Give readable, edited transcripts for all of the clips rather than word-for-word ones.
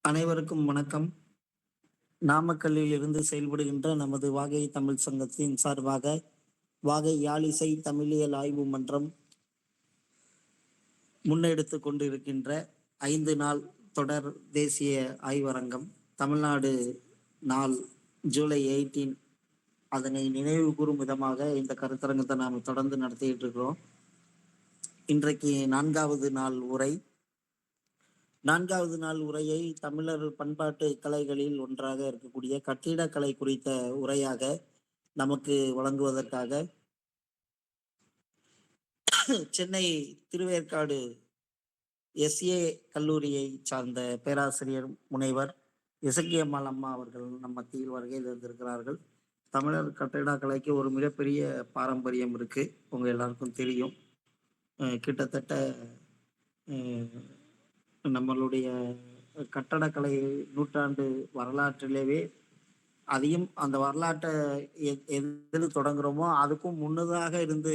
அனைவருக்கும் வணக்கம். நாமக்கல்லில் இருந்து செயல்படுகின்ற நமது வாகை தமிழ் சங்கத்தின் சார்பாக வாகை யாழிசை தமிழியல் ஆய்வு மன்றம் முன்னெடுத்து கொண்டிருக்கின்ற 5 நாள் தொடர் தேசிய ஆய்வரங்கம் தமிழ்நாடு நாள் ஜூலை 18 அதனை நினைவு கூறும் விதமாக இந்த கருத்தரங்கத்தை நாம் தொடர்ந்து நடத்திட்டு இருக்கிறோம். இன்றைக்கு 4வது நாள் உரை. 4வது நாள் உரையை தமிழர் பண்பாட்டு கலைகளில் ஒன்றாக இருக்கக்கூடிய கட்டிடக்கலை குறித்த உரையாக நமக்கு வழங்குவதற்காக சென்னை திருவேற்காடு எஸ்ஏ கல்லூரியை சார்ந்த பேராசிரியர் முனைவர் இசக்கியம்மாள் அம்மா அவர்கள் நம் மத்தியில் வருகை தந்திருக்கிறார்கள். தமிழர் கட்டிடக்கலைக்கு ஒரு மிகப்பெரிய பாரம்பரியம் இருக்கு, உங்க எல்லாருக்கும் தெரியும். கிட்டத்தட்ட நம்மளுடைய கட்டடக்கலை நூற்றாண்டு வரலாற்றிலேயே அதையும் அந்த வரலாற்றை எது தொடங்குறோமோ அதுக்கும் முன்னதாக இருந்து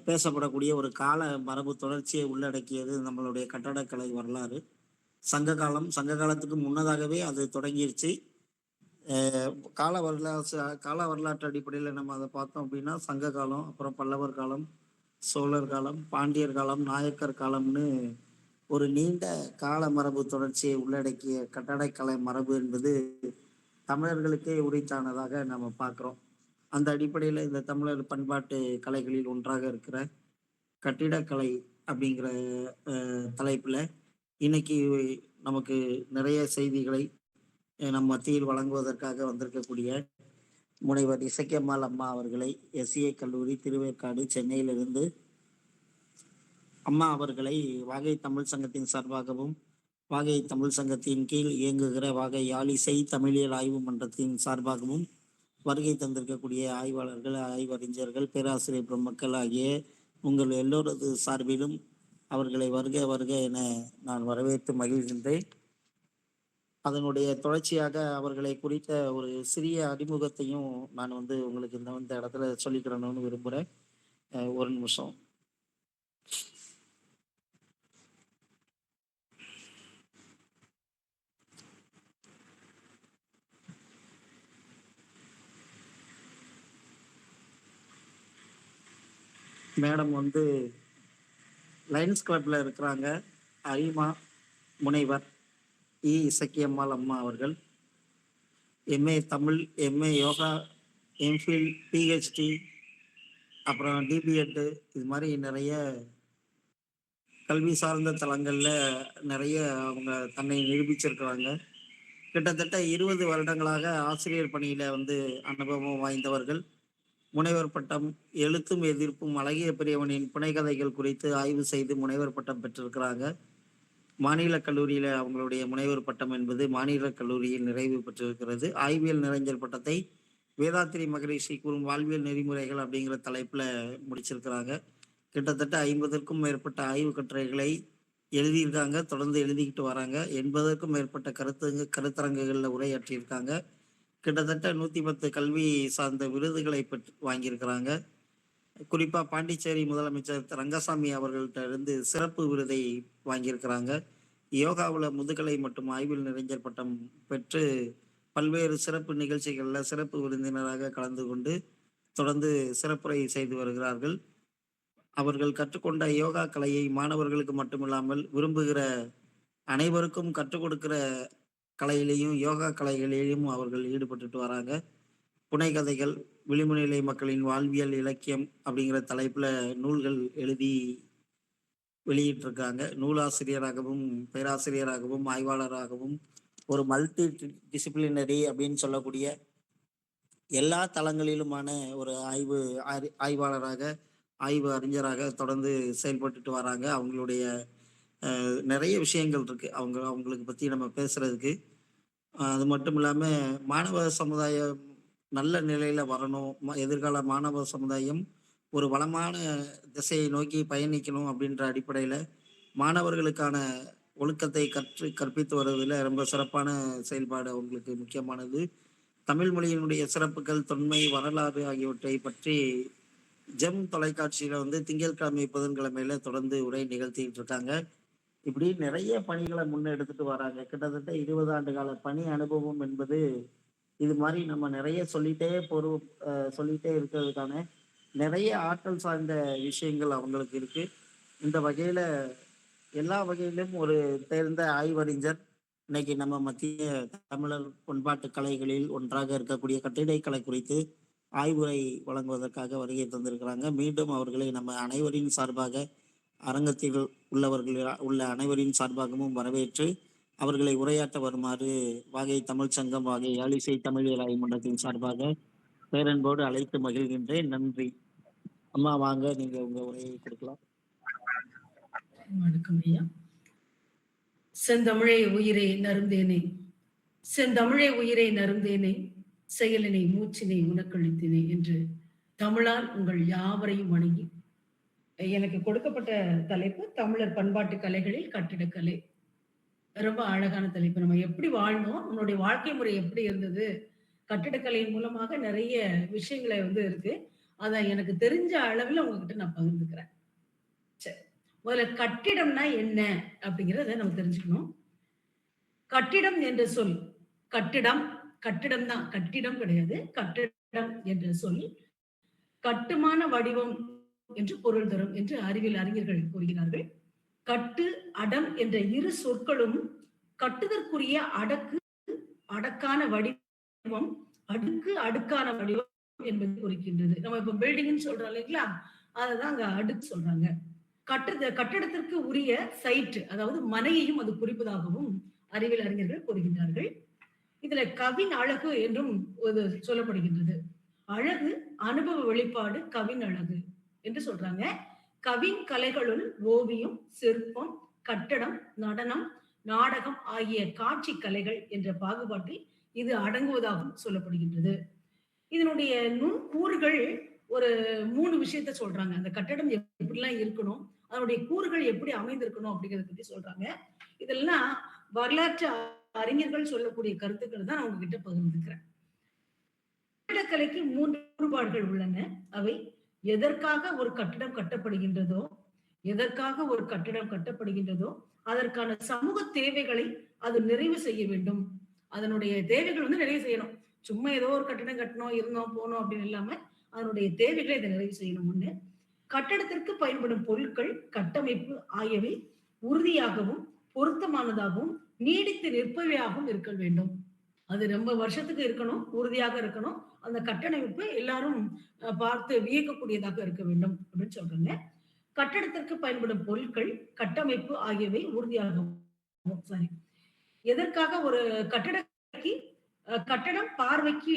பேசப்படக்கூடிய ஒரு கால மரபு தொடர்ச்சியை உள்ளடக்கியது நம்மளுடைய கட்டடக்கலை வரலாறு. சங்க காலத்துக்கு முன்னதாகவே அது தொடங்கிருச்சு. கால வரலாற்று அடிப்படையில் நம்ம அதை பார்த்தோம் அப்படின்னா சங்க காலம், அப்புறம் பல்லவர் காலம், சோழர் காலம், பாண்டியர் காலம், நாயக்கர் காலம்னு ஒரு நீண்ட கால மரபு தொடர்ச்சியை உள்ளடக்கிய கட்டடக்கலை மரபு என்பது தமிழர்களுக்கே உரித்தானதாக நம்ம பார்க்குறோம். அந்த அடிப்படையில் இந்த தமிழர் பண்பாட்டு கலைகளில் ஒன்றாக இருக்கிற கட்டிடக்கலை அப்படிங்கிற தலைப்பில் இன்னைக்கு நமக்கு நிறைய செய்திகளை நம் மத்தியில் வழங்குவதற்காக வந்திருக்கக்கூடிய முனைவர் இசக்கியம்மாள் அம்மா அவர்களை எஸ்ஏ கல்லூரி திருவேற்காடு சென்னையிலிருந்து அம்மா அவர்களை வாகை தமிழ் சங்கத்தின் சார்பாகவும் வாகை தமிழ் சங்கத்தின் கீழ் இயங்குகிற வாகை யாழிசை தமிழியல் ஆய்வு மன்றத்தின் சார்பாகவும் வருகை தந்திருக்கக்கூடிய ஆய்வாளர்கள், ஆய்வறிஞர்கள், பேராசிரியர் பெருமக்கள் ஆகிய உங்கள் எல்லோரது சார்பிலும் அவர்களை வருக வருக என நான் வரவேற்று மகிழ்கின்றேன். அதனுடைய தொடர்ச்சியாக அவர்களை குறித்த ஒரு சிறிய அறிமுகத்தையும் நான் உங்களுக்கு இந்த இடத்துல சொல்லிக்கிறேன்னு விரும்புகிறேன். ஒரு நிமிஷம். மேடம் லயன்ஸ் கிளப்ல இருக்கிறாங்க. அரிமா முனைவர் இசக்கியம்மாள் அம்மா அவர்கள் MA Tamil, MA yoga, MPhil, PhD, அப்புறம் டிபிஎட், இது மாதிரி நிறைய கல்வி சார்ந்த தளங்கள்ல நிறைய அவங்க தன்னை நிரூபிச்சிருக்கிறாங்க. கிட்டத்தட்ட 20 வருடங்களாக ஆசிரியர் பணியில அனுபவம் வாய்ந்தவர்கள். முனைவர் பட்டம் எழுத்தும் எதிர்ப்பும் அழகிய பெரியவனின் புனைகதைகள் குறித்து ஆய்வு செய்து முனைவர் பட்டம் பெற்றிருக்கிறாங்க. மாநில கல்லூரியில அவங்களுடைய முனைவர் பட்டம் என்பது மாநில கல்லூரியில் நிறைவு பெற்றிருக்கிறது. ஆய்வியல் நிறைஞர் பட்டத்தை வேதாத்திரி மகரிஷி கூறும் வாழ்வியல் நெறிமுறைகள் அப்படிங்கிற தலைப்புல முடிச்சிருக்கிறாங்க. கிட்டத்தட்ட 50க்கும் மேற்பட்ட ஆய்வு கட்டுரைகளை எழுதியிருக்காங்க, தொடர்ந்து எழுதிக்கிட்டு வராங்க. 80க்கும் மேற்பட்ட கருத்தரங்குகளில் உரையாற்றியிருக்காங்க. கிட்டத்தட்ட 110 கல்வி சார்ந்த விருதுகளை வாங்கியிருக்கிறாங்க. குறிப்பா பாண்டிச்சேரி முதலமைச்சர் ரங்கசாமி அவர்கள்ட்ட இருந்து சிறப்பு விருதை வாங்கியிருக்கிறாங்க. யோகாவில் முதுகலை மற்றும் ஆய்வில் நிறைஞர் பட்டம் பெற்று பல்வேறு சிறப்பு நிகழ்ச்சிகள்ல சிறப்பு விருந்தினராக கலந்து கொண்டு தொடர்ந்து சிறப்புரை செய்து வருகிறார்கள். அவர்கள் கற்றுக்கொண்ட யோகா கலையை மாணவர்களுக்கு மட்டுமில்லாமல் விரும்புகிற அனைவருக்கும் கற்றுக் கொடுக்கிற கலையிலையும் யோகா கலைகளிலையும் அவர்கள் ஈடுபட்டுட்டு வராங்க. புனைகதைகள், விளிம்புநிலை மக்களின் வாழ்வியல் இலக்கியம் அப்படிங்கிற தலைப்புல நூல்கள் எழுதி வெளியிட்டிருக்காங்க. நூலாசிரியராகவும் பேராசிரியராகவும் ஆய்வாளராகவும் ஒரு மல்டி டிசிப்ளினரி அப்படின்னு சொல்லக்கூடிய எல்லா தளங்களிலுமான ஒரு ஆய்வாளராக, ஆய்வு அறிஞராக தொடர்ந்து செயல்பட்டுட்டு வராங்க. அவங்களுடைய நிறைய விஷயங்கள் இருக்கு அவங்களுக்கு பத்தி நம்ம பேசுறதுக்கு. அது மட்டும் இல்லாம மாணவ சமுதாயம் நல்ல நிலையில வரணும், எதிர்கால மாணவ சமுதாயம் ஒரு வளமான திசையை நோக்கி பயணிக்கணும் அப்படின்ற அடிப்படையில மாணவர்களுக்கான ஒழுக்கத்தை கற்பித்து வருவதில் ரொம்ப சிறப்பான செயல்பாடு அவங்களுக்கு முக்கியமானது. தமிழ் மொழியினுடைய சிறப்புகள், தொன்மை, வரலாறு ஆகியவற்றை பற்றி ஜெம் தொலைக்காட்சியில திங்கட்கிழமை புதன்கிழமையில தொடர்ந்து உரை நிகழ்த்திட்டு இருக்காங்க. இப்படி நிறைய பணிகளை முன்னெடுத்துட்டு வராங்க. கிட்டத்தட்ட 20 ஆண்டு கால பணி அனுபவம் என்பது இது மாதிரி நம்ம நிறைய சொல்லிட்டே இருக்கிறதுக்கான நிறைய ஆற்றல் சார்ந்த விஷயங்கள் அவங்களுக்கு இருக்கு. இந்த வகையில எல்லா வகையிலும் ஒரு தேர்ந்த ஆய்வறிஞர் இன்னைக்கு நம்ம மத்திய தமிழர் பண்பாட்டு கலைகளில் ஒன்றாக இருக்கக்கூடிய கட்டிடக்கலை குறித்து ஆய்வுரை வழங்குவதற்காக வருகை தந்திருக்கிறாங்க. மீண்டும் அவர்களை நம்ம அனைவரின் சார்பாக அரங்கத்தில் உள்ள அனைவரின் சார்பாகவும் வரவேற்று அவர்களை உரையாற்ற வருமாறு வாகை தமிழ் சங்கம், வாகை யாழிசை தமிழியல் மன்றத்தின் சார்பாக பேரன்போடு அழைத்து மகிழ்கின்றேன். நன்றி. அம்மா வாங்க, நீங்க உங்க உரையை கொடுக்கலாம். வணக்கம் ஐயா. செந்தமிழே உயிரை நருந்தேனே, செந்தமிழே உயிரை நருந்தேனே, செயலினை மூச்சினை உனக்களித்தேனே என்று தமிழால் உங்கள் யாவரையும் வணங்கி, எனக்கு கொடுக்கப்பட்ட தலைப்பு தமிழர் பண்பாட்டு கலைகளில் கட்டிடக்கலை. ரொம்ப அழகான தலைப்பு. நம்ம எப்படி வாழ்ந்தோம், நம்மளுடைய வாழ்க்கை முறை எப்படி இருந்தது, கட்டிடக்கலையின் மூலமாக நிறைய விஷயங்களை இருக்கு. அதை எனக்கு தெரிஞ்ச அளவில் உங்ககிட்ட நான் பகிர்ந்துக்கிறேன். சரி, முதல்ல கட்டிடம்னா என்ன அப்படிங்கிறத நம்ம தெரிஞ்சுக்கணும். கட்டிடம் என்ற சொல், கட்டிடம் தான், கட்டிடம் கிடையாது. கட்டிடம் என்ற சொல் கட்டுமான வடிவம் என்று பொருள் தரும் என்று அறிவியல் அறிஞர்கள் கூறுகிறார்கள். கட்டு, அடம் என்ற இரு சொற்களும் கட்டுதற்குரிய அடக்கு, அடக்கான வடிவம், அடுக்கு, அடுக்கான வடிவம் என்பது குறிக்கின்றது. நம்ம இப்ப பில்டிங்னு சொல்றோம் இல்லைங்களா, அததான் அங்க அடுக்கு சொல்றாங்க. கட்டடத்திற்கு உரிய சைட், அதாவது மனையையும் அது குறிப்பதாகவும் அறிவியல் அறிஞர்கள் கூறுகின்றார்கள். இதுல கவின் அழகு என்றும் சொல்லப்படுகின்றது. அழகு அனுபவ வெளிப்பாடு, கவின் அழகு என்று சொல்றாங்க. கவின் கலைகளுள் ஓவியம், சிற்பம், கட்டடம், நடனம், நாடகம் ஆகிய காட்சி கலைகள் என்ற பாகுபாட்டில் இது அடங்குவதாகவும் சொல்லப்படுகின்றது. இதனுடைய நுண்கூறுகள் ஒரு 3 விஷயத்த சொல்றாங்க. அந்த கட்டடம் எப்படிலாம் இருக்கணும், அதனுடைய கூறுகள் எப்படி அமைந்திருக்கணும் அப்படிங்கறத பத்தி சொல்றாங்க. இதெல்லாம் வரலாற்று அறிஞர்கள் சொல்லக்கூடிய கருத்துக்கள் தான் நான் உங்ககிட்ட பகிர்ந்துக்கிறேன். கட்டிடக்கலைக்கு 3 கூறுபாடுகள் உள்ளன. அவை எதற்காக ஒரு கட்டிடம் கட்டப்படுகின்றதோ அதற்கான சமூக தேவைகளை அது நிறைவு செய்ய வேண்டும். அதனுடைய தேவைகள் நிறைவு செய்யணும். சும்மா ஏதோ ஒரு கட்டிடம் கட்டணும், இருந்தோம் போனோம் அப்படின்னு இல்லாம அதனுடைய தேவைகளை இதை நிறைவு செய்யணும். ஒண்ணு, கட்டடத்திற்கு பயன்படும் பொருட்கள், கட்டமைப்பு ஆகியவை உறுதியாகவும் பொருத்தமானதாகவும் நீடித்து நிற்பவையாகவும் இருக்க வேண்டும். அது ரொம்ப வருஷத்துக்கு இருக்கணும், உறுதியாக இருக்கணும். அந்த கட்டமைப்பு எல்லாரும் பார்த்து வியக்கக்கூடியதாக இருக்க வேண்டும் அப்படின்னு சொல்றாங்க. கட்டடத்திற்கு பயன்படும் பொருட்கள், கட்டமைப்பு ஆகியவை உறுதியாகவும், எதற்காக ஒரு கட்டடம் பார்வைக்கு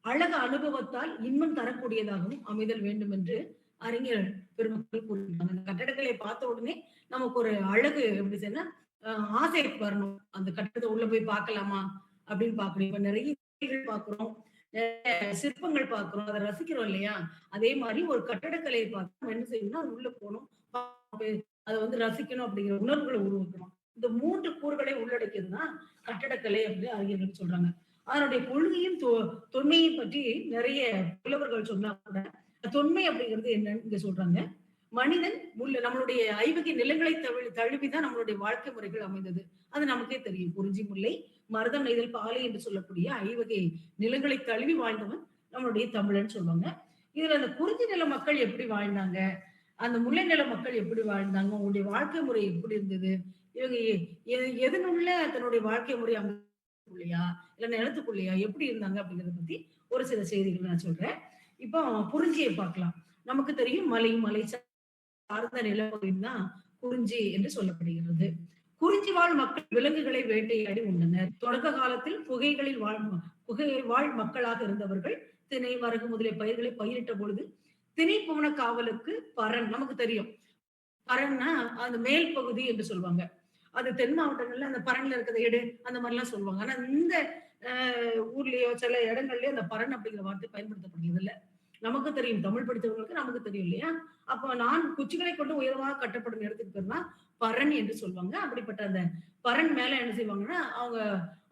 அழகு அனுபவத்தால் இன்பம் தரக்கூடியதாகவும் அமைதல் வேண்டும் என்று அறிஞர் பெருமக்கள் கூறுகிறாங்க. அந்த கட்டடங்களை பார்த்த உடனே நமக்கு ஒரு அழகு எப்படி சொன்னா ஆசை வரணும். அந்த கட்டடத்தை உள்ள போய் பார்க்கலாமா அப்படின்னு பாக்கணும். இப்ப நிறைய பாக்குறோம், சிற்பங்கள் பாக்குறோம், அதை ரசிக்கிறோம் இல்லையா? அதே மாதிரி ஒரு கட்டடக்கலையை பார்த்து என்ன செய்யணும்னா அது உள்ள போகணும், அதை ரசிக்கணும், அப்படிங்கிற உணர்வுகளை உருவாக்கணும். இந்த 3 கூறுகளை உள்ளடக்கியதுதான் கட்டடக்கலை அப்படின்னு அறிஞர்கள் சொல்றாங்க. அதனுடைய கொள்கையும் தொன்மையை பற்றி நிறைய புலவர்கள் சொன்னா கூட தொன்மை அப்படிங்கிறது என்னன்னு இங்க சொல்றாங்க. மனிதன் நம்மளுடைய ஐவகை நிலங்களை தழுவிதான் நம்மளுடைய வாழ்க்கை முறைகள் அமைந்தது. அது நமக்கே தெரியும். குறிஞ்சி முல்லை, மருதம், நெய்தல், பாலை என்று சொல்லக்கூடிய ஐவகை நிலங்களை தழுவி வாழ்ந்தவன் நம்மளுடைய தமிழன்னு சொல்லுவாங்க. இதுல அந்த குறிஞ்சி நில மக்கள் எப்படி வாழ்ந்தாங்க, அந்த முல்லை நில மக்கள் எப்படி வாழ்ந்தாங்க, அவங்களுடைய வாழ்க்கை முறை எப்படி இருந்தது, இவங்க எதனுள்ள தன்னுடைய வாழ்க்கை முறை அமைப்புள்ளையா இல்ல நிலத்துக்குள்ளையா எப்படி இருந்தாங்க அப்படிங்கறத பத்தி ஒரு சில செய்திகள் நான் சொல்றேன். இப்போ குறிஞ்சியை பார்க்கலாம். நமக்கு தெரியும், மலை சார்ந்த நிலப்பகுதி தான் குறிஞ்சி என்று சொல்லப்படுகிறது. குறிஞ்சி வாழ் மக்கள் விலங்குகளை வேட்டையாடி உண்டனர். தொடக்க காலத்தில் புகை வாழ் மக்களாக இருந்தவர்கள் திணை, வரகு முதலிய பயிர்களை பயிரிட்ட பொழுது திணை போன காவலுக்கு பரன், நமக்கு தெரியும் பரன்னா அந்த மேல் பகுதி என்று சொல்லுவாங்க. அது தென் மாவட்டங்கள்ல அந்த பரன்ல இருக்கிறத எடு அந்த மாதிரி எல்லாம் சொல்லுவாங்க. ஆனா இந்த ஊர்லயோ சில இடங்கள்லயோ அந்த பரன் அப்படிங்கிற வார்த்தை பயன்படுத்தப்படுகிறது இல்ல. நமக்கு தெரியும், தமிழ் படித்தவர்களுக்கு நமக்கு தெரியும் இல்லையா? அப்போ நான் குச்சிகளை கொண்டு உயர்வாக கட்டப்படும் இடத்துக்கு பேர் தான் பரண் என்று சொல்லுவாங்க. அப்படிப்பட்ட அந்த பரண் மேல என்ன செய்வாங்கன்னா அவங்க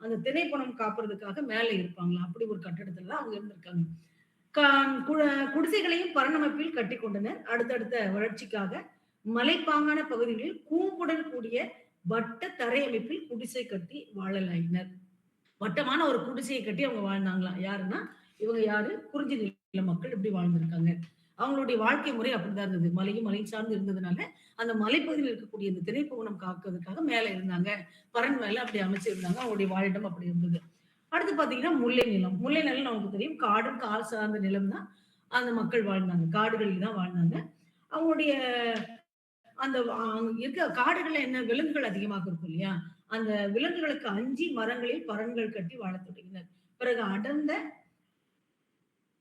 அந்த திணைப்பணம் காப்புறதுக்காக மேல இருப்பாங்களா, அப்படி ஒரு கட்டடத்துல அவங்க இருந்திருக்காங்க. குடிசைகளையும் பரணமைப்பில் கட்டி கொண்டனர். அடுத்தடுத்த வளர்ச்சிக்காக மலைப்பாங்கான பகுதிகளில் கூம்புடன் கூடிய வட்ட தரை அமைப்பில் குடிசை கட்டி வாழலாயினர். வட்டமான ஒரு குடிசையை கட்டி அவங்க வாழ்ந்தாங்களாம். யாருன்னா, இவங்க யாரு? குறிஞ்சி நில மக்கள் இப்படி வாழ்ந்திருக்காங்க. அவங்களுடைய வாழ்க்கை முறை அப்படிதான் இருந்தது. மலையும் மலையும் சார்ந்து இருந்ததுனால, அந்த மலைப்பகுதியில இருக்கக்கூடிய இந்த திணைப்புவனம் காக்கிறதுக்காக மேல இருந்தாங்க. பரண் மேல அப்படி அமைச்சிருந்தாங்க. அவங்களுடைய வாழிடம் அப்படி இருந்தது. அடுத்து பார்த்தீங்கன்னா, முல்லை நிலம். முல்லை நிலம் நமக்கு தெரியும். காடும், கால் சார்ந்த நிலம் தான் அந்த மக்கள் வாழ்ந்தாங்க. காடுகளில் தான் வாழ்ந்தாங்க. அவங்களுடைய அந்த இருக்க காடுகள்ல என்ன விலங்குகள் அதிகமாக இருக்கும் இல்லையா? அந்த விலங்குகளுக்கு அஞ்சி மரங்களில் பரண்கள் கட்டி வாழத் தொடங்கினர். பிறகு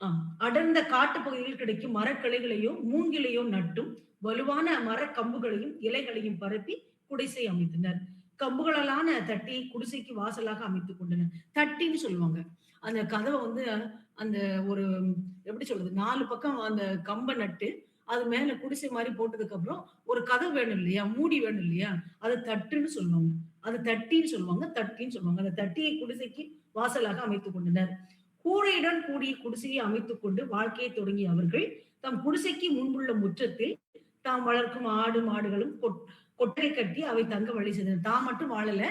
ஆ அடர்ந்த காட்டுப் பகுதியில் கிடைக்கும் மரக்கிளைகளையோ, மூங்கிலையோ நட்டும், வலுவான மரக் கம்புகளையும், இலைகளையும் பரப்பி குடிசை அமைத்தனர். கம்புகளாலான தட்டியை குடிசைக்கு வாசலாக அமைத்துக் கொண்டனர். தட்டின்னு சொல்லுவாங்க. அந்த கதவ வந்து அந்த ஒரு எப்படி சொல்றது? 4 பக்கம் அந்த கம்ப நட்டு, அது மேல குடிசை மாரி போட்டதுக்கு அப்புறம், ஒரு கதவு வேணும் இல்லையா? மூடி வேணும் இல்லையா? அத தட்டுன்னு சொல்லுவாங்க. அது தட்டின்னு சொல்லுவாங்க. தட்டின்னு சொல்லுவாங்க. அந்த தட்டியை குடிசைக்கு வாசலாக அமைத்துக் கொண்டனர். கூரையுடன் கூடிய குடிசையை அமைத்துக் கொண்டு வாழ்க்கையை தொடங்கிய அவர்கள், தம் குடிசைக்கு முன்புள்ள முற்றத்தில் தாம் வளர்க்கும் ஆடு, மாடுகளும் கொட்டகை கட்டி அவை தங்க வழி செய்தனர். தாம் மட்டும் வாழல,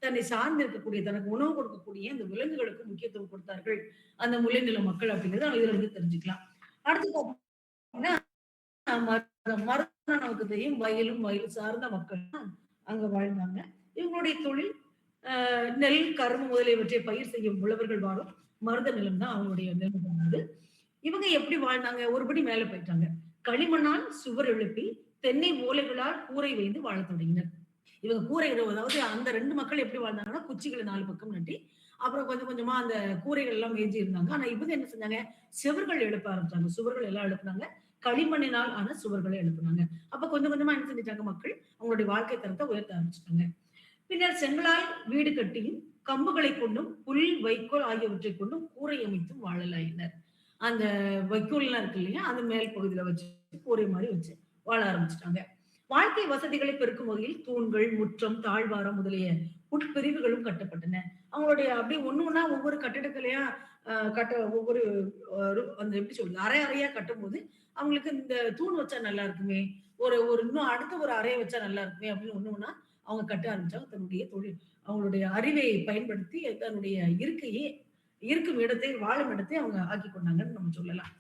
தன்னை சார்ந்து இருக்கக்கூடிய, தனக்கு உணவு கொடுக்கக்கூடிய இந்த விலங்குகளுக்கு முக்கியத்துவம் கொடுத்தார்கள். அந்த முல்லைநில மக்கள் அப்படிங்கிறத நம்ம இதுல இருந்து தெரிஞ்சுக்கலாம். அடுத்து பார்த்தீங்கன்னா, மருதம் நமக்கு தெரியும். வயலும், வயல் சார்ந்த மக்கள் தான் அங்க வாழ்ந்தாங்க. இவங்களுடைய தொழில் நெல், கரும்பு முதலியவற்றை பயிர் செய்யும் உழவர்கள் வாழும் மருத நிலம் தான் அவங்களுடைய நிலம் இருந்தது. இவங்க எப்படி வாழ்ந்தாங்க? ஒருபடி மேல போயிட்டாங்க. களிமண்ணால் சுவர் எழுப்பி, தென்னை ஓலைகளால் கூரை வைத்து வாழத் தொடங்கினர். இவங்க கூரை அதாவது அந்த 2 மக்கள் எப்படி வாழ்ந்தாங்கன்னா, குச்சிகள 4 பக்கம் நட்டி, அப்புறம் கொஞ்சம் கொஞ்சமா அந்த கூரைகள் எல்லாம் மேய்ஞ்சி இருந்தாங்க. ஆனா இவங்க என்ன செஞ்சாங்க? செவர்கள் எழுப்ப ஆரம்பிச்சாங்க. சுவர்கள் எல்லாம் எழுப்புனாங்க. களிமண்ணினால் ஆன சுவர்களை எழுப்புனாங்க. அப்ப கொஞ்சம் கொஞ்சமா என்ன செஞ்சுட்டாங்க மக்கள்? அவங்களுடைய வாழ்க்கை தரத்த உயர்த்த ஆரம்பிச்சுட்டாங்க. பின்னர் செங்கலால் வீடு கட்டியும், கம்புகளை கொண்டும், புல், வைக்கோல் ஆகியவற்றைக் கொண்டும் கூரை அமைத்தும் வாழலாயினர். அந்த வைக்கோல்லாம் இருக்கு இல்லையா? அது மேல் பகுதியில வச்சு கூரை மாரி வச்சு வாழ ஆரம்பிச்சுட்டாங்க. வாழ்க்கை வசதிகளை பெருக்கும் வகையில் தூண்கள், முற்றம், தாழ்வாரம் முதலிய உட்பிரிவுகளும் கட்டப்பட்டன. அவங்களுடைய அப்படியே ஒண்ணு ஒண்ணா ஒவ்வொரு கட்டிடக்கலையா ஒவ்வொரு அந்த எப்படி சொல்றது? அறை அறையா கட்டும்போது, அவங்களுக்கு இந்த தூண் வச்சா நல்லா இருக்குமே! ஒரு ஒரு இன்னும் அடுத்த ஒரு அறைய வச்சா நல்லா இருக்குமே! அப்படின்னு ஒண்ணு ஒண்ணா அவங்க கட்ட ஆரம்பிச்சாங்க. தன்னுடைய தொழில் அவங்களுடைய அறிவை பயன்படுத்தி தன்னுடைய இருக்கும் இடத்தை, வாழும் இடத்தை அவங்க ஆக்கிக் கொண்டாங்கன்னு நம்ம சொல்லலாம்.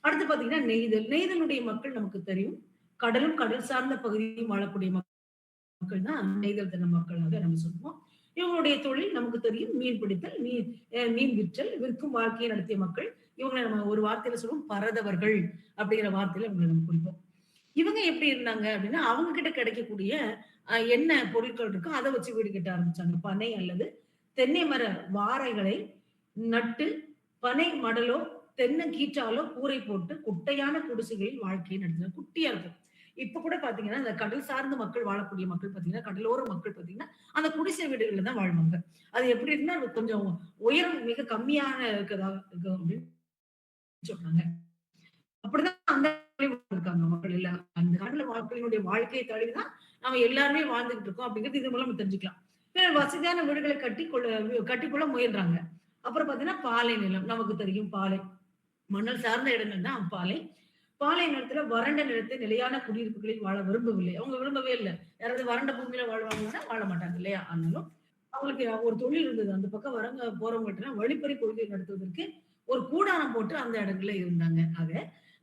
அடுத்து பார்த்தீங்கன்னா, நெய்தல். நெய்தலுடைய மக்கள் நமக்கு தெரியும். கடலும், கடல் சார்ந்த பகுதியும் வாழக்கூடிய மக்கள் தான் நெய்தல் தின மக்களாக நம்ம சொல்லுவோம். இவங்களுடைய தொழில் நமக்கு தெரியும். மீன் பிடித்தல், மீன் விற்றல், விற்கும் வாழ்க்கையை நடத்திய மக்கள். இவங்கள நம்ம ஒரு வார்த்தையில சொல்லுவோம், பரதவர்கள் அப்படிங்கிற வார்த்தையில இவங்கள நம்ம குறிப்போம். இவங்க எப்படி இருந்தாங்க அப்படின்னா, அவங்க கிட்ட கிடைக்கக்கூடிய என்ன பொருட்கள் இருக்கோ அத வச்சு வீடு கட்ட ஆரம்பிச்சாங்க. பனை அல்லது தென்னை மர வாரைகளை நட்டு, பனை மடலோ, தென்னங்கீற்றாலோ கூரை போட்டு குட்டையான குடிசைகளில் வாழ்க்கையை நடத்தினார். குட்டியா இருக்கும். இப்ப கூட பாத்தீங்கன்னா, இந்த கடல் சார்ந்த மக்கள் வாழக்கூடிய மக்கள் பாத்தீங்கன்னா, கடலோர மக்கள் பாத்தீங்கன்னா, அந்த குடிசை வீடுகள்ல தான் வாழ்வாங்க. அது எப்படி இருக்குன்னா, அது கொஞ்சம் உயரம் மிக கம்மியான இருக்கதா இருக்கும் அப்படின்னு சொல்றாங்க. அப்படிதான் அந்த இருக்காங்க மக்கள் எல்லாம். அந்த காலத்துல மக்களினுடைய வாழ்க்கையை தழுவி தான் நாம எல்லாருமே வாழ்ந்துகிட்டு இருக்கோம் அப்படிங்கிறது இது மூலம் தெரிஞ்சுக்கலாம். வசதியான வீடுகளை கட்டிக்கொள்ள முயன்றாங்க. அப்புறம் பாத்தீங்கன்னா, பாலை நிலம். நமக்கு தெரியும் பாலை. மணல் சார்ந்த இடங்கள் தான் பாலை. பாலை நிலத்துல வறண்ட நிலத்தை நிலையான குடியிருப்புகளில் வாழ விரும்பவில்லை. அவங்க விரும்பவே இல்ல. யாராவது வறண்ட பூமியில வாழ்வாங்கன்னா வாழ மாட்டாங்க இல்லையா? ஆனாலும் அவங்களுக்கு ஒரு தொழில் இருந்தது. அந்த பக்கம் போறவங்ககிட்டலாம் வழிப்பறி கொள்கை நடத்துவதற்கு ஒரு கூடாரம் போட்டு அந்த இடங்கள்ல இருந்தாங்க. ஆக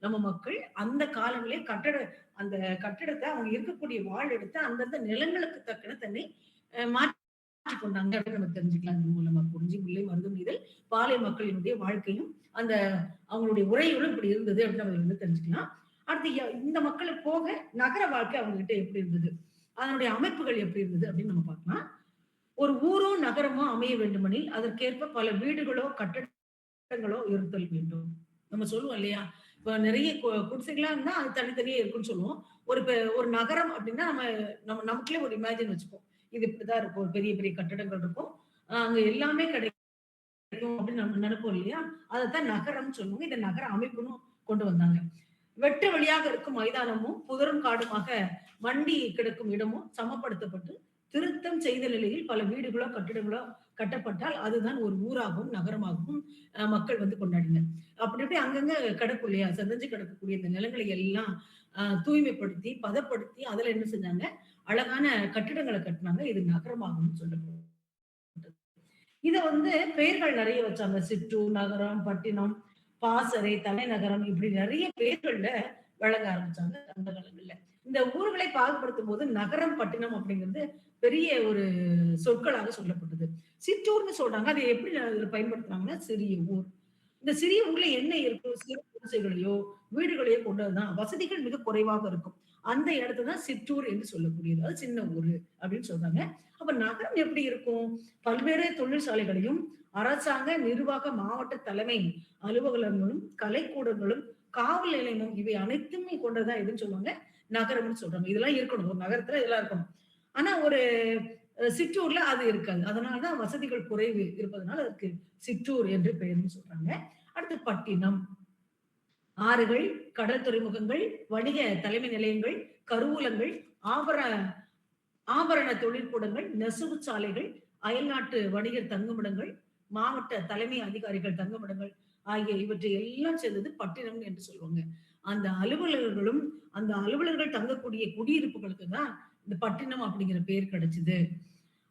நம்ம மக்கள் அந்த காலங்களே அந்த கட்டடத்த அவங்க இருக்கக்கூடிய வாழிடத்த அந்தந்த நிலங்களுக்கு தக்கன தன்னை மாற்றிக் கொண்டாங்க அப்படின்னு நம்ம தெரிஞ்சுக்கலாம். இது மூலமா குறிஞ்சி, முல்லை, மருதம், நெய்தல், பாலை மக்களினுடைய வாழ்க்கையும் அந்த அவங்களுடைய உரைகளும் இப்படி இருந்தது அப்படின்னு நம்ம வந்து தெரிஞ்சுக்கலாம். அடுத்து இந்த மக்களை போக நகர வாழ்க்கை அவங்க கிட்ட எப்படி இருந்தது? அதனுடைய அமைப்புகள் எப்படி இருந்தது அப்படின்னு நம்ம பார்க்கலாம். ஒரு ஊரோ நகரமோ அமைய வேண்டுமெனில் அதற்கேற்ப பல வீடுகளோ கட்டடங்களோ இருத்தல் வேண்டும். நம்ம சொல்லுவோம் இல்லையா? இப்ப நிறைய குடிசைகளா இருந்தா அது தனித்தனியே இருக்குன்னு சொல்லுவோம். ஒரு நகரம் அப்படின்னா நமக்குள்ளே ஒரு இமேஜின் வச்சுப்போம். இது இப்படிதான் இருக்கும். பெரிய பெரிய கட்டடங்கள் இருக்கும். அங்க எல்லாமே கிடைக்கும் அப்படின்னு நம்ம நினைப்போம் இல்லையா? அதத்தான் நகரம்னு சொல்லுவாங்க. இத நகர அமைப்புன்னு கொண்டு வந்தாங்க. வெட்ட வெளியாக இருக்கும் மைதானமும், புதரும் காடுமாக மண்டி கிடக்கும் இடமும் சமப்படுத்தப்பட்டு திருத்தம் செய்த நிலையில் பல வீடுகளோ, கட்டிடங்களோ கட்டப்பட்டால் அதுதான் ஒரு ஊராகவும், நகரமாகவும் மக்கள் வந்து கொண்டாடினர். அப்படி இப்படி அங்கங்க கிடக்கும் இல்லையா? சிதஞ்சு கிடக்கக்கூடிய இந்த நிலங்களை எல்லாம் தூய்மைப்படுத்தி, பதப்படுத்தி அதுல என்ன செஞ்சாங்க? அழகான கட்டிடங்கள கட்டுனாங்க. இது நகரமாகும்னு சொல்லப்பட்டது. இத வந்து பெயர்கள் நெறைய வச்சாங்க. சிற்றூர், நகரம், பட்டினம், பாசறை, தலைநகரம் இப்படி நெறைய பெயர்கள்ல வழங்க ஆரம்பிச்சாங்க அந்த காலங்கள்ல. இந்த ஊர்களை பாகுபடுத்தும்போது நகரம், பட்டினம் அப்படிங்கிறது பெரிய ஒரு சொற்களாக சொல்லப்பட்டது. சிற்றூர்ன்னு சொல்றாங்க. அத எப்படி இதுல பயன்படுத்துனாங்கன்னா, சிறிய ஊர். இந்த சிறிய ஊர்ல என்ன இருக்கும்? சிறு குடிசைகளையோ, வீடுகளையோ கொண்டது தான். வசதிகள் மிக குறைவாக இருக்கும். அந்த இடத்த தான் சிற்றூர் என்று சொல்லக்கூடியது. அது சின்ன ஊரு அப்படின்னு சொல்றாங்க. அப்ப நகரம் எப்படி இருக்கும்? பல்வேறு தொழிற்சாலைகளையும், அரசாங்க, நிர்வாக, மாவட்ட தலைமை அலுவலகங்களும், கலைக்கூடங்களும், காவல் நிலையமும் இவை அனைத்துமே கொண்டதா எதுன்னு சொல்லுவாங்க? நகரம்னு சொல்றாங்க. இதெல்லாம் இருக்கணும். ஒரு நகரத்துல இதெல்லாம் இருக்கணும். ஆனா ஒரு சிற்றூர்ல அது இருக்காது. அதனால தான் வசதிகள் குறைவு இருப்பதனால அதுக்கு சிற்றூர் என்று பெயர்ன்னு சொல்றாங்க. அடுத்து பட்டினம். ஆறுகள், கடல் துறைமுகங்கள், வணிக தலைமை நிலையங்கள், கருவூலங்கள், ஆபர ஆபரண தொழிற்கூடங்கள், நெசவு சாலைகள், அயல்நாட்டு வணிகர் தங்குமிடங்கள், மாவட்ட தலைமை அதிகாரிகள் தங்குமிடங்கள் ஆகிய இவற்றை எல்லாம் சேர்ந்தது பட்டினம் என்று சொல்லுவாங்க. அந்த அலுவலர்களும், அந்த அலுவலர்கள் தங்கக்கூடிய குடியிருப்புகளுக்கு தான் இந்த பட்டினம் அப்படிங்கிற பேர் கிடைச்சது.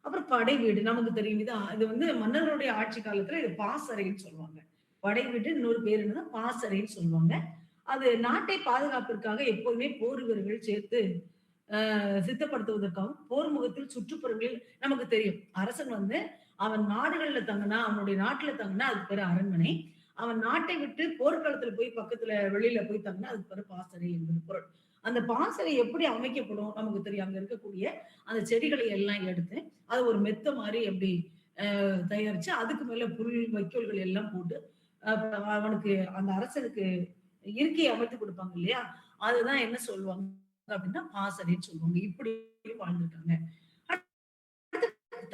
அப்புறம் படை வீடு நமக்கு தெரியும். இது வந்து மன்னர்களுடைய ஆட்சி காலத்துல இது பாசறைன்னு சொல்லுவாங்க. படை வீடு இன்னொரு பேர் என்னன்னா பாசறைன்னு சொல்லுவாங்க. அது நாட்டை பாதுகாப்பிற்காக எப்போதுமே போர் வீரர்கள் சேர்த்து சித்தப்படுத்துவதற்காகவும், போர் முகத்தில் சுற்றுப்புறங்களில் நமக்கு தெரியும். அரசன் வந்து அவன் நாடுகள்ல தங்குனா, அவனுடைய நாட்டுல தங்குனா அதுக்கு பேரு அரண்மனை. அவன் நாட்டை விட்டு போர்க்களத்துல போய் பக்கத்துல வெளியில போய் தங்குனா அதுக்கு பேரு பாசறை என்பது பொருள். அந்த பாசறை எப்படி அமைக்கப்படும்? நமக்கு தெரியும். அங்க இருக்கக்கூடிய அந்த செடிகளை எல்லாம் எடுத்து, அத ஒரு மெத்த மாரி அப்படி தயாரிச்சு, அதுக்கு மேல புல், வைக்கோல்கள் எல்லாம் போட்டு, அவனுக்கு அந்த அரசனுக்கு இருக்கை அமைத்து குடுப்பாங்க இல்லையா? அதுதான் என்ன சொல்லுவாங்க அப்படின்னா, பாசறைன்னு சொல்லுவாங்க. இப்படி வாழ்ந்திருக்காங்க.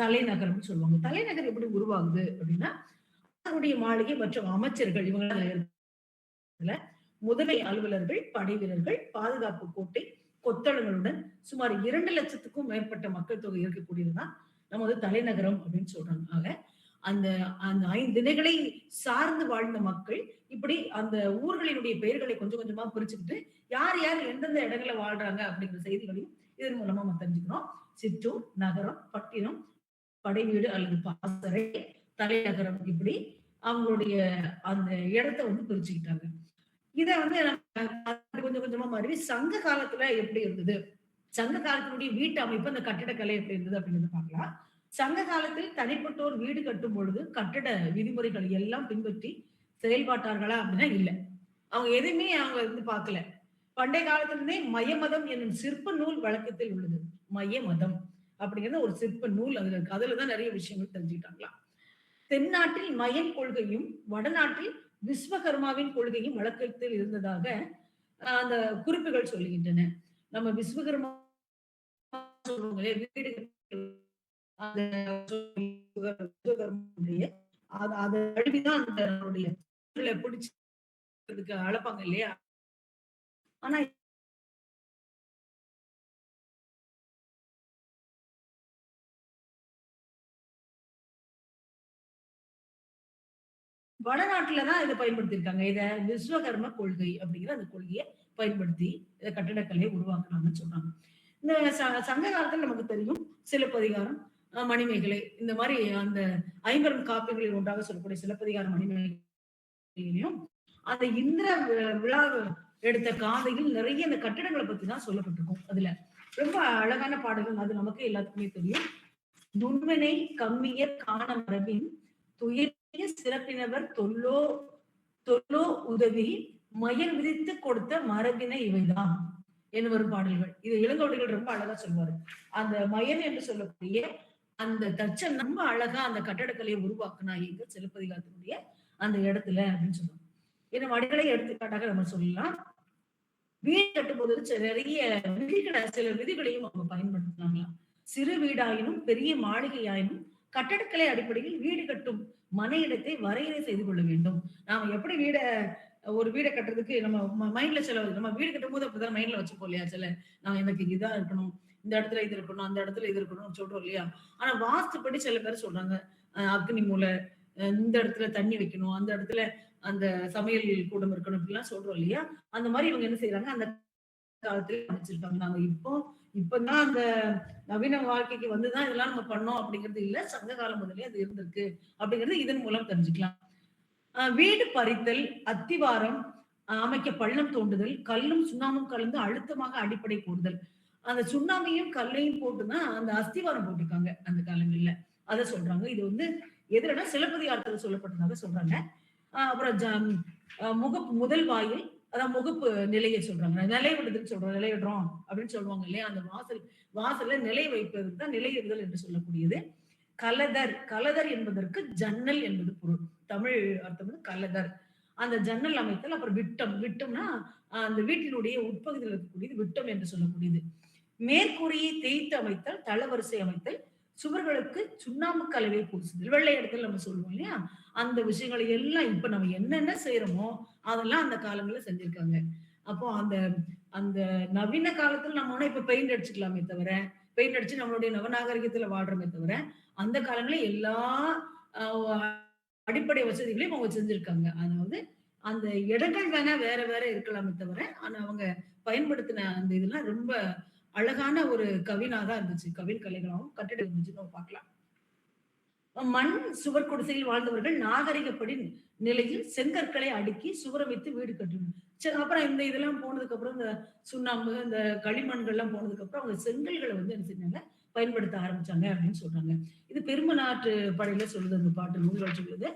தலைநகரம்னு சொல்லுவாங்க. தலைநகர் எப்படி உருவாகுது அப்படின்னா, அரசனுடைய மாளிகை மற்றும் அமைச்சர்கள் இவங்க முதன்மை அலுவலர்கள், படை வீரர்கள், பாதுகாப்பு கோட்டை, கொத்தளங்களுடன் சுமார் 2,00,000க்கும் மேற்பட்ட மக்கள் தொகை இருக்கக்கூடியதுதான் நமது தலைநகரம் அப்படின்னு சொல்றாங்க. ஆக அந்த அந்த 5 திணைகளை சார்ந்து வாழ்ந்த மக்கள் இப்படி அந்த ஊர்களினுடைய பெயர்களை கொஞ்சம் கொஞ்சமா பிரிச்சுக்கிட்டு, யார் யார் எந்தெந்த இடங்கள்ல வாழ்றாங்க அப்படிங்கிற செய்திகளையும் இதன் மூலமா நம்ம தெரிஞ்சுக்கிறோம். சிற்றூர், நகரம், பட்டினம், படைவீடு அல்லது பாசறை, தலைநகரம் இப்படி அவங்களுடைய அந்த இடத்த வந்து பிரிச்சுக்கிட்டாங்க. இத வந்து நம்ம கொஞ்சம் கொஞ்சமா மாறி சங்க காலத்துல எப்படி இருந்தது? சங்க காலத்தினுடைய வீட்டு அமைப்பு, அந்த கட்டிடக்கலை எப்படி இருந்தது அப்படிங்கிறத பார்க்கலாம். சங்க காலத்தில் தனிப்பட்டோர் வீடு கட்டும் பொழுது கட்டட விதிமுறைகள் எல்லாம் பின்பற்றி செயல்பாட்டார்களா அப்படின்னா இல்ல. அவங்க எதையுமே அவங்க வந்து பார்க்கல. பண்டைய காலத்திலிருந்தே மயமதம் என்னும் சிற்ப நூல் வழக்கத்தில் உள்ளது. மயமதம் அப்படிங்கிறது ஒரு சிற்ப நூல் அதுல இருக்கு. அதுலதான் நிறைய விஷயங்கள் தெரிஞ்சுக்கிட்டாங்களாம். தென்னாட்டில் மயன் கொள்கையும், வடநாட்டில் விஸ்வகர்மாவின் கொள்கையும் வழக்கத்தில் இருந்ததாக அந்த குறிப்புகள் சொல்லுகின்றன. நம்ம விஸ்வகர்மா சொல்லுவாங்க இல்லையா? வீடு அந்த விஸ்வகர்மாவுடைய அத தழுவிதான் அந்த நம்மளுடைய பிடிச்சு அளப்பாங்க இல்லையா? ஆனா வடநாட்டுல தான் இத பயன்படுத்தியிருக்காங்க. இத விஸ்வகர்ம கொள்கை அப்படிங்கிற அந்த கொள்கைய பயன்படுத்தி இத கட்டடக்கலையை உருவாக்குனாங்கன்னு சொல்றாங்க. இந்த சங்க காலத்துல நமக்கு தெரியும் சிலப்பதிகாரம், மணிமேகலை இந்த மாரி அந்த ஐம்பெரும் காப்பியங்களில் ஒன்றாக சொல்லக்கூடிய சிலப்பதிகாரம், மணிமேகலையும் அந்த இந்திர விழா எடுத்த காதையில் நிறைய இந்த கட்டிடங்கள பத்தி தான் சொல்லப்பட்டிருக்கும் அதுல. ரொம்ப அழகான பாடல்கள். அது நமக்கு எல்லாத்துக்குமே தெரியும். "நுண்வினை கம்மியர் காண மரபின் துயரிய சிறப்பினவர் தொல்லோ தொல்லோ உதவி மயல் விதித்து கொடுத்த மரபின இவைதான்" என்று வரும் பாடல்கள். இது இளங்கோவடிகள் ரொம்ப அழகா சொல்வாரு. அந்த மயன் என்று சொல்லக்கூடிய அந்த தச்சன் ரொம்ப அழகா அந்த கட்டடக்கலையை உருவாக்குனா எங்க சிலப்பதிகாரத்தினுடைய அந்த இடத்துல அப்படின்னு சொல்லுவாங்க. ஏன்னா வடிகளை எடுத்துக்காட்டாக நம்ம சொல்லலாம். வீடு கட்டும்போது நிறைய சில விதிகளையும் அவங்க பயன்படுத்தினாங்களாம். சிறு வீடாயினும் பெரிய மாளிகையாயினும் கட்டடக்கலை அடிப்படையில் வீடு கட்டும் மன இடத்தை வரையறை செய்து கொள்ள வேண்டும். நாம எப்படி ஒரு வீட கட்டுறதுக்கு நம்ம மைண்ட்ல நம்ம வீடு கட்டும்போது அப்படிதான் மைண்ட்ல வச்சுப்போம் இல்லையா? நான் எனக்கு இதா இருக்கணும், இந்த இடத்துல இது இருக்கணும், அந்த இடத்துல இது இருக்கணும்னு சொல்றோம் இல்லையா? ஆனா வாஸ்துப்படி சில பேர் சொல்றாங்க, அக்னி மூலை, இந்த இடத்துல தண்ணி வைக்கணும், அந்த இடத்துல அந்த சமையல் கூடம் இருக்கணும் இப்படிலாம் சொல்றோம் இல்லையா? அந்த மாரி இவங்க என்ன செய்றாங்க, அந்த காலத்துல அமைச்சிருக்காங்க. நாங்க இப்பதான் அந்த நவீன வாழ்க்கைக்கு வந்துதான் இதெல்லாம் நம்ம பண்ணோம் அப்படிங்கிறது இல்ல. சங்க காலம் முதலே அது இருந்திருக்கு அப்படிங்கிறது இதன் மூலம் தெரிஞ்சுக்கலாம். வீடு பறித்தல், அத்திவாரம் அமைக்க பள்ளம் தோண்டுதல், கல்லும் சுண்ணாம்பும் கலந்து அழுத்தமாக அடிப்படை போடுதல். அந்த சுண்ணாம்பையும் கல்லையும் போட்டு தான் அந்த அஸ்திவாரம் போட்டிருக்காங்க அந்த காலங்கள்ல. அத சொல்றாங்க. இது வந்து எதுலன்னா சிலப்பதிகாரத்துல சொல்லப்பட்டதாக சொல்றாங்க. அப்புறம் முகப்பு முதல் வாயில் அதான் முகப்பு நிலைய சொல்றாங்க. நிலையிடுதல் சொல்றோம். நிலையிடுறோம் அப்படின்னு சொல்லுவாங்க இல்லையா? அந்த வாசல்ல நிலை வைப்பதற்கு தான் நிலையிடுதல் என்று சொல்லக்கூடியது. கலதர் கலதர் என்பதற்கு ஜன்னல் என்பது பொருள். தமிழ் அர்த்தம் வந்து கலதர். அந்த ஜன்னல் அமைத்தல். அப்புறம் விட்டம். விட்டம்னா அந்த வீட்டினுடைய உட்பகுதியில் இருக்கக்கூடியது விட்டம் என்று சொல்லக்கூடியது. மேற்கூரையை தேய்த்து அமைத்தல், தளவரிசை அமைத்தல், சுவர்களுக்கு சுண்ணாம்பு கலவை பூசுதல், வெள்ளை இடத்துல நம்ம சொல்லுவோம் இல்லையா? அந்த விஷயங்களை எல்லாம் இப்ப நம்ம என்னென்ன செய்யறோமோ அதெல்லாம் அந்த காலங்கள்ல செஞ்சிருக்காங்க. அப்போ அந்த அந்த நவீன காலத்துல நம்ம இப்ப பெயிண்ட் அடிச்சுக்கலாமே தவிர, பெயிண்ட் அடிச்சு நம்மளுடைய நவநாகரிகத்துல வாழ்றோமே தவிர, அந்த காலங்கள்ல எல்லா அடிப்படை வசதிகளையும் அவங்க செஞ்சிருக்காங்க. அதாவது அந்த இடங்கள் வேணா வேற வேற இருக்கலாமே தவிர, ஆனா அவங்க பயன்படுத்தின அந்த இதெல்லாம் ரொம்ப அழகான ஒரு கவினா தான் இருந்துச்சு. கவின் கலைகளாவும் கட்டிடம் இருந்துச்சுன்னு நம்ம பார்க்கலாம். மண் சுவர் குடிசையில் வாழ்ந்தவர்கள் நாகரிகப்படி நிலையில் செங்கற்களை அடுக்கி சுவரமைத்து வீடு கட்டணும். சரி, அப்புறம் இந்த இதெல்லாம் போனதுக்கு அப்புறம் இந்த சுண்ணாம்பு, இந்த களிமண்கள்லாம் போனதுக்கு அப்புறம் அவங்க செங்கல்களை வந்து என்ன செஞ்சாங்க பயன்படுத்த ஆரம்பிச்சாங்க அப்படின்னு சொல்றாங்க. இது பெருமநாட்டு படையில சொல்லுது அந்த பாட்டு நூல்கள் சொல்லுது.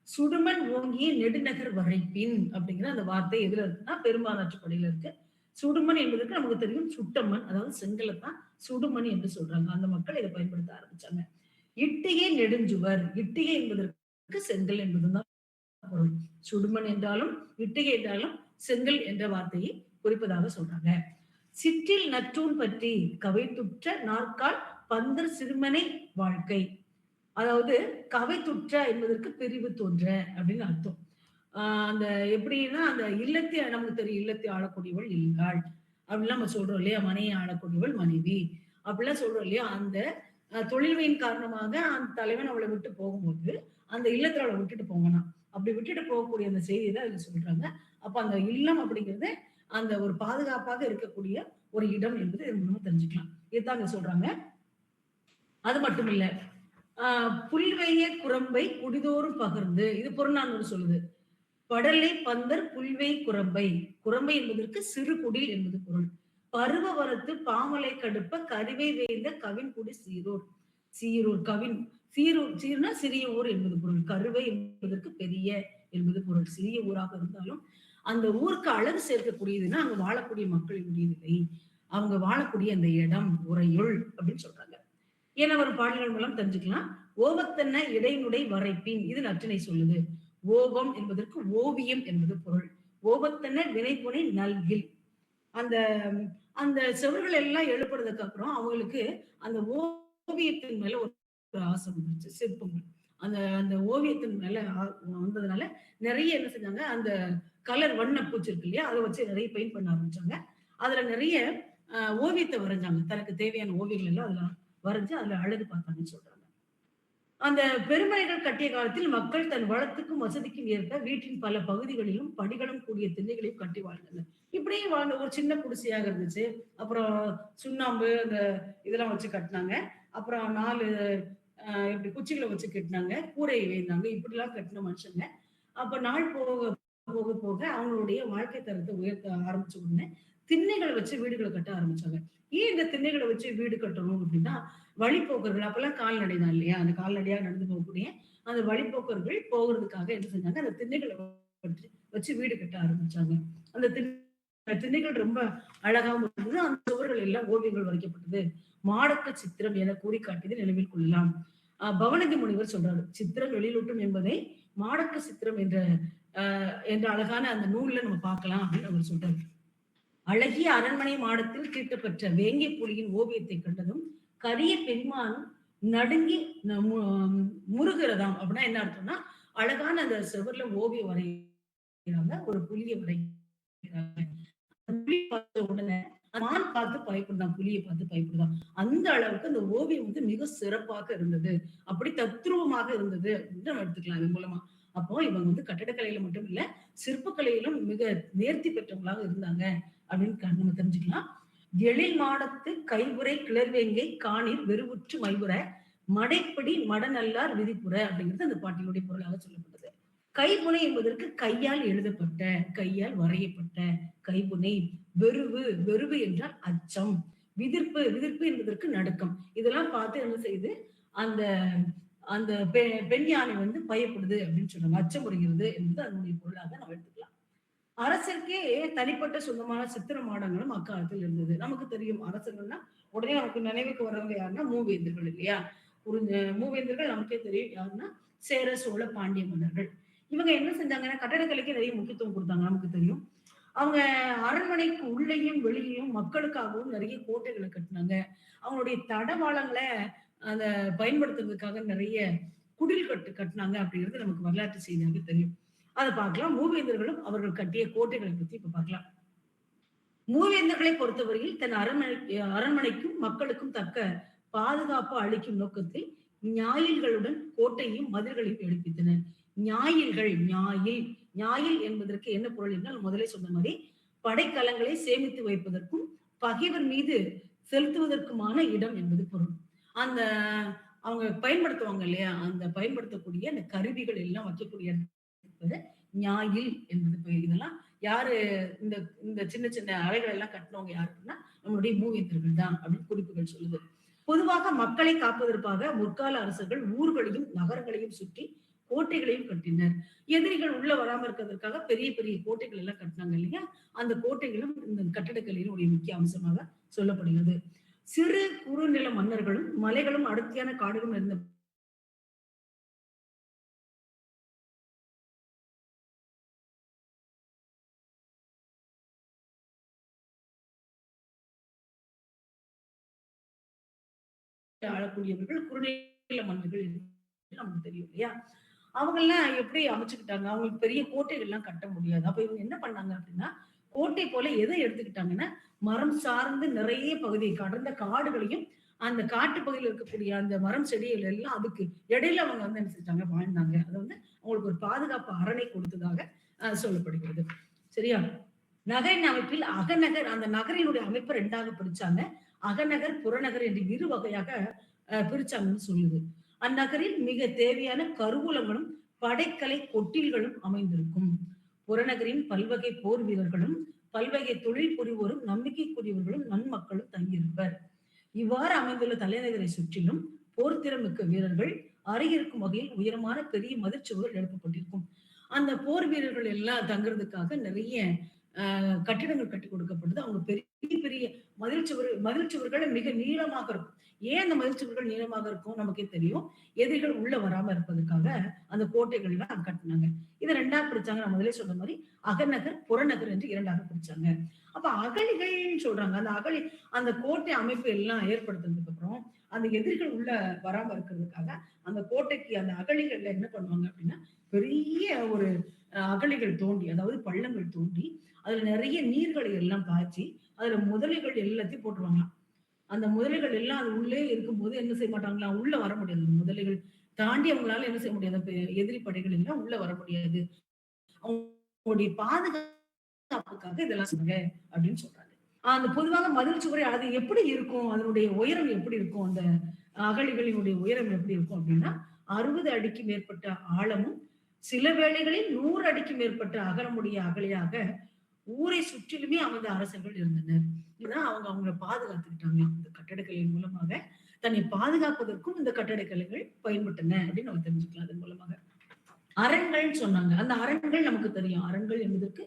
சுடுமண் ஓங்கிய நெடுநகர் வரைப்பின் அப்படிங்கிற அந்த வார்த்தை எதுல இருக்குன்னா பெரும்பாலாற்று படையில இருக்கு. சுடுமண் என்பதற்கு நமக்கு தெரியும் சுட்டமண், அதாவது செங்கலை தான் சுடுமண் என்று சொல்றாங்க. அந்த மக்கள் இதை பயன்படுத்த ஆரம்பிச்சாங்க. இட்டிகை நெடுஞ்சுவர், இட்டிகை என்பதற்கு செங்கல் என்பதுதான் பொருள். சுடுமண் என்றாலும் இட்டிகை என்றாலும் செங்கல் என்ற வார்த்தையை குறிப்பதாக சொல்றாங்க. சிற்றில் நற்றூன் பற்றி கவைத்துற்ற நாற்கால் பந்தர் சிறுமனை வாழ்க்கை. அதாவது கவைத்துற்ற என்பதற்கு பிரிவு தோன்ற அப்படின்னு அர்த்தம். அந்த எப்படின்னா அந்த இல்லத்தை நமக்கு தெரியும், இல்லத்தை ஆளக்கூடியவள் இல்லாள் அப்படிலாம் நம்ம சொல்றோம் இல்லையா? மனையை ஆளக்கூடியவள் மனைவி அப்படிலாம் சொல்றோம் இல்லையா? அந்த தொழில்வையின் காரணமாக அந்த தலைவன் அவளை விட்டு போகும்போது அந்த இல்லத்துல அவளை விட்டுட்டு போங்கனா அப்படி விட்டுட்டு போகக்கூடிய அந்த செய்தியை தான் இதுல சொல்றாங்க. அப்ப அந்த இல்லம் அப்படிங்கிறது அந்த ஒரு பாதுகாப்பாக இருக்கக்கூடிய ஒரு இடம் என்பது நம்ம தெரிஞ்சுக்கலாம். இதுதான் இங்க சொல்றாங்க. அது மட்டும் இல்ல, புல்வெய்ய குரம்பை குடிதோறும் பகிர்ந்து, இது புறநானூறு சொல்லுது. படலை பந்தர் புல்வை குரம்பை, குரம்பை என்பதற்கு சிறு குடில் என்பது பொருள். பருவ வரத்து பாமலை கடுப்ப கருவை வேய்ந்த கவின்குடி சீரூர். சீரூர் கவின் சீரூர் சீர்னா சிறிய ஊர் என்பது பொருள். கருவை என்பதற்கு பெரிய என்பது பொருள். சிறிய ஊராக இருந்தாலும் அந்த ஊருக்கு அழகு சேர்க்கக்கூடியதுன்னா அங்க வாழக்கூடிய மக்களுடைய நிலை, அவங்க வாழக்கூடிய அந்த இடம் உறையுள் அப்படின்னு சொல்றாங்க. ஏன்னா ஒரு பாடல்கள் மூலம் தெரிஞ்சுக்கலாம். ஓவத்தன்ன இடைநுடை வரைப்பின், இது நற்றினை சொல்லுது. ஓவம் என்பதற்கு ஓவியம் என்பது பொருள். ஓவத்தன்ன வினைப்புனை நல்கில். அந்த அந்த செவர்கள் எல்லாம் எழுப்புறதுக்கு அப்புறம் அவங்களுக்கு அந்த ஓவியத்தின் மேல ஒரு ஆசை வந்துருச்சு. சிற்பங்கள் அந்த அந்த ஓவியத்தின் மேல வந்ததுனால நிறைய என்ன செஞ்சாங்க, அந்த கலர் வண்ண பூச்சி இருக்கு இல்லையா, அதை வச்சு நிறைய பெயிண்ட் பண்ண ஆரம்பிச்சாங்க. அதுல நிறைய ஓவியத்தை வரைஞ்சாங்க. தனக்கு தேவையான ஓவியங்கள் எல்லாம் அதுல வரைஞ்சு அதுல அழகு பார்த்தாங்கன்னு சொல்றாங்க. அந்த பெருமனைகள் கட்டிய காலத்தில் மக்கள் தன் வளத்துக்கும் வசதிக்கும் ஏற்ப வீட்டின் பல பகுதிகளிலும் படிகளும் கூடிய திண்ணைகளையும் கட்டி வாழ்ந்தாங்க. இப்படியே வாழ்ந்த ஒரு சின்ன குடிசையாக இருந்துச்சு. அப்புறம் சுண்ணாம்பு அந்த இதெல்லாம் வச்சு கட்டினாங்க. அப்புறம் 4 இப்படி குச்சிகளை வச்சு கட்டினாங்க. கூரை வேந்தாங்க. இப்படிலாம் கட்டின மனுஷங்க. அப்ப நாள் போக போக போக அவங்களுடைய வாழ்க்கை தரத்தை உயர்த்த ஆரம்பிச்ச உடனே திண்ணைகளை வச்சு வீடுகளை கட்ட ஆரம்பிச்சாங்க. ஏன் இந்த திண்ணைகளை வச்சு வீடு கட்டணும் அப்படின்னா, வழிப்போக்கர்கள் அப்பெல்லாம் கால்நடை தான் இல்லையா? அந்த கால்நடையா நடந்து போகக்கூடிய அந்த வழிப்போக்கர்கள் போகிறதுக்காக என்ன செஞ்சாங்க, அந்த திண்ணைகளை வச்சு வீடு கட்ட ஆரம்பிச்சாங்க. அந்த திண்ணைகள் ரொம்ப அழகாவும் இருந்தது. அந்த சுவர்கள் எல்லாம் ஓவியங்கள் வரைக்கப்பட்டது. மாடக்க சித்திரம் என கூறி காட்டியது நினைவில் கொள்ளலாம். பவனந்தி முனிவர் சொல்றாரு, சித்திரம் வெளியிலூட்டும் என்பதை மாடக்க சித்திரம் என்ற அழகான அந்த நூல்ல நம்ம பார்க்கலாம் அப்படின்னு அவர் சொல்றாரு. அழகிய அரண்மனை மாடத்தில் தீட்டப்பெற்ற வேங்கை புலியின் ஓவியத்தை கண்டதும் கரிய பெருமான் நடுங்கி முருகிறதாம். அப்படின்னா என்ன அர்த்தம்னா, அழகான அந்த செவர்ல ஓவியம் வரைகிறாங்க, ஒரு புலியை வரைகிறாங்க. புலி பார்த்த உடனே மான் பார்த்து பயப்படுதான், புலியை பார்த்து பயப்படுதான். அந்த அளவுக்கு அந்த ஓவியம் வந்து மிக சிறப்பாக இருந்தது, அப்படி தத்ரூபமாக இருந்தது அப்படின்னு நம்ம எடுத்துக்கலாம் இது மூலமா. அப்போ இவங்க வந்து கட்டடக்கலையில மட்டும் இல்ல, சிற்பக்கலையிலும் மிக நேர்த்தி பெற்றவங்களாக இருந்தாங்க அப்படின்னு நம்ம தெரிஞ்சுக்கலாம். எழில் மாடத்து கைவுறை கிளர்வேங்கை காணில் வெறுவுற்று மைவுற மடைப்பிடி மடநல்லார் விதிப்புற அப்படிங்கிறது அந்த பாட்டினுடைய பொருளாக சொல்லப்பட்டது. கைப்புனை என்பதற்கு கையால் எழுதப்பட்ட, கையால் வரையப்பட்ட கைப்புனை. வெறுவு, வெறுவு என்றால் அச்சம். விதிர்ப்பு, விதிர்ப்பு என்பதற்கு நடுக்கம். இதெல்லாம் பார்த்து என்ன செய்யுது, அந்த அந்த பெண் யானை வந்து பயப்படுது அப்படின்னு சொல்றாங்க. அச்சமுறுகிறது என்பது அதனுடைய பொருளாக நம்ம எடுத்துக்கலாம். அரசருக்கே தனிப்பட்ட சொந்தமான சித்திர மாடங்களும் அக்காலத்தில் இருந்தது. நமக்கு தெரியும் அரசர்கள்னா உடனே நமக்கு நினைவுக்கு வரவங்க யாருன்னா மூவேந்தர்கள் இல்லையா? மூவேந்தர்கள் நமக்கே தெரியும் யாருன்னா சேர சோழ பாண்டிய மன்னர்கள். இவங்க என்ன செஞ்சாங்கன்னா கட்டடக்கலைக்கு நிறைய முக்கியத்துவம் கொடுத்தாங்க. நமக்கு தெரியும். அவங்க அரண்மனைக்கு உள்ளேயும் வெளியேயும் மக்களுக்காகவும் நிறைய கோட்டைகளை கட்டினாங்க. அவங்களுடைய தடவாளங்களை அத பயன்படுத்துறதுக்காக நிறைய குடில் கட்டினாங்க அப்படிங்கிறது நமக்கு வரலாற்று செய்தியாக தெரியும். அதை பார்க்கலாம். மூவேந்தர்களும் அவர்கள் கட்டிய கோட்டைகளை பத்தி இப்ப பார்க்கலாம். மூவேந்தர்களை பொறுத்தவரையில் தன் அரண்மனைக்கும் மக்களுக்கும் தக்க பாதுகாப்பு அளிக்கும் நோக்கத்தில் ஞாயில்களுடன் கோட்டையும் மதில்களையும் எழுப்பித்தனர். ஞாயில்கள், ஞாயில் என்பதற்கு என்ன பொருள் என்றால் முதலே சொன்ன மாதிரி படைக்கலங்களை சேமித்து வைப்பதற்கும் பகைவர் மீது செலுத்துவதற்குமான இடம் என்பது பொருள். அந்த அவங்க பயன்படுத்துவாங்க இல்லையா, அந்த பயன்படுத்தக்கூடிய அந்த கருவிகள் எல்லாம் வைக்கக்கூடிய ஞாயில் என்பது. இதெல்லாம் யாரு இந்த இந்த சின்ன சின்ன அறைகள் எல்லாம் கட்டினவங்க யாருன்னா நம்மளுடைய மூவேந்தர்கள் தான் அப்படின்னு குறிப்புகள் சொல்லுது. பொதுவாக மக்களை காப்பதற்காக முற்கால அரசர்கள் ஊர்களையும் நகரங்களையும் சுற்றி கோட்டைகளையும் கட்டினர். எதிரிகள் உள்ள வராம இருக்கிறதுக்காக பெரிய பெரிய கோட்டைகள் எல்லாம் கட்டினாங்க இல்லையா? அந்த கோட்டைகளும் இந்த கட்டடக்கலையினுடைய முக்கிய அம்சமாக சொல்லப்படுகிறது. சிறு குறுநில மன்னர்களும் மலைகளும் அடர்த்தியான காடுகளும் இருந்த ஆளக்கூடியவர்கள் குறுநில மன்னர்கள் நமக்கு தெரியும் இல்லையா? அவங்க எல்லாம் எப்படி அமைச்சுக்கிட்டாங்க? அவங்களுக்கு பெரிய கோட்டைகள் எல்லாம் கட்ட முடியாது. அப்ப இவங்க என்ன பண்ணாங்க அப்படின்னா, கோட்டை போல எதை எடுத்துக்கிட்டாங்கன்னா, மரம் சார்ந்து நிறைய பகுதி கடந்த காடுகளையும், அந்த காட்டு பகுதியில் இருக்கக்கூடிய அந்த மரம் செடிகள் எல்லாம் அதுக்கு இடையில அவங்க வந்து என்ன செஞ்சாங்க, வாழ்ந்தாங்க. அது வந்து அவங்களுக்கு ஒரு பாதுகாப்பு அரணை கொடுத்ததாக சொல்லப்படுகிறது. சரியா? நகரின் அமைப்பில் அகநகர், அந்த நகரினுடைய அமைப்பை 2ஆக பிரிச்சாங்க. அகநகர், புறநகர் என்று இரு வகையாக பிரிச்சாங்கன்னு சொல்லுது. அந்நகரில் மிக தேவையான கருவூலங்களும் படைக்கலை கொட்டில்களும் அமைந்திருக்கும். புறநகரின் பல்வகை போர் வீரர்களும் பல்வகை தொழில் புரிவோரும் நம்பிக்கைக்குரியவர்களும் நன்மக்களும் தங்கியிருப்பர். இவ்வாறு அமைந்துள்ள தலைநகரை சுற்றிலும் போர் திறமிக்க வீரர்கள் அருகிருக்கும் வகையில் உயரமான பெரிய மதிர்ச்சுவர்கள் எழுப்பப்பட்டிருக்கும். அந்த போர் வீரர்கள் எல்லாம் தங்குறதுக்காக நிறைய கட்டிடங்கள் கட்டி கொடுக்கப்பட்டது. அவங்க பெரிய பெரிய மதில் சுவர்கள் மிக நீளமாக இருக்கும். ஏன் அந்த மதில் சுவர்கள் நீளமாக இருக்கும் நமக்கே தெரியும். எதிரிகள் உள்ள வராம இருப்பதற்காக அந்த கோட்டைகள் எல்லாம் கட்டினாங்க. இதை 2ஆக பிரிச்சாங்க. நான் முதலே சொன்ன மாதிரி அகநகர், புறநகர் என்று 2ஆக பிரிச்சாங்க. அப்ப அகழிகள் சொல்றாங்க. அந்த அந்த கோட்டை அமைப்பு எல்லாம் ஏற்படுத்தினதுக்கு அப்புறம் அந்த எதிரிகள் உள்ள வராம இருக்கிறதுக்காக அந்த கோட்டைக்கு அந்த அகழிகள்ல என்ன பண்ணுவாங்க அப்படின்னா, பெரிய ஒரு அகழிகள் தோண்டி, அதாவது பள்ளங்கள் தோண்டி அதுல நிறைய நீர்களை எல்லாம் பாய்ச்சி அதுல முதலைகள் எல்லாத்தையும் போட்டுருவாங்களாம். அந்த முதலைகள் எல்லாம் அது உள்ளே இருக்கும்போது என்ன செய்ய மாட்டாங்களா, உள்ள வர முடியாது. முதலைகள் தாண்டி அவங்களால என்ன செய்ய முடியாது, எதிரி படைகள் எல்லாம் உள்ள வர முடியாது. அவங்களுடைய பாதுகாப்புக்காக இதெல்லாம் செய்யுங்க அப்படின்னு சொல்றாங்க. அந்த பொதுவாக மதில் சுவரை அது எப்படி இருக்கும், அதனுடைய உயரம் எப்படி இருக்கும், அந்த அகழிகளினுடைய உயரம் எப்படி இருக்கும் அப்படின்னா 60 அடிக்கு மேற்பட்ட ஆழமும் சில வேளைகளில் 100 அடிக்கு மேற்பட்ட அகலமுடைய அகழியாக ஊரை சுற்றிலுமே அமைந்த அரசர்கள் இருந்தனர். இதுதான் அவங்கள பாதுகாத்துக்கிட்டாங்க. இந்த கட்டடக்கலையின் மூலமாக தன்னை பாதுகாப்பதற்கும் இந்த கட்டடக்கலைகள் பயன்பட்டன அப்படின்னு நம்ம தெரிஞ்சுக்கலாம். அதன் மூலமாக அரண்கள் சொன்னாங்க. அந்த அரண்கள் நமக்கு தெரியும். அரண்கள் என்பதற்கு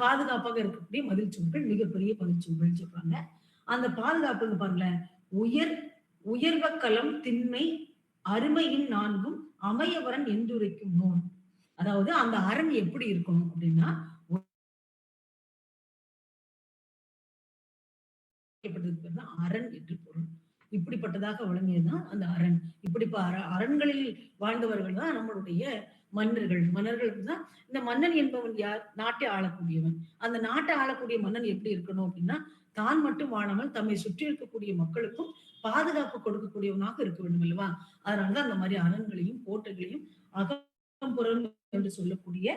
பாதுகாப்பாக இருக்கக்கூடிய மதில் சுவர்கள், மிகப்பெரிய மதில் சுவர்கள் சொல்றாங்க. அந்த பாதுகாப்பு பாருங்களேன், உயர்வக்கலம் திண்மை அருமையின் 4ம் அமையவரன் என்றுரைக்கும் நூல். அதாவது அந்த அரண் எப்படி இருக்கணும் அப்படின்னா, அரண் என்று பொருள். இப்படிப்பட்டதாக விளங்கியதுதான் அந்த அரண். இப்படி அரண்களில் வாழ்ந்தவர்கள் தான் நம்மளுடைய மன்னர்கள். மன்னர்களுக்கு தான் இந்த மன்னன் என்பவன் யார், நாட்டை ஆளக்கூடியவன். அந்த நாட்டை ஆளக்கூடிய மன்னன் எப்படி இருக்கணும் அப்படின்னா, தான் மட்டும் வாழாமல் தம்மை சுற்றி இருக்கக்கூடிய மக்களுக்கும் பாதுகாப்பு கொடுக்கக்கூடியவனாக இருக்க வேண்டும் அல்லவா? அதனாலதான் அந்த மாதிரி அரண்களையும் கோட்டைகளையும் அகம்புறம் என்று சொல்லக்கூடிய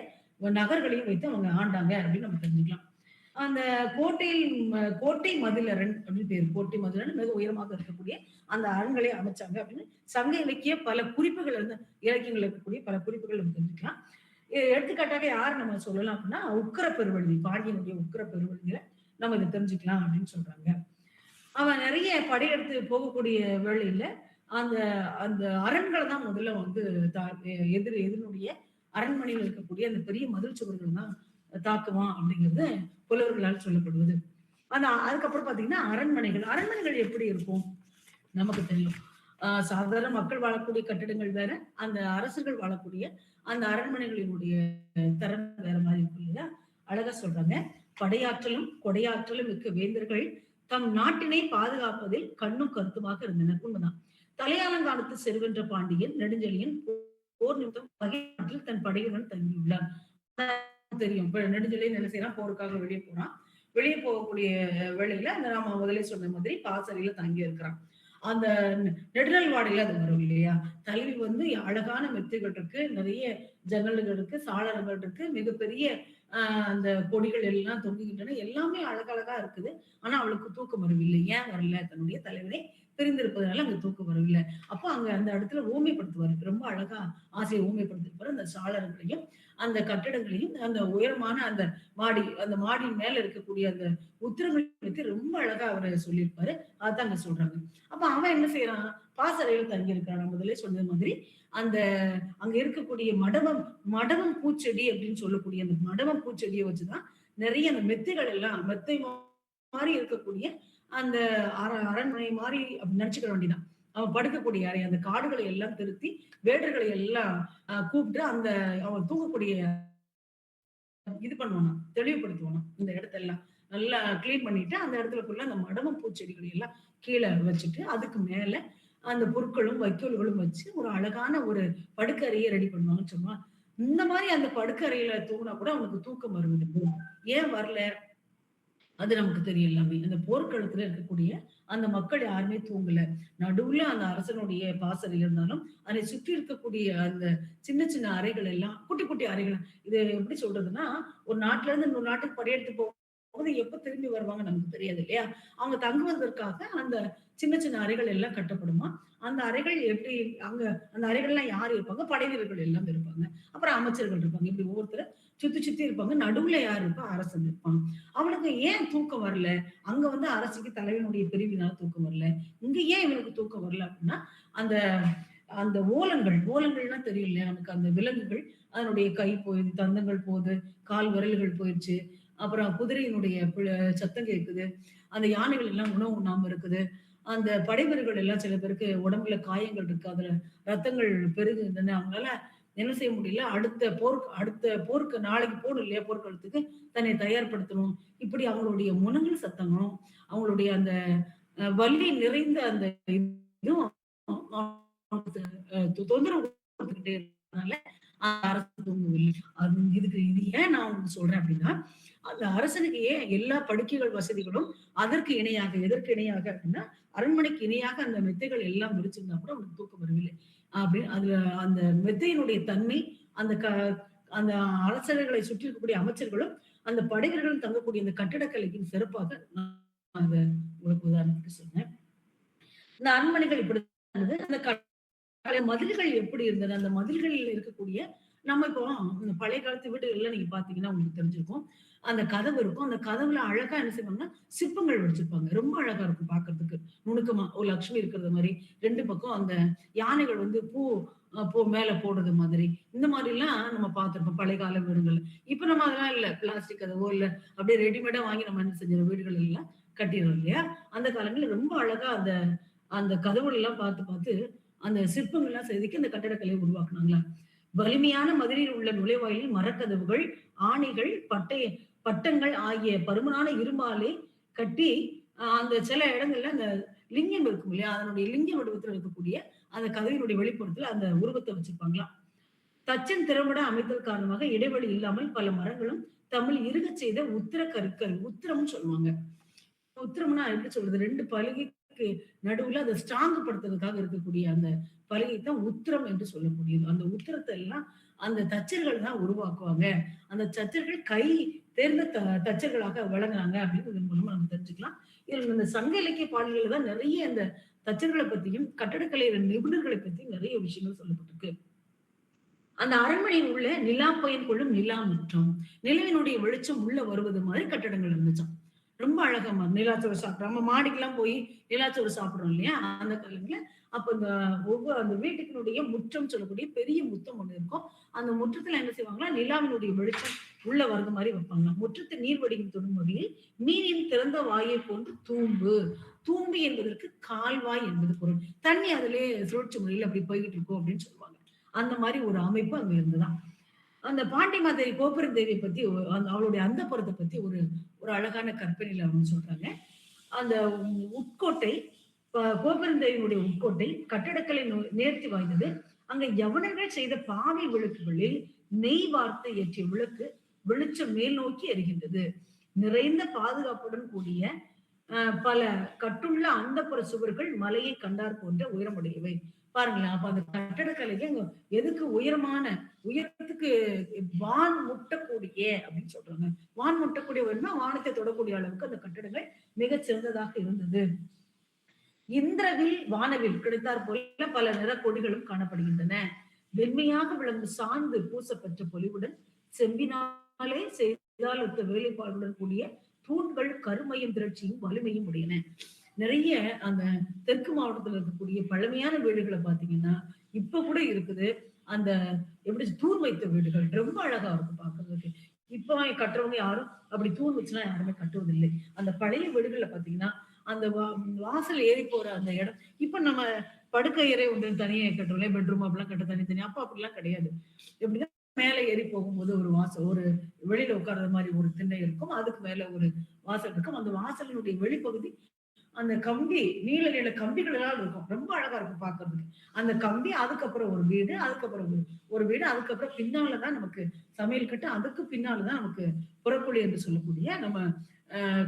நகர்களையும் வைத்து அவங்க ஆண்டாங்க அப்படின்னு நம்ம தெரிஞ்சுக்கலாம். அந்த கோட்டை மதிலரண் அப்படின்னு பேரு. கோட்டை மதிலரண் மிக உயரமாக இருக்கக்கூடிய அந்த அரண்களை அமைச்சாங்க அப்படின்னு சங்க இலக்கிய பல குறிப்புகள் வந்து இலக்கியங்கள் இருக்கக்கூடிய பல குறிப்புகள் நம்ம தெரிஞ்சுக்கலாம். எடுத்துக்காட்டாக யார் நம்ம சொல்லலாம் அப்படின்னா, உக்கிர பெருவழுதி, பாண்டியனுடைய உக்கிர பெருவழுதியில நம்ம இத தெரிஞ்சுக்கலாம் அப்படின்னு சொல்றாங்க. அவன் நிறைய படையெடுத்து போகக்கூடிய வேளையில, அந்த அந்த அரண்கள தான் முதல்ல வந்து தா எதிரினுடைய அரண்மனையில இருக்கக்கூடிய அந்த பெரிய மதில் சுவர்கள் தான் தாக்குவான் அப்படிங்கிறது புலவர்களால் சொல்லப்படுவது. அதுக்கப்புறம் பார்த்தீங்கன்னா, அரண்மனைகள். அரண்மனைகள் எப்படி இருக்கும்? நமக்கு தெரியும். சாதாரண மக்கள் வாழக்கூடிய கட்டிடங்கள் வேற, அந்த அரசர்கள் வாழக்கூடிய அந்த அரண்மனைகளினுடைய தரம் வேற மாரி இருக்கும் இல்லையா? அழகா சொல்றாங்க. "படையாற்றலும் கொடையாற்றலும் மிக்க வேந்தர்கள் தம் நாட்டினை பாதுகாப்பதில் கண்ணும் கருத்துமாக இருந்தனர்." உண்மைதான். தலையாலங்கானத்து செருவென்ற பாண்டியன் நெடுஞ்செழியன் போர் நிமித்தம் பகை நாட்டில் தன் படையுடன் தங்கியுள்ளான். தெரியும். இப்ப நெடுஞ்செழியன் என்ன செய்யறான்? போருக்காக வெளியே போறான். வெளியே போகக்கூடிய வேளையில அந்த நாம முதலே சொன்ன மாதிரி பாசறையில தங்கி இருக்கிறான். அந்த நெடுநல் வாடையில அது வரும் இல்லையா? தலைவி வந்து அழகான மெத்தைகள் இருக்கு, நிறைய ஜன்னல்கள் இருக்கு, சாளரங்கள் இருக்கு, மிகப்பெரிய அந்த கொடிகள் எல்லாம் தொங்குகின்றன. எல்லாமே அழகழகா இருக்குது. ஆனா அவளுக்கு தூக்கம் வரவில்லை. ஏன் வரல? தன்னுடைய தலைவனை பிரிந்திருப்பதனால அங்க தூக்கம் வரவில்லை. அப்போ அங்க அந்த இடத்துல ஊமைப்படுத்துவாரு. ரொம்ப அழகா ஆசையை ஊமைப்படுத்திருப்பாரு. அந்த சாளரங்களையும், அந்த கட்டிடங்களையும், அந்த உயரமான அந்த அந்த மாடியின் மேல இருக்கக்கூடிய அந்த உத்திரங்களை பத்தி ரொம்ப அழகா அவரு சொல்லியிருப்பாரு. அதான் அங்க சொல்றாங்க. அப்ப அவன் என்ன செய்யறான்? பாசறையில தங்கி இருக்கிறான். நான் முதலே சொன்னது மாதிரி, அந்த அங்க இருக்கக்கூடிய மடவம் பூச்செடி அப்படின்னு சொல்லக்கூடிய அந்த மடவம் பூச்செடியை வச்சுதான் நிறைய அந்த மெத்தைகள் எல்லாம் மெத்தை மாரி இருக்கக்கூடிய அந்த அரண்மனை மாரி அப்படி நினைச்சுக்க வேண்டியதான். அவன் படுக்கக்கூடிய அறை, அந்த காடுகளை எல்லாம் திருத்தி, வேடர்களை எல்லாம் கூப்பிட்டு அந்த அவன் தூங்கக்கூடிய இது பண்ணுவானாம், தெளிவுபடுத்துவானாம். இந்த இடத்தெல்லாம் நல்லா கிளீன் பண்ணிட்டு, அந்த இடத்துல ஃபுல்லா அந்த மடவம் பூச்செடிகளை எல்லாம் கீழ வச்சுட்டு, அதுக்கு மேல அந்த புற்களும், வைக்கோல்களும் வச்சு ஒரு அழகான ஒரு படுக்கை அறைய ரெடி பண்ணுவாங்கன்னு சொல்லுவான். இந்த மாரி அந்த படுக்கை அறையில தூங்குனா கூட அவனுக்கு தூக்கம் வருவது. ஏன் வரல? அது நமக்கு தெரியும் எல்லாமே. அந்த போர்க்களத்துல இருக்கக்கூடிய அந்த மக்கள் யாருமே தூங்கல. நடுவுல அந்த அரசனுடைய பாசறை இருந்தாலும், அதை சுற்றி இருக்கக்கூடிய அந்த சின்ன சின்ன அறைகள் எல்லாம் குட்டி குட்டி அறைகள். இது எப்படி சொல்றதுன்னா, ஒரு நாட்டுல இருந்து இன்னொரு நாட்டுக்கு படையெடுத்து போகும்போது எப்ப திரும்பி வருவாங்க நமக்கு தெரியாது இல்லையா? அவங்க தங்குவதற்காக அந்த சின்ன சின்ன அறைகள் எல்லாம் கட்டப்படுமா. அந்த அறைகள் எப்படி அங்க அந்த அறைகள்லாம் யார் இருப்பாங்க? படை வீரர்கள் எல்லாம் இருப்பாங்க. அப்புறம் அமைச்சர்கள் இருப்பாங்க. இப்படி ஒவ்வொருத்தரும் சுத்தி சுத்தி இருப்பாங்க. நடுவுல யார் இருப்பா? அரசன் இருப்பான். அவனுக்கு ஏன் தூக்கம் வரல? அங்க வந்து அரசிக்கு தலைவனுடைய பிரிவினால தூக்கம் வரல. இங்க ஏன் இவனுக்கு தூக்கம் வரல அப்படின்னா, அந்த அந்த ஓலங்கள்னா தெரியும் இல்லையா? நமக்கு அந்த விலங்குகள் அதனுடைய கை போகுது, தந்தங்கள் போகுது, கால் விரல்கள் போயிருச்சு. அப்புறம் குதிரையினுடைய சத்தம் கேட்குது. அந்த யானைகள் எல்லாம் உணவு உண்ணாம இருக்குது. அந்த படைவீரர்கள் எல்லாம் சில பேருக்கு உடம்புல காயங்கள் இருக்கு. அதுல ரத்தங்கள் பெருகுதுன்னு அவங்களால என்ன செய்ய முடியல. அடுத்த போருக்கு நாளைக்கு போகணும் இல்லையா? போர்க்களத்துக்கு தன்னை தயார்படுத்தணும். இப்படி அவங்களுடைய முனங்கல் சத்தங்களும், அவங்களுடைய அந்த வலி நிறைந்த அந்த இதுவும் தொந்தரவு கொடுத்துக்கிட்டே இருக்கனால அரசு தூங்கவில்லை. இதுக்கு இது ஏன் நான் உங்களுக்கு சொல்றேன் அப்படின்னா, அந்த அரசனுக்கு ஏன் எல்லா படுக்கைகள் வசதிகளும் அதற்கு இணையாக, எதற்கு இணையாக அப்படின்னா, அரண்மனைக்கு இணையாக அந்த மெத்தைகள் எல்லாம் விரிச்சிருந்தா கூட அவனுக்கு தூக்கம் வரவில்லை. அப்படின்னு அதுல அந்த மெத்தையினுடைய தன்மை, அந்த அந்த அரசர்களை சுற்றி இருக்கக்கூடிய அமைச்சர்களும், அந்த படைவீரர்களும் தங்கக்கூடிய அந்த கட்டிடக்கலையின் சிறப்பாக நான் அத உங்களுக்கு உதாரணத்துக்கு சொன்னேன். இந்த அரண்மனைகள் இப்படி இருந்தது. அந்த மதில்கள் எப்படி இருந்தது? அந்த மதில்களில் இருக்கக்கூடிய நம்ம இப்போ இந்த பழைய காலத்து வீடுகள்ல நீங்க பார்த்தீங்கன்னா உங்களுக்கு தெரிஞ்சிருக்கும். அந்த கதவு இருக்கும். அந்த கதவுல அழகா என்ன செய்வாங்கன்னா, சிற்பங்கள் வச்சிருப்பாங்க. ரொம்ப அழகா இருக்கும் பார்க்கறதுக்கு. நுணுக்கமா ஒரு லட்சுமி இருக்கிறது மாரி, 2 பக்கம் அந்த யானைகள் வந்து பூ மேல போடுறது மாதிரி. இந்த மாதிரிலாம் நம்ம பார்த்திருப்போம் பழைய கால வீடுகள்ல. இப்ப நம்ம அதெல்லாம் இல்ல. பிளாஸ்டிக் கதவோ இல்ல அப்படியே ரெடிமேடா வாங்கி நம்ம என்ன செஞ்சிரோம் வீடுகள் எல்லாம் கட்டிடுறோம் இல்லையா? அந்த காலங்கள்ல ரொம்ப அழகா அந்த அந்த கதவுகள் எல்லாம் பார்த்து அந்த சிற்பங்கள்லாம் செதுக்கி அந்த கட்டடக்கலையை உருவாக்குனாங்களாம். வலிமையான மதுரையில் உள்ள நுழைவாயிலில் மரக்கதவுகள், ஆணிகள், பட்டங்கள் ஆகிய பருமனான இரும்பாலே கட்டி அந்த சில இடங்கள்ல அந்த லிங்கம் இருக்கும் இல்லையா? அதனுடைய லிங்க வடிவத்தில் இருக்கக்கூடிய அந்த கதவினுடைய வெளிப்புறத்துல அந்த உருவத்தை வச்சிருப்பாங்களாம். தச்சன் திறம்பட அமைத்தல் காரணமாக இடைவெளி இல்லாமல் பல மரங்களும் தமிழ் இருகச் செய்த உத்திர கற்கள், உத்திரம்னு சொல்லுவாங்க. உத்திரம்னா எப்படி சொல்றது? 2 பலகைக்கு நடுவுல அதை ஸ்ட்ராங் படுத்துறதுக்காக இருக்கக்கூடிய அந்த பலகை தான் உத்திரம் என்று சொல்லக்கூடியது. அந்த உத்திரத்தை எல்லாம் அந்த தச்சர்கள் தான் உருவாக்குவாங்க. அந்த தச்சர்கள் கை தேர்ந்த தச்சர்களாக விளங்குனாங்க அப்படின்னு இதன் மூலமா நம்ம தெரிஞ்சுக்கலாம். இதுல இந்த சங்க இலக்கிய பாடல்கள்ல தான் நிறைய அந்த தச்சர்களை பத்தியும், கட்டடக்கலை நிபுணர்களை பத்தியும் நிறைய விஷயங்கள் சொல்லப்பட்டிருக்கு. அந்த அரண்மனையில் உள்ள நிலா பயன் கொள்ளும் நிலா முற்றம். நிலவினுடைய வெளிச்சம் உள்ள வருவது மாதிரி கட்டடங்கள் இருந்துச்சாம். ரொம்ப அழகா நிலாச்சோறு சாப்பிடுறோம். நம்ம மாடிக்கெல்லாம் போய் நிலாச்சோறு சாப்பிடுறோம் இல்லையா? அந்த காலங்கள்ல அப்ப இந்த ஒவ்வொரு அந்த வீட்டுக்கினுடைய முற்றம் சொல்லக்கூடிய பெரிய முத்தம் ஒண்ணு இருக்கும். அந்த முற்றத்துல என்ன செய்வாங்கன்னா, நிலாவினுடைய வெளிச்சம் உள்ள வர்றது மாரி வைப்பாங்க. முற்றத்து நீர் வடியும் தொடுமொழியில் மீனின் திறந்த வாயை போன்று தூம்பு. தூம்பு என்பதற்கு கால்வாய் என்பது பொருள். தண்ணி அதிலேயே சுழற்சி முறையில அப்படி போய்கிட்டு இருக்கும் அப்படின்னு சொல்லுவாங்க. அந்த மாரி ஒரு அமைப்பு அங்க இருந்துதான். அந்த பாண்டி மாதேவி கோபுரதேவியை பத்தி அவளுடைய அந்தப்புறத்தை பத்தி ஒரு ஒரு அழகான கற்பனையில அவங்க சொல்றாங்க. அந்த உட்கோட்டை கோபுரதேவியுடைய உட்கோட்டை கட்டடக்கலை நேர்த்தி வாய்ந்தது. அங்க யவனர்கள் செய்த பாவை விளக்குகளில் நெய் வார்த்து ஏற்றிய விளக்கு வெளிச்சம் மேல் நோக்கி எரிகின்றது. நிறைந்த பாதுகாப்புடன் கூடிய பல கட்டுள்ள அந்தப்புற சுவர்கள் மலையை கண்டார் போன்ற உயரமுடையவை. பாருங்களேன், அப்ப அந்த கட்டடக்கலைக்கு எதுக்கு உயரத்துக்கு வான் முட்டக்கூடிய அப்படின்னு சொல்றாங்க. வான் முட்டக்கூடிய வானத்தை தொடக்கூடிய அளவுக்கு அந்த கட்டடங்கள் மிகச் சிறந்ததாக இருந்தது. இந்திரவில் வானவில் கிடைத்தார் போல பல நிற கொடிகளும் காணப்படுகின்றன. வெண்மையாக விளங்கும் சார்ந்து பூசப்பெற்ற பொலிவுடன் செம்பினாலே செய்தால் ஒத்த வேலைப்பாடுடன் கூடிய தூண்கள் கருமையும் திரட்சியும் வலிமையும் உடையன. நிறைய அந்த தெற்கு மாவட்டத்துல இருக்கக்கூடிய பழமையான வீடுகளை பாத்தீங்கன்னா இப்ப கூட இருக்குது. அந்த எப்படி தூண் வைத்த வீடுகள் ரொம்ப அழகா இருக்கும் பாக்குறதுக்கு. இப்ப கட்டுறவங்க யாரும் அப்படி தூண் வச்சுலாம் யாருமே கட்டுவதில்லை. அந்த பழைய வீடுகள்ல பாத்தீங்கன்னா அந்த வாசல் ஏறி போற அந்த இடம் இப்ப நம்ம படுக்கை அறை ஒன்று தனியா கட்டுறோம், பெட்ரூம் அப்படிலாம் கட்ட தனித்தனி. அப்ப அப்படிலாம் கிடையாது. எப்படின்னா மேல ஏறி போகும்போது ஒரு வாசல், ஒரு வெளியில உட்கார்ற மாதிரி ஒரு திண்ணை இருக்கும். அதுக்கு மேல ஒரு வாசல் இருக்கும். அந்த வாசலினுடைய வெளிப்பகுதி அந்த கம்பி நீள நீள கம்பிகளால் இருக்கும். ரொம்ப அழகா இருக்கும் பாக்குறதுக்கு. அந்த கம்பி, அதுக்கப்புறம் ஒரு வீடு, அதுக்கப்புறம் ஒரு வீடு, அதுக்கப்புறம் பின்னாலதான் நமக்கு சமையல் கட்டு, அதுக்கு பின்னாலதான் நமக்கு புறக்குழி என்று சொல்லக்கூடிய நம்ம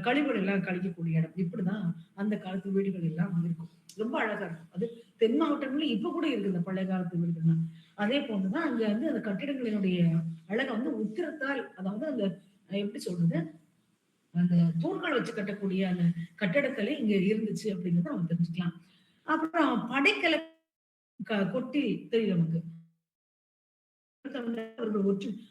கழிவுகள் எல்லாம் கழிக்கக்கூடிய இடம். இப்படிதான் அந்த காலத்து வீடுகள் எல்லாம் இருக்கும். ரொம்ப அழகா இருக்கும். அது தென் மாவட்டங்கள்ல இப்ப கூட இருக்கு இந்த பழைய காலத்து வீடுகள்லாம். அதே போன்றுதான் அங்க வந்து அந்த கட்டிடங்களினுடைய அழகை வந்து உத்திரத்தால், அதாவது அந்த எப்படி சொல்றது, அந்த தூண்கள் வச்சு கட்டக்கூடிய அந்த கட்டடக்கலை இங்க இருந்துச்சு அப்படிங்கறத நம்ம தெரிஞ்சுக்கலாம். அப்புறம் படைக்கலை கொட்டில் தெரியும் நமக்கு.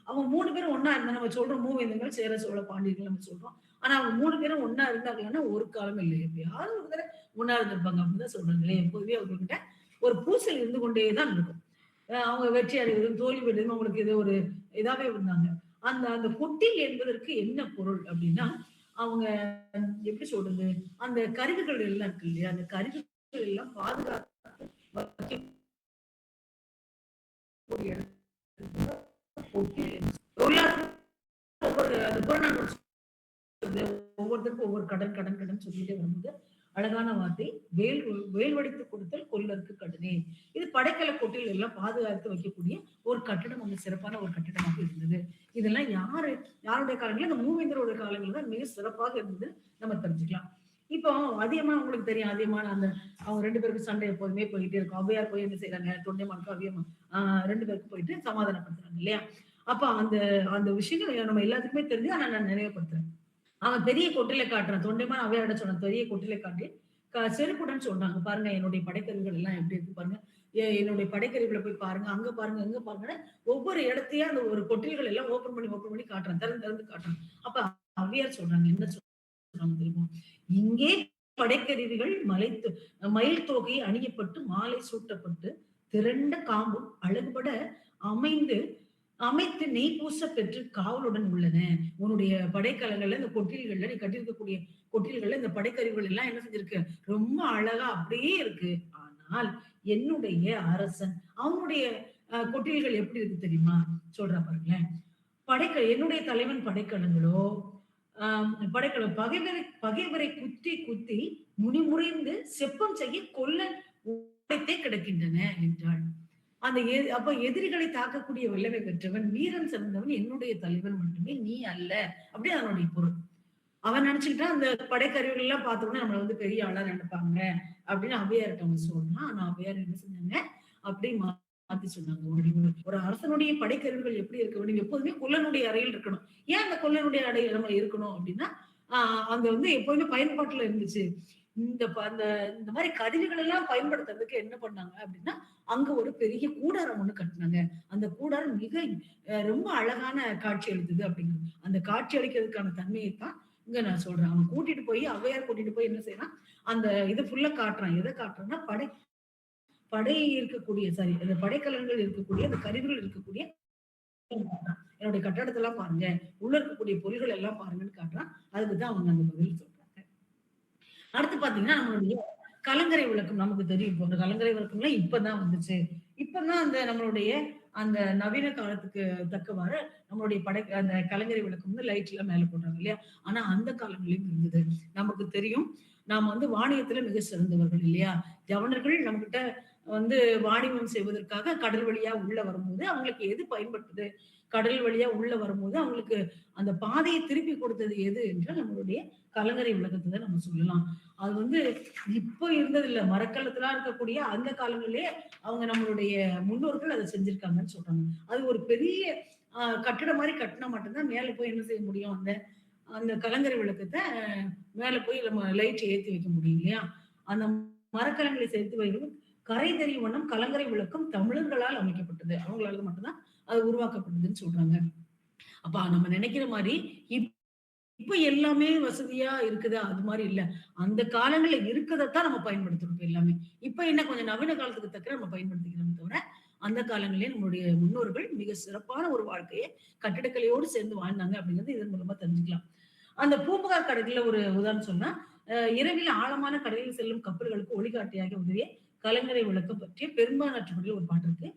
அவங்க 3 பேரும் ஒண்ணா இருந்தா நம்ம சொல்றோம் மூவேந்தங்கள், சேர சோழ பாண்டியர்கள் நம்ம சொல்றோம். ஆனா அவங்க 3 பேரும் ஒண்ணா இருந்தாங்கன்னா ஒரு காலம் இல்லை. எப்பயாவது ஒரு தடவை ஒண்ணா இருந்திருப்பாங்க அப்படின்னு தான் சொல்றாங்களே. எப்போதுமே அவங்ககிட்ட ஒரு பூசல் இருந்து கொண்டேதான் இருக்கும். அவங்க வெற்றி அடைவதும் தோல்வி அடைவதும் அவங்களுக்கு ஏதோ ஒரு இதாவே இருந்தாங்க. அந்த அந்த கொட்டில் என்பதற்கு என்ன பொருள் அப்படின்னா, அவங்க எப்படி சொல்றது, அந்த கருவிகள் எல்லாம் இருக்கு இல்லையா, அந்த கருவிகள் எல்லாம் பாதுகாத்து வைக்கக்கூடிய ஒவ்வொருத்தருக்கும் ஒவ்வொரு கடன் கடன் கடன் சொல்லிட்டே வரும்போது அழகான வார்த்தை வேல் வடித்து கொடுத்தல் கொல்லருக்கு கடனே. இது படைக்கலை கொட்டில் எல்லாம் பாதுகாத்து வைக்கக்கூடிய ஒரு கட்டிடம், அங்க சிறப்பான ஒரு கட்டிடமாக இருந்தது. இதெல்லாம் யாருடைய காலங்களில், இந்த மூவேந்தரோட காலங்களில் தான் மிக சிறப்பாக இருந்தது நம்ம தெரிஞ்சுக்கலாம். இப்போ அதிகமா உங்களுக்கு தெரியும், அதிகமான அந்த அவங்க 2 பேருக்கும் சண்டை எப்போதுமே போயிட்டே இருக்கும். ஔவையார் போய் என்ன செய்யறாங்க, தொண்டைமானுக்கும் அதிகமா 2 பேருக்கும் போயிட்டு சமாதானப்படுத்துறாங்க இல்லையா? அப்ப அந்த அந்த விஷயங்கள் நம்ம எல்லாத்துக்குமே தெரிஞ்சு, ஆனா நான் நினைவுபடுத்துறேன். அவன் பெரிய கொட்டிலை காட்டுறான். தொண்டைமான் ஔவையார்ட்ட சொன்னான், பெரிய கொட்டிலை காட்டி செருக்குடன் சொன்னாங்க, பாருங்க என்னுடைய படைக்கருவிகள் எல்லாம் எப்படி இருக்கு பாருங்க. என்னுடைய படைக்கருவிகளை போய் பாருங்க, அங்க பாருங்க, அங்க பாருங்க. ஒவ்வொரு இடத்தையும் அந்த ஒரு கொட்டில்கள் எல்லாம் ஓபன் பண்ணி காட்டுறான், திறந்து திறந்து காட்டுறான். அப்ப ஔவையார் சொல்றாங்க, என்ன சொல்றாங்க தெரியுமா? இங்கே படைக்கருவிகள் மயில் தொகை அணியப்பட்டு மாலை சூட்டப்பட்டு திரண்ட காம்பும் அழகுபட அமைத்து நெய் பூச பெற்று காவலுடன் உள்ளன. உன்னுடைய படைக்கலங்கள்ல இந்த கொட்டில்கள்ல நீ கட்டியிருக்கக்கூடிய கொட்டில்கள்ல இந்த படைக்கருவிகள் எல்லாம் என்ன செஞ்சிருக்கு, ரொம்ப அழகா அப்படியே இருக்கு. ஆனால் என்னுடைய அரசன் அவனுடைய கொட்டில்கள் எப்படி இருக்கு தெரியுமா? சொல்றா பாருங்களேன். என்னுடைய தலைவன் படைக்கலங்களோ படைக்கலம் பகைவரை குத்தி குத்தி முனிமுறைந்து செப்பம் செய்ய கொல்ல உடைத்தே கிடக்கின்றன என்றாள். அந்த அப்ப எதிரிகளை தாக்கக்கூடிய வல்லமை பெற்றவன், வீரன் சிறந்தவன் என்னுடைய தலைவன் மட்டுமே, நீ அல்ல. அப்படி அதனுடைய பொருள். அவன் நினைச்சுக்கிட்டா அந்த படைக்கருவிகள் எல்லாம் பார்த்தோம்னா நம்மள வந்து பெரிய ஆளா நினைப்பாங்க அப்படின்னு ஔவையார்ட்ட அவங்க சொன்னா. ஆனா ஔவையார் என்ன செஞ்சாங்க, அப்படி மாத்தி சொன்னாங்க. ஒரு அரசனுடைய படைக்கருவிகள் எப்படி இருக்க வேண்டும்? எப்போதுமே கொல்லனுடைய அறையில் இருக்கணும். ஏன் அந்த கொல்லனுடைய அறையில் நம்ம இருக்கணும் அப்படின்னா, ஆ அங்க வந்து எப்போதுமே பயன்பாட்டுல இருந்துச்சு. அந்த இந்த மாரி கருவிகள் எல்லாம் பயன்படுத்துறதுக்கு என்ன பண்ணாங்க அப்படின்னா, அங்க ஒரு பெரிய கூடாரம் ஒண்ணு கட்டுனாங்க. அந்த கூடாரம் மிக ரொம்ப அழகான காட்சி அளித்தது அப்படிங்கிறது. அந்த காட்சி அளிக்கிறதுக்கான தன்மையைத் தான் இங்க நான் சொல்றேன். அவன் கூட்டிட்டு போய் ஔவையார் கூட்டிட்டு போய் என்ன செய்றான், அந்த இது ஃபுல்லா காட்டுறான். எத காட்டுறான்னா, படை இருக்கக்கூடிய சாரி அந்த படைக்கலன்கள் இருக்கக்கூடிய, அந்த கருவிகள் இருக்கக்கூடிய என்னுடைய கட்டடத்தெல்லாம் பாருங்க. உள்ள இருக்கக்கூடிய பொருள்கள் எல்லாம் பாருங்கன்னு காட்டுறான். அதுக்கு தான் அவங்க அந்த பதில் சொல்றாங்க. அடுத்து பார்த்தீங்கன்னா, நம்மளுடைய கலங்கரை விளக்கம் நமக்கு தெரியும். இப்போ அந்த கலங்கரை விளக்கம்லாம் இப்ப தான் வந்துச்சு. இப்ப தான் அந்த நம்மளுடைய அந்த நவீன காலத்துக்கு தக்கவாறு நம்மளுடைய அந்த கலங்கரை விளக்கம் வந்து லைட்லாம் மேல போடுறாங்க இல்லையா? ஆனா அந்த காலங்கள்லயும் இருந்தது. நமக்கு தெரியும். நாம வந்து வாணியத்துல மிக சிறந்தவர்கள் இல்லையா? ஜவனர்கள் நம்மகிட்ட வந்து வாணிபம் செய்வதற்காக கடல் வழியா உள்ள வரும்போது, அவங்களுக்கு எது பயன்பட்டது? கடல் வழியா உள்ள வரும்போது, அவங்களுக்கு அந்த பாதைய திருப்பி கொடுத்தது எது என்றால், நம்மளுடைய கலங்கரை விளக்கத்த தான் நம்ம சொல்லலாம். அது வந்து இப்போ இருந்ததில்ல. மரக்கலத்திலா இருக்கக்கூடிய அந்த காலங்கள்லயே அவங்க நம்மளுடைய முன்னோர்கள் அத செஞ்சிருக்காங்கன்னு சொல்றாங்க. அது ஒரு பெரிய கட்டடம் மாரி கட்டினா மட்டும் தான் மேல போய் என்ன செய்ய முடியும்? அந்த அந்த கலங்கரை விளக்கத்த மேல போய் நம்ம லைட் ஏத்தி வைக்க முடியும் இல்லையா? அந்த மரக்கலங்களை சேர்த்து வைக்கவும் கரை தெரியும் வண்ணம் கலங்கரை விளக்கம் தமிழர்களால் அமைக்கப்பட்டது. அவங்களால மட்டும் தான் அது உருவாக்கப்பட்டதுன்னு சொல்றாங்க. அப்ப நம்ம நினைக்கிற மாரி இப்ப எல்லாமே வசதியா இருக்குதா? அது மாரி இல்ல. அந்த காலங்கள்ல இருக்கதத்தான் நம்ம பயன்படுத்துறோம் இப்ப எல்லாமே. இப்ப என்ன கொஞ்சம் நவீன காலத்துக்கு தக்க நம்ம பயன்படுத்திக்கிறோமே தவிர, அந்த காலங்களிலே நம்முடைய முன்னோர்கள் மிக சிறப்பான ஒரு வாழ்க்கைய கட்டிடக்கலையோடு சேர்ந்து வாழ்ந்தாங்க அப்படிங்கிறது இதன் மூலமா தெரிஞ்சுக்கலாம். அந்த பூம்புகார் கடல்ல ஒரு உதாரணம் சொன்னா, இரவில் ஆழமான கடலில் செல்லும் கப்பல்களுக்கு ஒளிகாட்டியாக உதவிய கலங்கரை விளக்கம் பற்றிய பெரும்பாலாற்றுப்படியில் ஒரு பாட்டு இருக்கு.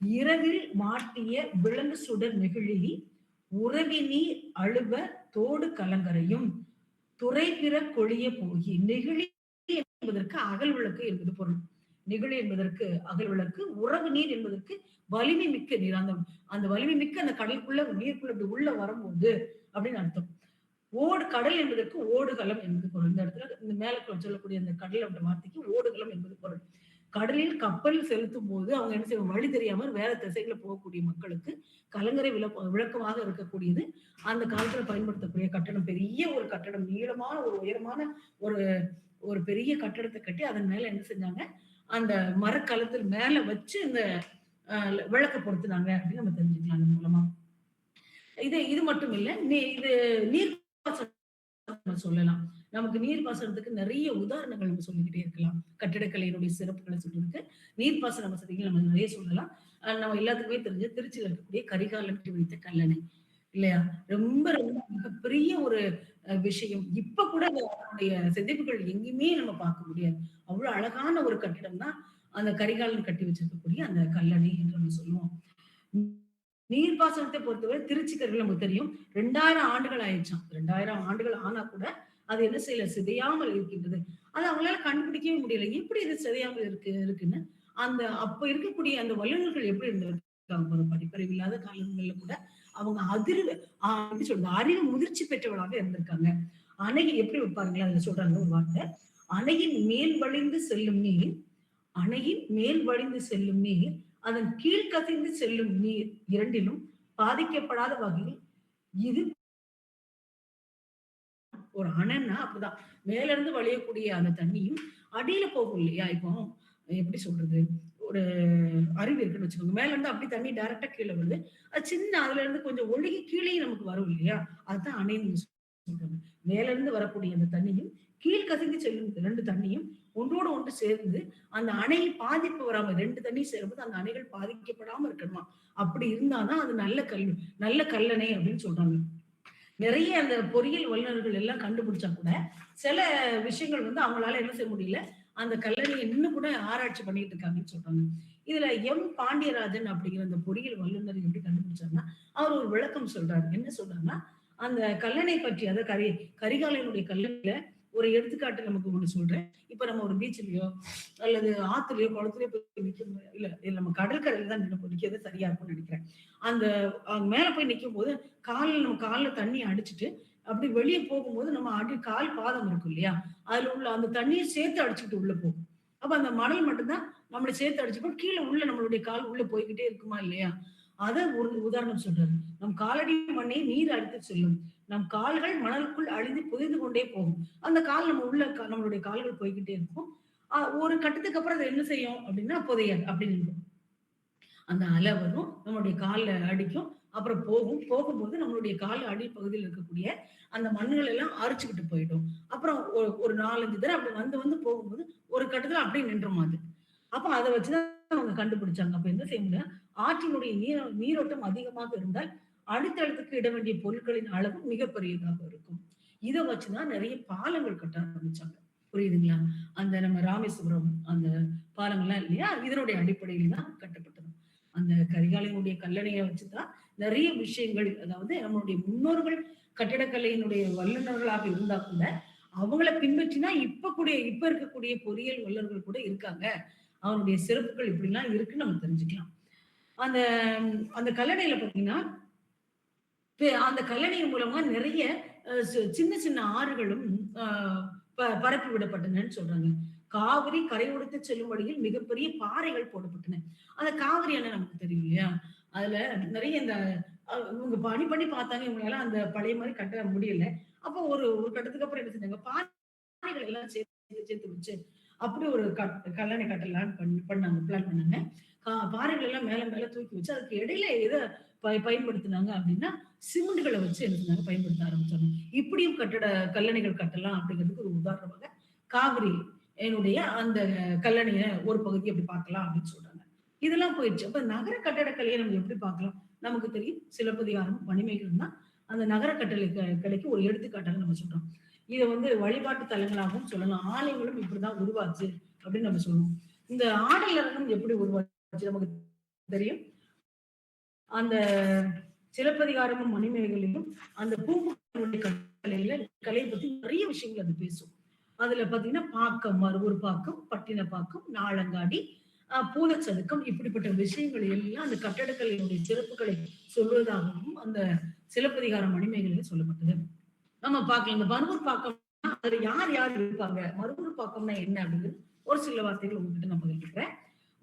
இரவில் மாட்டிய விளங்கு சுடர் நெகிழி உறவி நீர் அழுவ தோடு கலங்கரையும் துறைபிற கொழிய போகி நெகிழி என்பதற்கு அகல் விளக்கு என்பது பொருள். நெகிழி என்பதற்கு அகல் விளக்கு, உறவு நீர் என்பதற்கு வலிமை மிக்க நீர். அந்த அந்த வலிமை மிக்க அந்த கடலுக்குள்ள நீருக்குள்ள இப்படி உள்ள வரும்போது அப்படின்னு அர்த்தம். கடல் என்பதற்கு ஓடுகளம் என்பது பொருள். இந்த இடத்துல இந்த மேல சொல்லக்கூடிய அந்த கடல் என்ற வார்த்தைக்கு ஓடுகளம் என்பது பொருள். கடலில் கப்பல் செலுத்தும் போது அவங்க என்ன செய்வாங்க? வழி தெரியாம வேற திசைகள்ல போகக்கூடிய மக்களுக்கு கலங்கரை விளக்கமாக இருக்கக்கூடியது. அந்த காலத்துல பயன்படுத்தக்கூடிய கட்டடம். பெரிய ஒரு கட்டடம். நீளமான ஒரு உயரமான ஒரு ஒரு பெரிய கட்டடத்த கட்டி அதன் மேல என்ன செஞ்சாங்க? அந்த மரக்கலத்தில் மேல வச்சு இந்த விளக்க பொருத்துனாங்க அப்படின்னு நம்ம தெரிஞ்சுக்கலாம் அது மூலமா. இது மட்டும் இல்ல. இது நீர்ப்பாசனம் சொல்லலாம். நமக்கு நீர்ப்பாசனத்துக்கு நிறைய உதாரணங்கள் நம்ம சொல்லிக்கிட்டே இருக்கலாம். கட்டிடக்கலையினுடைய சிறப்புகள சொல்றதுக்கு நீர்ப்பாசன வசதிகள் நம்ம நிறைய சொல்லலாம். நம்ம எல்லாத்துக்குமே தெரிஞ்ச திருச்சியில இருக்கக்கூடிய கரிகாலன் வைத்த கல்லணை இல்லையா? ரொம்ப ரொம்ப மிகப்பெரிய ஒரு விஷயம். இப்ப கூட அதனுடைய சிதைவுகள் எங்கேயுமே நம்ம பார்க்க முடியாது. அவ்வளவு அழகான ஒரு கட்டிடம் தான் அந்த கரிகாலன் கட்டி வச்சிருக்கக்கூடிய அந்த கல்லணை என்று நம்ம சொல்லுவோம். நீர்ப்பாசனத்தை பொறுத்தவரை திருச்சிக்கரையில் நமக்கு தெரியும் 2000 ஆண்டுகள் ஆயிடுச்சாம். 2000 ஆண்டுகள் ஆனா கூட அது என்ன செய்யல சிதையாமல் இருக்கின்றது. அது அவங்களால கண்டுபிடிக்கவே முடியல. எப்படி இது சிதையாமல் இருக்குன்னு. அந்த அப்ப இருக்கக்கூடிய அந்த வல்லுநர்கள் எப்படி இருந்திருக்காங்க ஒரு படிப்பறிவு இல்லாத காலங்கள்ல கூட அவங்க எப்படி சொல்றது அறிவு முதிர்ச்சி பெற்றவளாக இருந்திருக்காங்க. அணை எப்படி வைப்பாங்களா அதுல சொல்றாங்க ஒரு வார்த்தை. அணையின் மேல் வழிந்து செல்லும் நீர் அணையின் மேல் வழிந்து செல்லும் நீர் அதன் கீழ் கசிந்து செல்லும் நீர் இரண்டிலும் பாதிக்கப்படாத வகையில் இது ஒரு அணைன்னா அப்படிதான் மேல இருந்து வழியக்கூடிய அந்த தண்ணியும் அடியில போகும் இல்லையா? இப்போ எப்படி சொல்றது ஒரு அருவி இருக்குன்னு வச்சுக்கோங்க. மேல இருந்து அப்படி தண்ணி டைரக்டா கீழே வருது. அது சின்ன அதுல இருந்து கொஞ்சம் ஒழுகி கீழே நமக்கு வரும் இல்லையா? அதுதான் அணைன்னு சொல்றாங்க. மேல இருந்து வரக்கூடிய அந்த தண்ணியும் கீழ் கசிந்து செல்லும் 2 தண்ணியும் ஒன்றோடு ஒன்று சேர்ந்து அந்த அணை பாதிப்பு வராம 2 தண்ணி சேரும்போது அந்த அணைகள் பாதிக்கப்படாம இருக்கணுமா? அப்படி இருந்தாதான் அது நல்ல கல்லணை அப்படின்னு சொல்றாங்க. நிறைய அந்த பொறியியல் வல்லுநர்கள் எல்லாம் கண்டுபிடிச்சா கூட சில விஷயங்கள் வந்து அவங்களால என்ன செய்ய முடியல. அந்த கல்லணையை இன்னும் கூட ஆராய்ச்சி பண்ணிட்டு இருக்காங்கன்னு சொல்றாங்க. இதுல பாண்டியராஜன் அப்படிங்கிற அந்த பொறியியல் வல்லுநர் எப்படி கண்டுபிடிச்சாருன்னா, அவர் ஒரு விளக்கம் சொல்றாரு. என்ன சொல்றாருன்னா, அந்த கல்லணை பற்றி அதாவது கரிகாலனுடைய கல்லணையில ஒரு எடுத்துக்காட்டு நமக்கு ஒண்ணு சொல்றேன். இப்ப நம்ம ஒரு பீச்லயோ அல்லது ஆத்துலயோ குளத்துலயோ போய் நிக்கும் இல்ல நம்ம கடற்கரையில தான் நிக்கிறது சரியா இருக்கும்னு நினைக்கிறேன். அந்த மேல போய் நிக்கும் போது நம்ம கால்ல தண்ணி அடிச்சுட்டு அப்படி வெளியே போகும்போது நம்ம கால் பாதம் இருக்கும் இல்லையா? அதுல உள்ள அந்த தண்ணியை சேர்த்து அடிச்சுட்டு உள்ள போகும். அப்ப அந்த மணல் மட்டும்தான் நம்மள சேர்த்து அடிச்சுக்கும். கீழ உள்ள நம்மளுடைய கால் உள்ள போய்க்கிட்டே இருக்குமா இல்லையா? அத ஒரு உதாரணம் சொல்றாரு. நம் காலடி மண்ணை நீர் அடித்துச் செல்லும். நம் கால்கள் மணலுக்குள் அழிந்து புதைந்து கொண்டே போகும். அந்த கால் நம்ம உள்ள நம்மளுடைய கால்கள் போய்க்கிட்டே இருக்கும். ஒரு கட்டத்துக்கு அப்புறம் அது என்ன செய்யும் அப்படின்னா, புதையாது. அப்படி நின்றும். அந்த அலை வரும். நம்மளுடைய கால்ல அடிக்கும். அப்புறம் போகும். போகும்போது நம்மளுடைய கால் அடிப்பகுதியில இருக்கக்கூடிய அந்த மண்ணுகள் எல்லாம் அரிச்சுக்கிட்டு போயிடும். அப்புறம் ஒரு 4, 5 தடவ அப்படி வந்து வந்து போகும்போது, ஒரு கட்டத்துல அப்படியே நின்றும் அது. அப்ப அத வச்சு தான் அவங்க கண்டுபிடிச்சாங்க. அப்ப என்ன செய்ய முடியும்? ஆற்றினுடைய நீரோட்டம் அதிகமாக இருந்தால், அடித்தளத்துக்கு இட வேண்டிய பொருட்களின் அளவும் மிகப்பெரியதாக இருக்கும். இத வச்சு தான் நெறைய பாலங்கள் கட்ட ஆரம்பிச்சாங்க. புரியுதுங்களா? அந்த நம்ம ராமேஸ்வரம் அந்த பாலங்கள்லாம் இல்லையா? இதனுடைய அடிப்படையில தான் கட்டப்பட்டது. அந்த கரிகாலனுடைய கல்லணைய வச்சு தான் நெறைய விஷயங்கள், அதாவது நம்மளுடைய முன்னோர்கள் கட்டிடக்கலையினுடைய வல்லுநர்களாக இருந்தா கூட, அவங்கள பின்பற்றினா இப்ப இருக்கக்கூடிய பொறியியல் வல்லுநர்கள் கூட இருக்காங்க. அவனுடைய சிறப்புகள் இப்படிலாம் இருக்குன்னு நம்ம தெரிஞ்சுக்கலாம். அந்த அந்த கல்லணையில பார்த்தீங்கன்னா, அந்த கல்லணையின் மூலமா நிறைய சின்ன சின்ன ஆறுகளும் அ பரப்பி விடப்பட்டனன்னு சொல்றாங்க. காவிரி கரையொடுத்து செல்லும் வழியில் மிகப்பெரிய பாறைகள் போடப்பட்டன. அந்த காவிரி அணை நமக்கு தெரியும் இல்லையா? அதுல நிறைய இந்த இவங்க பணி பண்ணி பார்த்தாங்க. இவங்களால அந்த பழைய மாரி கட்ட முடியல. அப்போ ஒரு ஒரு கட்டத்துக்கு அப்புறம் என்ன செஞ்சாங்க, பாறைகள் எல்லாம் சேர்த்து சேர்த்து வச்சு, அப்படி ஒரு கல்லணை கட்டலான்னு பண்ணாங்க. பிளான் பண்ணாங்க. பாறைகள் எல்லாம் மேல மேல தூக்கி வச்சு, அதுக்கு இடையில எத பயன்படுத்துனாங்க அப்படின்னா, சிமெண்ட்கள வச்சு என்ன செஞ்சாங்க, பயன்படுத்த ஆரம்பிச்சாங்க. இப்படியும் கல்லணைகள் கட்டலாம் அப்படிங்கிறதுக்கு ஒரு உதாரணமாக, காவிரி என்னுடைய அந்த கல்லணைய ஒரு பகுதி அப்படி பார்க்கலாம் அப்படின்னு சொல்றாங்க. இதெல்லாம் போயிடுச்சு. அப்ப நகர கட்டடக்கலையை நம்ம எப்படி பார்க்கலாம்? நமக்கு தெரியும் சிலப்பதிகாரம், மணிமேகலை தான் அந்த நகர கலைக்கு ஒரு எடுத்துக்காட்டாக நம்ம சொல்றோம். இத வந்து வழிபாட்டு தலங்களாகவும் சொல்லலாம். ஆலயங்களும் இப்படிதான் உருவாச்சு அப்படின்னு நம்ம சொல்லுவோம். இந்த ஆடல் அரங்கம் எப்படி உருவாச்சு நமக்கு தெரியும். அந்த சிலப்பதிகாரமும் மணிமேகலையும் அந்த பூம்புகாருடைய கலையை பத்தி நிறைய விஷயங்கள் அது பேசும். அதுல பாத்தீங்கன்னா பாக்கம், மருவூர் பாக்கம், பட்டினப்பாக்கம், நாளங்காடி, பூதச்சதுக்கம் இப்படிப்பட்ட விஷயங்கள் எல்லாம் அந்த கட்டடக்கலையினுடைய சிறப்புகளை சொல்வதாகவும் அந்த சிலப்பதிகாரம் மணிமேகலையில் சொல்லப்பட்டது. நம்ம பார்க்கலாம். இந்த மருவூர் பாக்கம்னா அதுல யார் யார் இருப்பாங்க? மருவூர் பாக்கம்னா என்ன அப்படிங்கிறது ஒரு சில வார்த்தைகள் உங்ககிட்ட நான் பகிர்ந்துக்கிறேன்.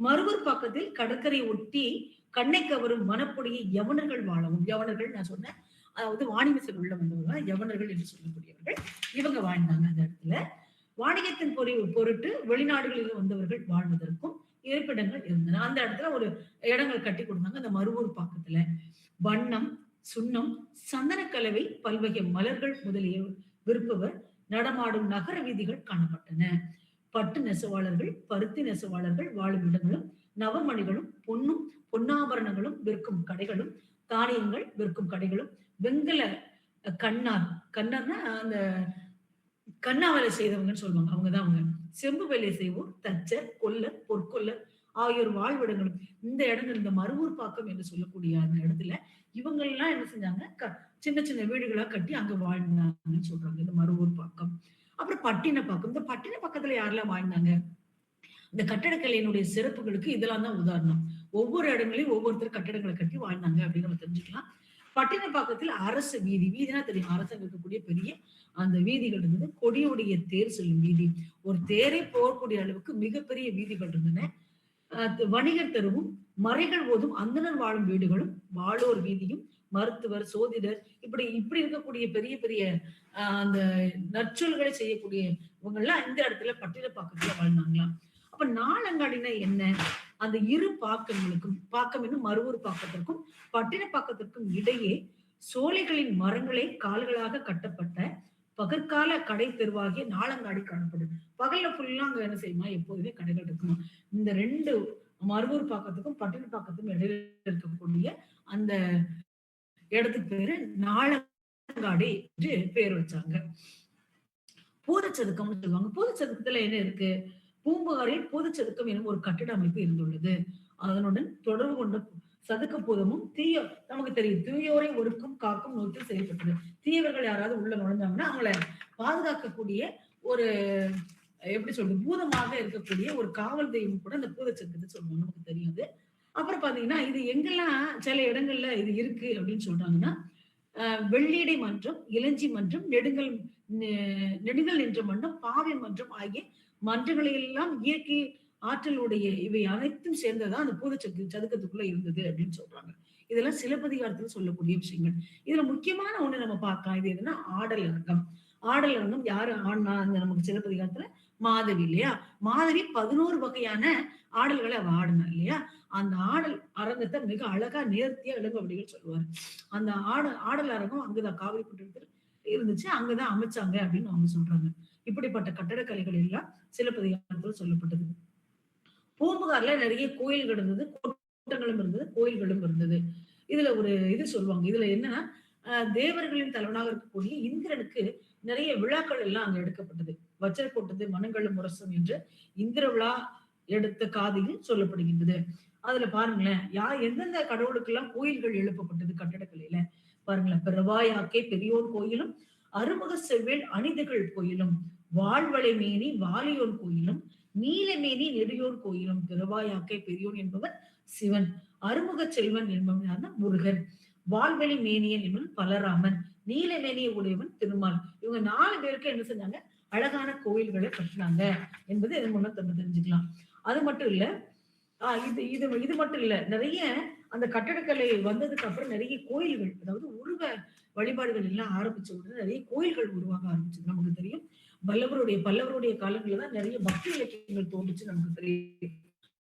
மருவூர் பாக்கத்தில் கடற்கரை ஒட்டி கண்ணை கவரும் வனப்பொடியை யவனர்கள் வாழவும். யவனர்கள் நான் சொன்னேன். அதாவது வாணிபத்தில் உள்ள வந்தவங்க யவனர்கள் என்று சொல்லக்கூடியவர்கள். இவங்க வாழ்ந்தாங்க அந்த இடத்துல. வாணிகத்தின் பொருட்டு வெளிநாடுகளில் வந்தவர்கள் வாழ்வதற்கும் இருப்பிடங்கள் இருந்தன. அந்த இடத்துல ஒரு இடங்கள் கட்டி கொடுத்தாங்க. அந்த மருவூர் பாக்கத்துல வண்ணம், சுண்ணம், சந்தனக்கலவை, பல்வகை மலர்கள் முதலிய விற்பவர் நடமாடும் நகர வீதிகள் காணப்பட்டன. பட்டு நெசவாளர்கள், பருத்தி நெசவாளர்கள் வாழும் இடங்களும், நவமணிகளும், பொன்னும், பொன்னாபரணங்களும் விற்கும் கடைகளும், தானியங்கள் விற்கும் கடைகளும், வெண்கல கண்ணார்னா அந்த கண்ணா வேலை செய்தவங்கன்னு சொல்லுவாங்க. அவங்கதான் அவங்க. செம்பு வேலை செய்வோர், தச்சர், கொல்லர், பொற்கொல்லர் ஆகியோர் வாழ்விடங்களும். இந்த இடங்கள் இந்த மருவூர் பாக்கம் என்று சொல்லக்கூடிய அந்த இடத்துல இவங்க எல்லாம் என்ன செஞ்சாங்க, சின்ன சின்ன வீடுகளா கட்டி அங்க வாழ்ந்தாங்கன்னு சொல்றாங்க. இந்த மருவூர் பாக்கம். அப்புறம் பட்டினப்பாக்கம். இந்த பட்டினப்பாக்கத்துல யாரெல்லாம் வாழ்ந்தாங்க? இந்த கட்டடக்கலையினுடைய சிறப்புகளுக்கு இதெல்லாம் தான் உதாரணம். ஒவ்வொரு இடங்களையும் ஒவ்வொருத்தர் கட்டடங்களை கட்டி வாழ்ந்தாங்க அப்படின்னு நம்ம தெரிஞ்சுக்கலாம். பட்டினப்பாக்கத்தில் அரசு வீதி, வீதினா தெரியும், அரசங்க இருக்கக்கூடிய பெரிய அந்த வீதிகள் இருந்தது. கொடியுடைய தேர் செல்லும் வீதி, ஒரு தேரை போகக்கூடிய அளவுக்கு மிகப்பெரிய வீதிகள் இருந்தன. வணிகர் தெருவும், மறைகள் ஓதும் அந்தணர் வாழும் வீடுகளும், வாழோர் வீதியும், மருத்துவர், சோதிடர் இப்படி இப்படி இருக்கக்கூடிய பெரிய பெரிய அந்த நற்சொல்களை செய்யக்கூடிய இவங்க எல்லாம் இந்த இடத்துல பட்டினப்பாக்கத்துல வாழ்ந்தாங்களாம். அப்ப நாளங்காடினா என்ன? அந்த இரு பாக்கங்களுக்கும், பாக்கம் என்னும் மருவூர் பாக்கத்திற்கும் பட்டினப்பாக்கத்திற்கும் இடையே சோலைகளின் மரங்களே கால்களாக கட்டப்பட்ட பகற்கால கடை தெருவாகிய நாளங்காடி காணப்படும். பகல்ல ஃபுல்லா அங்க என்ன செய்யுமா, எப்போதுமே கடைகள் இருக்குமா. இந்த 2 மருவூர் பாக்கத்துக்கும் பட்டினப்பாக்கத்துக்கும் இடையில இருக்கக்கூடிய அந்த இடத்துக்கு பேரு நாளங்காடி என்று பேர் வச்சாங்க. பூதச்சதுக்கம்னு சொல்லுவாங்க. பூதச்சதுக்கத்துல என்ன இருக்கு? பூம்புகாரில் பூதச்சதுக்கம் எனும் ஒரு கட்டிட அமைப்பு இருந்துள்ளது. அதனுடன் தொடர்பு கொண்ட சதுக்க பூதமும் நமக்கு தெரியும், தீயோரை ஒடுக்கும் காக்கும் நோக்கில் செயல்பட்டது. தீயவர்கள் யாராவது உள்ள நுழைஞ்சாங்கன்னா அவங்கள பாதுகாக்கக்கூடிய ஒரு எப்படி சொல்றது, பூதமாக இருக்கக்கூடிய ஒரு காவல் தெய்வம் கூட இந்த பூதச்சதுக்கத்தை சொல்லுவாங்க. நமக்கு தெரியாது. அப்புறம் பாத்தீங்கன்னா இது எங்கெல்லாம் சில இடங்கள்ல இது இருக்கு அப்படின்னு சொல்றாங்கன்னா, வெள்ளியடை மன்றம், இளஞ்சி மன்றம், நெடுங்கல் நின்ற மன்றம், பாவை மன்றம் ஆகிய மன்றங்களில் எல்லாம் இயற்கை ஆற்றலுடைய இவை அனைத்தும் சேர்ந்ததா அந்த சதுக்கத்துக்குள்ள இருந்தது அப்படின்னு சொல்றாங்க. இதெல்லாம் சிலப்பதிகாரத்துல சொல்லக்கூடிய விஷயங்கள். இதுல முக்கியமான ஒண்ணு நம்ம பார்க்கலாம். இது எதுன்னா ஆடல் அரங்கம். ஆடல் அரங்கம் யாரு ஆடுனா அந்த நமக்கு சிலப்பதிகாரத்துல மாதவி இல்லையா? மாதவி 11 வகையான ஆடல்களை அவ ஆடுனா இல்லையா? அந்த ஆடல் அரங்கத்தை மிக அழகா நேர்த்தியா இளங்கோவடிகள் சொல்லுவாரு. அந்த ஆடல் அரங்கம் அங்கதான் காவிரிப்பட்டினத்துல இருந்துச்சு. அங்கதான் அமைச்சாங்க அப்படின்னு அவங்க சொல்றாங்க. இப்படிப்பட்ட கட்டடக்கலைகள் எல்லாம் சிலப்பதிகாரத்துல சொல்லப்பட்டது. பூம்புகார்ல நிறைய கோயில்கள் இருந்தது, கோட்டங்களும் இருந்தது, கோயில்களும் இருந்தது. இதுல ஒரு இது சொல்லுவாங்க. இதுல என்னன்னா, தேவர்களின் தலைவனாக இருக்கக்கூடிய இந்திரனுக்கு நிறைய விழாக்கள் எல்லாம் அங்க எடுக்கப்பட்டது. வஜ்ர கோட்டத்து மனங்களும் முரசும் என்று இந்திர விழா எடுத்த காதையில் சொல்லப்படுகின்றது. அதுல பாருங்களேன், எந்தெந்த கடவுளுக்கெல்லாம் கோயில்கள் எழுப்பப்பட்டது கட்டடக்கலையில பாருங்களேன். பிரவாயாக்கே பெரியோர் கோயிலும், அருமுக செவ்வேள் அணிதகள் கோயிலும், வாழ்வளை மேனி வாலியோன் கோயிலும், நீலமேனி நெடியோர் கோயிலும். திருவாயாக்கை பெரியோன் என்பவர் சிவன், அருமுக செல்வன் என்பவன் யாருன்னா முருகன், வால்வெளி மேனியன் என்பவன் பலராமன், நீலமேனிய உடையவன் திருமால். இவங்க 4 பேருக்கு என்ன செஞ்சாங்க? அழகான கோயில்களை கட்டினாங்க என்பது இதன் மூலம் நம்ம தெரிஞ்சுக்கலாம். அது மட்டும் இல்ல, இது இது இது மட்டும் இல்ல, நிறைய அந்த கட்டடக்கலை வந்ததுக்கு அப்புறம் நிறைய கோயில்கள், அதாவது உருவ வழிபாடுகள் எல்லாம் ஆரம்பிச்ச உடனே நிறைய கோயில்கள் உருவாக ஆரம்பிச்சது நமக்கு தெரியும். பல்லவருடைய காலங்கள்ல தான் நிறைய பக்தி இலக்கியங்கள் தோன்றுச்சு நமக்கு தெரியும்.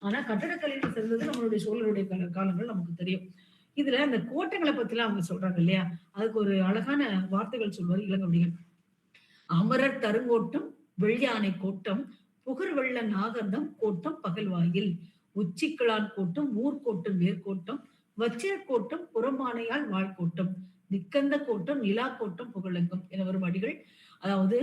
ஆனா கட்டடக்கலையில் சிறந்தது நம்மளுடைய சோழருடைய காலங்கள் நமக்கு தெரியும். இதுல அந்த கோட்டங்களை பத்தி எல்லாம் அவங்க சொல்றாங்க இல்லையா? அதுக்கு ஒரு அழகான வார்த்தைகள் சொல்வார் இளங்கோவடிகள். அமரர் தருங்கோட்டம், வெள்யானை கோட்டம், புகர் வெள்ள நாகர்தம் கோட்டம் பகல்வாயில், உச்சிக்கிளான் கோட்டம், ஊர்கோட்டம் வேர்கோட்டம், வச்சிர கோட்டம், புறமானையால் வாழ்கோட்டம், நிக்கந்த கோட்டம், நிலா கோட்டம் புகழெங்கும் என வரும் அடிகள். அதாவது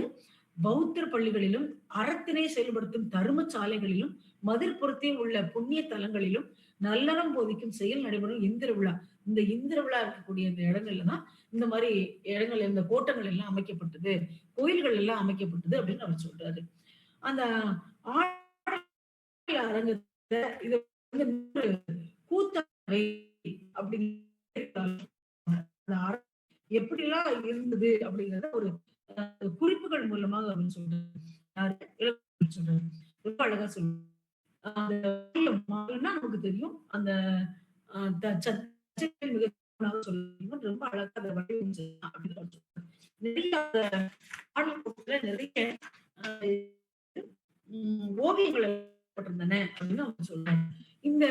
பௌத்தர் பள்ளிகளிலும், அறத்தினை செயல்படுத்தும் தர்ம சாலைகளிலும், மதிர்புறத்தே உள்ள புண்ணிய தலங்களிலும் நல்லறம் போதிக்கும் செயல் நடைபெறும் இந்திர விழா. இந்த இந்திர விழா இருக்கக்கூடிய இந்த இடங்கள்ல தான் இந்த மாதிரி இடங்கள், இந்த கோட்டங்கள் எல்லாம் அமைக்கப்பட்டது, கோயில்கள் எல்லாம் அமைக்கப்பட்டது அப்படின்னு அவர் சொல்றாரு. அந்த அரங்கத்தை இது வந்து கூத்தவை அப்படிங்கிற எப்படிலாம் இருந்தது அப்படிங்கறத ஒரு குறிப்புகள் மூலமாக அவர் சொல்றாரு. ரொம்ப அழகா சொல்றாரு. நமக்கு தெரியும் அந்த ரொம்ப அழகா அதை வடிவமைச்சிருக்கான் அப்படின்னு நிறைய நிறைய ஓவியங்கள் ஏற்பட்டிருந்தன அப்படின்னு அவங்க சொல்றாங்க. இந்த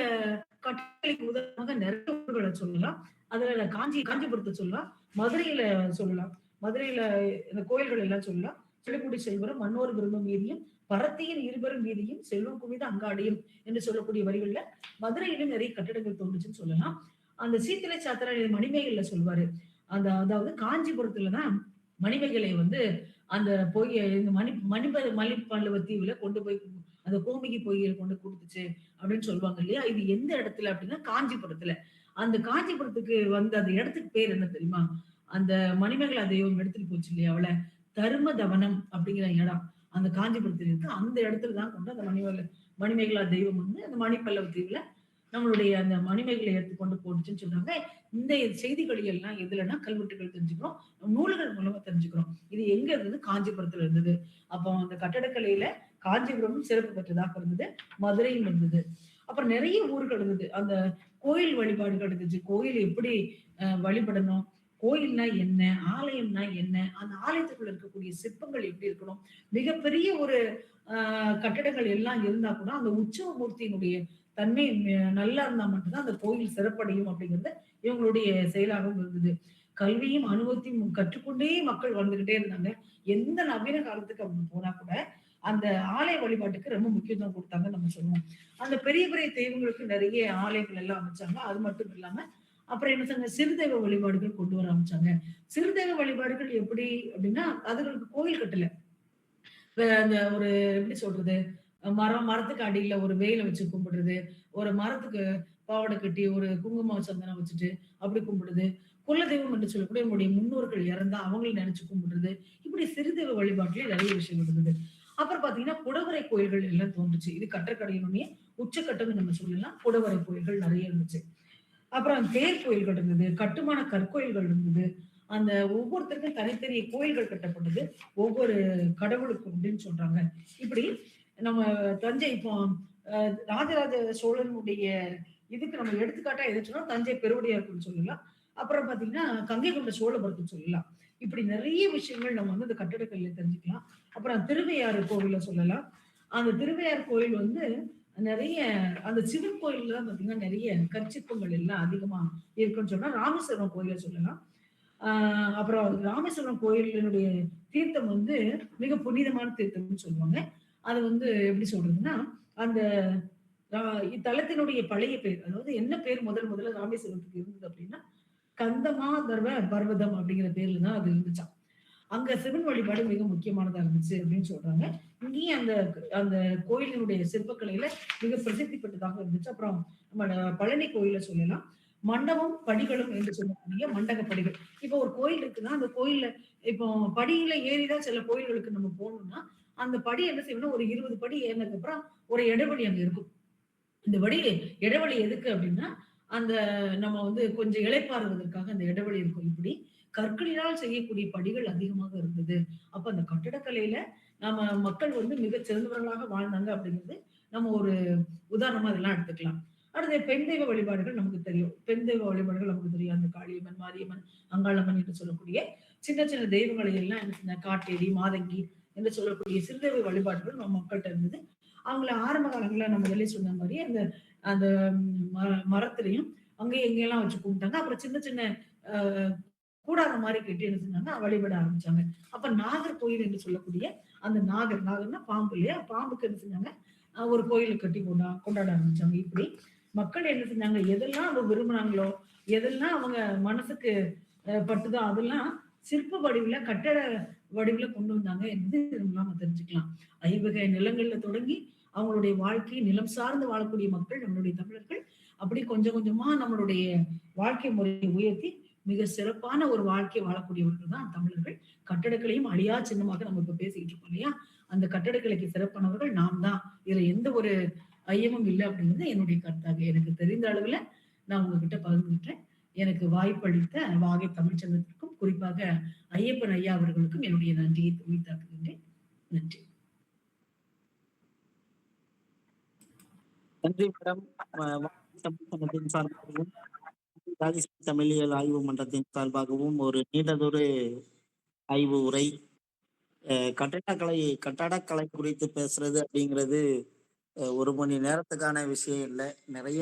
கட்டளைக்கு உதாரணமாக நிறைய ஊர்களை சொல்லலாம். அதுல காஞ்சிபுரத்தை சொல்லலாம், மதுரையில சொல்லலாம். மதுரையில இந்த கோயில்கள் எல்லாம் சொல்லலாம். செழுக்குடி செல்வரும் மன்னோர் விரும்பும் வீதியும், பரத்தியின் இருவரும் வீதியும், செல்வம் குவித அங்காடியும் என்று சொல்லக்கூடிய வரிகள்ல மதுரையிலும் நிறைய கட்டிடங்கள் தோன்றுச்சுன்னு சொல்லலாம். அந்த சீத்திலை சாத்திர மணிமேகல்ல சொல்வாரு. அதாவது காஞ்சிபுரத்துலதான் மணிமேகலை வந்து அந்த இந்த மலிப்பள்ளுவ தீவுல கொண்டு போய் அந்த கோமிகி பொய்யில் கொண்டு கொடுத்துச்சு அப்படின்னு சொல்லுவாங்க இல்லையா? இது எந்த இடத்துல அப்படின்னா காஞ்சிபுரத்துல. அந்த காஞ்சிபுரத்துக்கு வந்து அந்த இடத்துக்கு பேர் என்ன தெரியுமா? அந்த மணிமேகலா தெய்வம் எடுத்துட்டு போச்சு இல்லையா அவளை, தர்மதவனம் அப்படிங்கிற இடம் அந்த காஞ்சிபுரத்தில் இருக்கு. அந்த இடத்துலதான் கொண்டு அந்த மணிமேகலா தெய்வம் வந்து அந்த மணிப்பல்லவ தீவுல நம்மளுடைய அந்த மணிமேகலை எடுத்துக்கொண்டு போட்டுச்சுன்னு சொல்றாங்க. இந்த செய்திகள் எல்லாம் எதுலன்னா கல்வெட்டுகள் தெரிஞ்சுக்கிறோம், நூல்கள் மூலமா தெரிஞ்சுக்கிறோம். இது எங்க இருந்தது? காஞ்சிபுரத்துல இருந்தது. அப்போ அந்த கட்டடக்கலையில காஞ்சிபுரமும் சிறப்பு பெற்றதாக இருந்தது, மதுரையும் இருந்தது. அப்புறம் நிறைய ஊர்கள் இருந்தது. அந்த கோயில் வழிபாடுகள் இருந்துச்சு. கோயில் எப்படி வழிபடணும், கோயில்னா என்ன, ஆலயம்னா என்ன, அந்த ஆலயத்துக்குள்ள இருக்கக்கூடிய சிற்பங்கள் எப்படி இருக்கணும், மிகப்பெரிய ஒரு கட்டடங்கள் எல்லாம் இருந்தா கூட அந்த உற்சவ மூர்த்தியினுடைய தன்மை நல்லா இருந்தா மட்டும்தான் அந்த கோயில் சிறப்படையும் அப்படிங்கிறது இவங்களுடைய செயலாகவும் இருந்தது. கல்வியும் அனுபவத்தையும் கற்றுக்கொண்டே மக்கள் வாழ்ந்துகிட்டே இருந்தாங்க. எந்த நவீன காலத்துக்கு அவங்க போனா கூட அந்த ஆலய வழிபாட்டுக்கு ரொம்ப முக்கியத்துவம் கொடுத்தாங்கன்னு நம்ம சொல்லுவோம். அந்த பெரிய பெரிய தெய்வங்களுக்கு நிறைய ஆலயங்கள் எல்லாம் அமைச்சாங்க. அது மட்டும் இல்லாம அப்புறம் என்ன சொன்னாங்க, சிறுதெய்வ வழிபாடுகள் கொண்டு வர ஆரம்பிச்சாங்க. சிறுதெய்வ வழிபாடுகள் எப்படி அப்படின்னா, அதுகளுக்கு கோயில் கட்டல. அந்த ஒரு எப்படி சொல்றது, மரத்துக்கு அடியில ஒரு வேலை வச்சு கும்பிடுறது, ஒரு மரத்துக்கு பாவாடை கட்டி ஒரு குங்குமம் சந்தனம் வச்சுட்டு அப்படி கும்பிடுது. குலதெய்வம் என்று சொல்லக்கூடிய நம்முடைய முன்னோர்கள் இறந்தா அவங்களை நினைச்சு கும்பிடுறது, இப்படி சிறுதெய்வ வழிபாட்டுல நிறைய விஷயம் இருந்தது. அப்புறம் பாத்தீங்கன்னா குடவரை கோயில்கள் எல்லாம் தோன்றுச்சு. இது கட்டக்கடையினுடைய உச்சக்கட்டம் நம்ம சொல்லலாம். குடவரை கோயில்கள் நிறைய இருந்துச்சு. அப்புறம் தேர் கோயில்கள் இருந்தது, கட்டுமான கற்கோயில்கள் இருந்தது. அந்த ஒவ்வொருத்தருக்கும் தனித்தனி கோயில்கள் கட்டப்பட்டது, ஒவ்வொரு கடவுளுக்கும் அப்படின்னு சொல்றாங்க. இப்படி நம்ம தஞ்சை இப்போ ராஜராஜ சோழனுடைய இதுக்கு நம்ம எடுத்துக்காட்டா எது சொன்னா தஞ்சை பெருவுடையார் கோயில் சொல்லலாம். அப்புறம் பாத்தீங்கன்னா கங்கை கொண்ட சோழபுரத்தை சொல்லலாம். இப்படி நிறைய விஷயங்கள் நம்ம வந்து இந்த கட்டடக்கலையில தெரிஞ்சுக்கலாம். அப்புறம் திருவையாறு கோவில சொல்லலாம். அந்த திருவையாறு கோயில் வந்து நிறைய அந்த சிவன் கோயில்ல தான் பாத்தீங்கன்னா நிறைய கற்சிற்பங்கள் எல்லாம் அதிகமா இருக்குன்னு சொன்னா ராமேஸ்வரம் கோயில சொல்லலாம். அப்புறம் ராமேஸ்வரம் கோயிலினுடைய தீர்த்தம் வந்து மிக புனிதமான தீர்த்தம்னு சொல்லுவாங்க. அது வந்து எப்படி சொல்றதுன்னா, அந்த இத்தலத்தினுடைய பழைய பேர், அதாவது என்ன பேர் முதல்ல ராமேஸ்வரத்துக்கு இருந்தது அப்படின்னா, கந்தமாதர்வ பர்வதம் அப்படிங்கிற பேர்ல தான் அது இருந்துச்சாம். அங்க சிவன் வழிபாடு மிக முக்கியமானதா இருந்துச்சு அப்படின்னு சொல்றாங்க. இங்கேயும் அந்த அந்த கோயிலினுடைய சிற்பக்கலையில மிக பிரசித்தி பெற்றதாக இருந்துச்சு. அப்புறம் நம்ம பழனி கோயில சொல்லலாம். மண்டபம், படிகளும் என்று சொல்லக்கூடிய மண்டக படிகள். இப்போ ஒரு கோயில் இருக்குன்னா, அந்த கோயில்ல இப்போ படியில ஏறிதான் சில கோயில்களுக்கு நம்ம போகணும்னா, அந்த படி என்ன செய்யணும்னா, ஒரு 20 படி ஏறினதுக்கு அப்புறம் ஒரு இடைவெளி அங்க இருக்கும். இந்த இடைவெளி எதுக்கு அப்படின்னா, அந்த நம்ம வந்து கொஞ்சம் இளைப்பாறுவதற்காக அந்த இடைவெளி இருக்கும். இப்படி கற்களினால் செய்யக்கூடிய படிகள் அதிகமாக இருந்தது. அப்ப அந்த கட்டடக்கலையில நம்ம மக்கள் வந்து மிகச் சிறந்தவர்களாக வாழ்ந்தாங்க அப்படிங்கிறது நம்ம ஒரு உதாரணமா இதெல்லாம் எடுத்துக்கலாம். அடுத்து பெண் தெய்வ வழிபாடுகள் நமக்கு தெரியும். பெண் தெய்வ வழிபாடுகள் நமக்கு தெரியும். அந்த காளியம்மன், மாரியம்மன், அங்காளம்மன் என்று சொல்லக்கூடிய சின்ன சின்ன தெய்வங்களை எல்லாம் என்ன செஞ்ச காட்டேரி, மாதங்கி என்று சொல்லக்கூடிய சிறு தெய்வ வழிபாடுகள் நம்ம மக்கள்கிட்ட இருந்தது. அவங்கள ஆரம்ப காலங்கள்ல நம்ம முதலே சொன்ன மாரி அந்த அந்த மரத்திலையும் அங்கேயும் எங்கெல்லாம் வச்சு கும்பிட்டாங்க. அப்புறம் சின்ன சின்ன அ கூடாரம் மாரி கட்டி என்ன செஞ்சாங்க, வழிபட ஆரம்பிச்சாங்க. அப்ப நாகர் கோயில் என்று சொல்லக்கூடிய அந்த நாகர்னா பாம்பு இல்லையா? பாம்புக்கு என்ன செஞ்சாங்க, ஒரு கோயில கட்டி கொண்டாட ஆரம்பிச்சாங்க. இப்படி மக்கள் என்ன செஞ்சாங்க, எதெல்லாம் அவங்க விரும்புனாங்களோ, எதெல்லாம் அவங்க மனசுக்கு பட்டுதோ அதெல்லாம் சிற்ப வடிவுல, கட்டட வடிவுல கொண்டு வந்தாங்க என்பது நம்ம தெரிஞ்சுக்கலாம். ஐவகை நிலங்கள்ல தொடங்கி அவங்களுடைய வாழ்க்கை நிலம் சார்ந்து வாழக்கூடிய மக்கள் நம்மளுடைய தமிழர்கள் அப்படி கொஞ்சம் கொஞ்சமா நம்மளுடைய வாழ்க்கை முறையை உயர்த்தி மிக சிறப்பான ஒரு வாழ்க்கை வாழக்கூடியவர்கள் தான் தமிழர்கள். கட்டடக்கலையும் அழியா சின்னமாக நம்ம இப்ப பேசிக்கிட்டு இருக்கோம் இல்லையா? அந்த கட்டடக்கலைக்கு சிறப்பானவர்கள் நாம் தான். இதுல எந்த ஒரு ஐயமும் இல்லை அப்படிங்கிறது என்னுடைய கருத்தாக எனக்கு தெரிந்த அளவுல நான் உங்ககிட்ட பகிர்ந்துட்டேன். எனக்கு வாய்ப்பளித்த வாகை தமிழ்ச்சங்கத்திற்கும் குறிப்பாக ஐயப்பன் ஐயா அவர்களுக்கும் என்னுடைய நன்றியை தெரிவித்தாக்குகின்றேன். நன்றி. நன்றி மேடம். தமிழ்ச்சங்கத்தின் சார்பாகவும் தமிழியல் ஆய்வு மன்றத்தின் சார்பாகவும் ஒரு நீண்டதொரு ஆய்வு உரை. கட்டடக்கலை குறித்து பேசுறது அப்படிங்கிறது 1 மணி நேரத்துக்கான விஷயம் இல்லை. நிறைய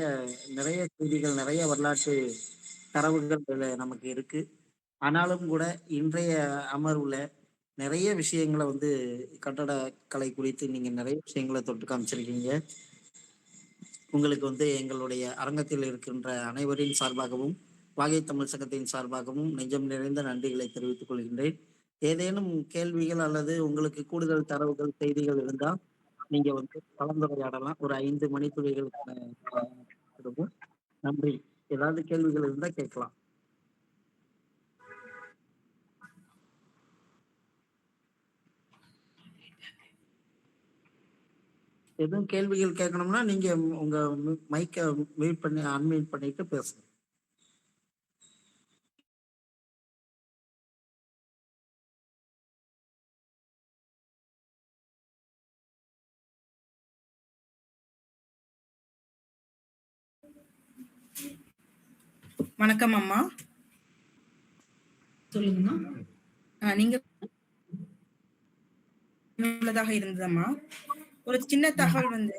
நிறைய செய்திகள், நிறைய வரலாற்று தரவுகள் இதுல நமக்கு இருக்கு. ஆனாலும் கூட இன்றைய அமர்வுல நிறைய விஷயங்களை வந்து கட்டடக்கலை குறித்து நீங்க நிறைய விஷயங்களை தொட்டு காமிச்சிருக்கீங்க. உங்களுக்கு வந்து எங்களுடைய அரங்கத்தில் இருக்கின்ற அனைவரின் சார்பாகவும் வாகை தமிழ் சங்கத்தின் சார்பாகவும் நெஞ்சம் நிறைந்த நன்றிகளை தெரிவித்துக் கொள்கின்றேன். ஏதேனும் கேள்விகள் அல்லது உங்களுக்கு கூடுதல் தரவுகள், செய்திகள் இருந்தால் நீங்க வந்து கலந்துரையாடலாம். ஒரு 5 மணித்துளிகளுக்கான நன்றி. ஏதாவது கேள்விகள் இருந்தா கேட்கலாம். எதுவும் கேள்விகள் கேட்கணும்னா நீங்க உங்க மைக்கை மியூட் பண்ணி அன்மியூட் பண்ணிட்டு பேசுங்க. வணக்கம் அம்மா. சொல்லுங்கம்மா. நீங்க இருந்ததம்மா. ஒரு சின்ன தகவல் வந்து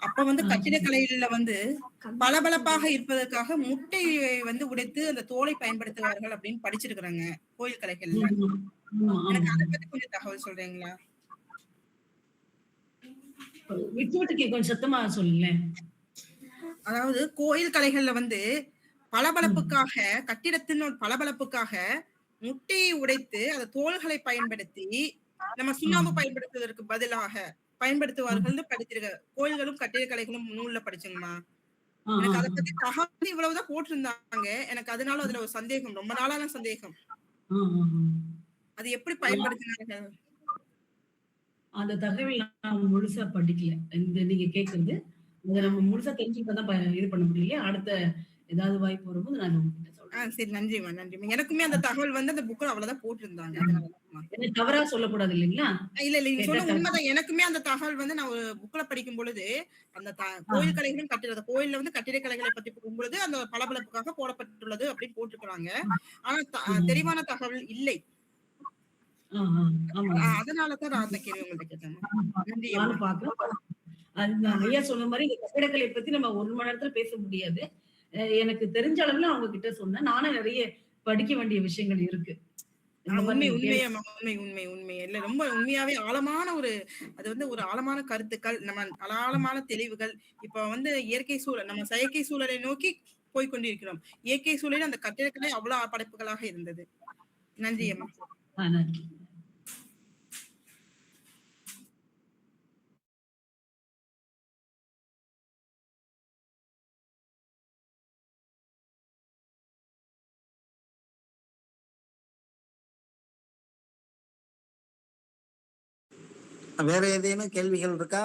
அப்ப வந்து கட்டிடக்கலையில வந்து பளபளப்பாக இருப்பதற்காக முட்டையை வந்து உடைத்து அந்த தோலை பயன்படுத்துவார்கள் அப்படின்னு படிச்சிருக்கிறாங்க கோயில் கலைகள்ல. எனக்கு அதை பத்தி கொஞ்சம் தகவல் சொல்றீங்களா? கொஞ்சம் சத்தமா சொல்லுங்களேன். அதாவது கோயில் கலைகள்ல வந்து பளபளப்புக்காக, கட்டிடத்தின் பளபளப்புக்காக முட்டையை உடைத்து அந்த தோள்களை பயன்படுத்தி நம்ம சுண்ணாம்பு பயன்படுத்துவதற்கு பதிலாக பயன்படுத்துவார்கள் படிச்சிருக்க. கோயில்களும் கட்டிடக்கலைகளும் நூல்ல படிச்சுங்கம்மா. எனக்கு அதை பத்தி தகவல் இவ்வளவுதான் போட்டிருந்தாங்க. எனக்கு அதனால அதுல ஒரு சந்தேகம், ரொம்ப நாளான சந்தேகம். அது எப்படி பயன்படுத்தினார்கள்? அந்த தகவல் நான் முழுசா படிக்கல. இந்த நீங்க கேக்குறது அதை நம்ம முழுசா தெரிஞ்சுக்கிட்டதான் இது பண்ண முடியல. அடுத்த ஏதாவது வாய்ப்பு வரும்போது நான் உங்ககிட்ட சொல்றேன். சரி. நன்றிம்மா, நன்றிம்மா. எனக்குமே அந்த தகவல் வந்து அந்த புக்ல அவ்வளவுதான் போட்டிருந்தாங்க. அதனாலதான்மா. என்ன தவறா சொல்லக்கூடாது இல்லைங்களா? இல்ல, இல்ல. நீங்க கேட்டா சொன்ன உண்மைதான். எனக்குமே அந்த தகவல் வந்து நான் ஒரு புக்ல படிக்கும் பொழுது, அந்த ஆ, கோயில் கலைகளும் கட்டிட கோயில்ல வந்து கட்டிடக்கலைகளை பத்தி போகும்பொழுது, அந்த பளபளப்புக்காக போடப்பட்டுள்ளது அப்படின்னு போட்டிருக்கிறாங்க. ஆனா ம். தெளிவான தகவல் இல்லை. ஆ, ஆ. ஆமாங்க. அதனால தான் நான் அந்த கேள்வி உங்கள்ட்ட கேட்டேன்மா. நன்றி அம்மா. நானும் பார்க்கிறேன். அதுதான் ஐயா சொன்ன மாரி இந்த கட்டிடக்கலை பத்தி நம்ம 1 மணி நேரத்துல பேச முடியாது. எனக்கு தெரிஞ்ச அளவுல நான் உங்ககிட்ட சொன்னேன். நானும் நெறைய படிக்க வேண்டிய விஷயங்கள் இருக்கு. இந்த மாரி உண்மை, நீங்க உண்மை கேள்வி அம்மா. உண்மை, உண்மை, உண்மை. இல்ல ரொம்ப உண்மையாவே ஆழமான ஒரு அது வந்து ஒரு ஆழமான கருத்துக்கள், நம்ம ஆழமான தெளிவுகள். இப்ப வந்து இயற்கை சூழல், நம்ம செயற்கை சூழலை நோக்கி போய்க் கொண்டிருக்கிறோம். இயற்கை சூழலில் அந்த கட்டிடக்கலை அவ்வளவு படைப்புகளாக இருந்தது. நன்றி அம்மா. நன்றி. வேற ஏதேனும் கேள்விகள் இருக்கா?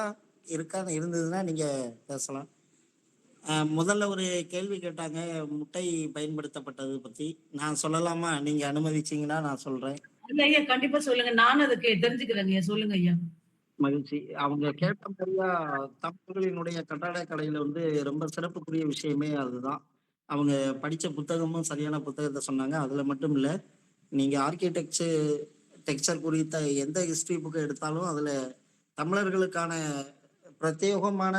இருந்ததுன்னா நீங்க பேசலாம். முதல்ல ஒரு கேள்வி கேட்டாங்க, முட்டை பயன்படுத்தப்பட்டது பத்தி. நான் சொல்லலாமா? நீங்க அனுமதிச்சீங்கன்னா நான் சொல்றேன். இல்ல ஐயா கண்டிப்பா சொல்லுங்க. நானும் அத தெரிஞ்சுக்கிறேங்க ஐயா. சொல்லுங்க ஐயா. மகிழ்ச்சி. அவங்க கேட்ட மாரியா தமிழர்களினுடைய கட்டடக்கலையில வந்து ரொம்ப சிறப்புக்குரிய விஷயமே அதுதான். அவங்க படிச்ச புத்தகமும் சரியான புத்தகத்த சொன்னாங்க. அதுல மட்டும் இல்ல, நீங்க டெக்ஸ்சர் குறித்த எந்த ஹிஸ்டரி புக் எடுத்தாலும் அதுல தமிழர்களுக்கான பிரத்யேகமான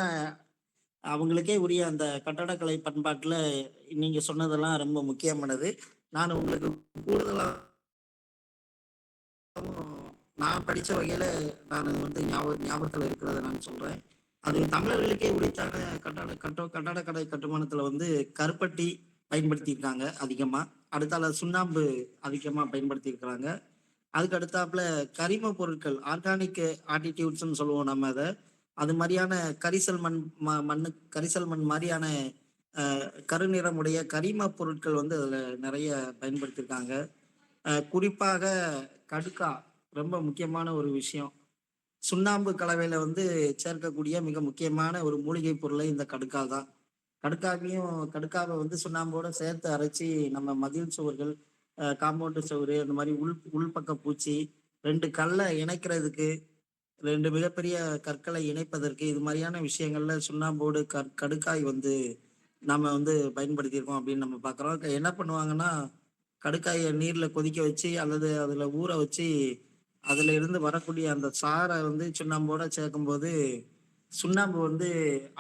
அவங்களுக்கே உரிய அந்த கட்டடக்கலை பண்பாட்டுல நீங்க சொன்னதெல்லாம் ரொம்ப முக்கியமானது. நான் உங்களுக்கு கூடுதலா நான் படிச்ச வகையில நான் வந்து ஞாபகத்துல இருக்கிறத நான் சொல்றேன். அது தமிழர்களுக்கே உரித்தான கட்டடக்கலை கட்டுமானத்துல வந்து கருப்பட்டி பயன்படுத்தியிருக்காங்க அதிகமா. அடுத்தால சுண்ணாம்பு அதிகமா பயன்படுத்தியிருக்கிறாங்க. அதுக்கு அடுத்தாப்புல கரிம பொருட்கள் ஆர்கானிக் ஆட்டிட்யூட்ஸ்ன்னு சொல்லுவோம் நம்ம அத. அது மாரியான கரிசல் மண் கரிசல் மண் மாரியான கருநிறமுடைய கரிம பொருட்கள் வந்து அதுல நெறைய பயன்படுத்தியிருக்காங்க. குறிப்பாக கடுக்கா ரொம்ப முக்கியமான ஒரு விஷயம். சுண்ணாம்பு கலவையில வந்து சேர்க்கக்கூடிய மிக முக்கியமான ஒரு மூலிகை பொருளே இந்த கடுக்கா தான். கடுக்காவ வந்து சுண்ணாம்போட சேர்த்து அரைச்சு நம்ம மதில் சுவர்கள், காம்பவுண்ட் சுவரு அந்த மாரி உள்பக்க பூச்சி, 2 கல்ல இணைக்கிறதுக்கு, 2 மிகப்பெரிய கற்களை இணைப்பதற்கு, இது மாரியான விஷயங்கள்ல சுண்ணாம்போடு கடுக்காய் வந்து நாம வந்து பயன்படுத்தியிருக்கோம் அப்படின்னு நம்ம பார்க்குறோம். என்ன பண்ணுவாங்கன்னா, கடுக்காய நீர்ல கொதிக்க வச்சு அல்லது அதுல ஊற வச்சு, அதுல இருந்து வரக்கூடிய அந்த சார வந்து சுண்ணாம்போட சேர்க்கும்போது, சுண்ணாம்பு வந்து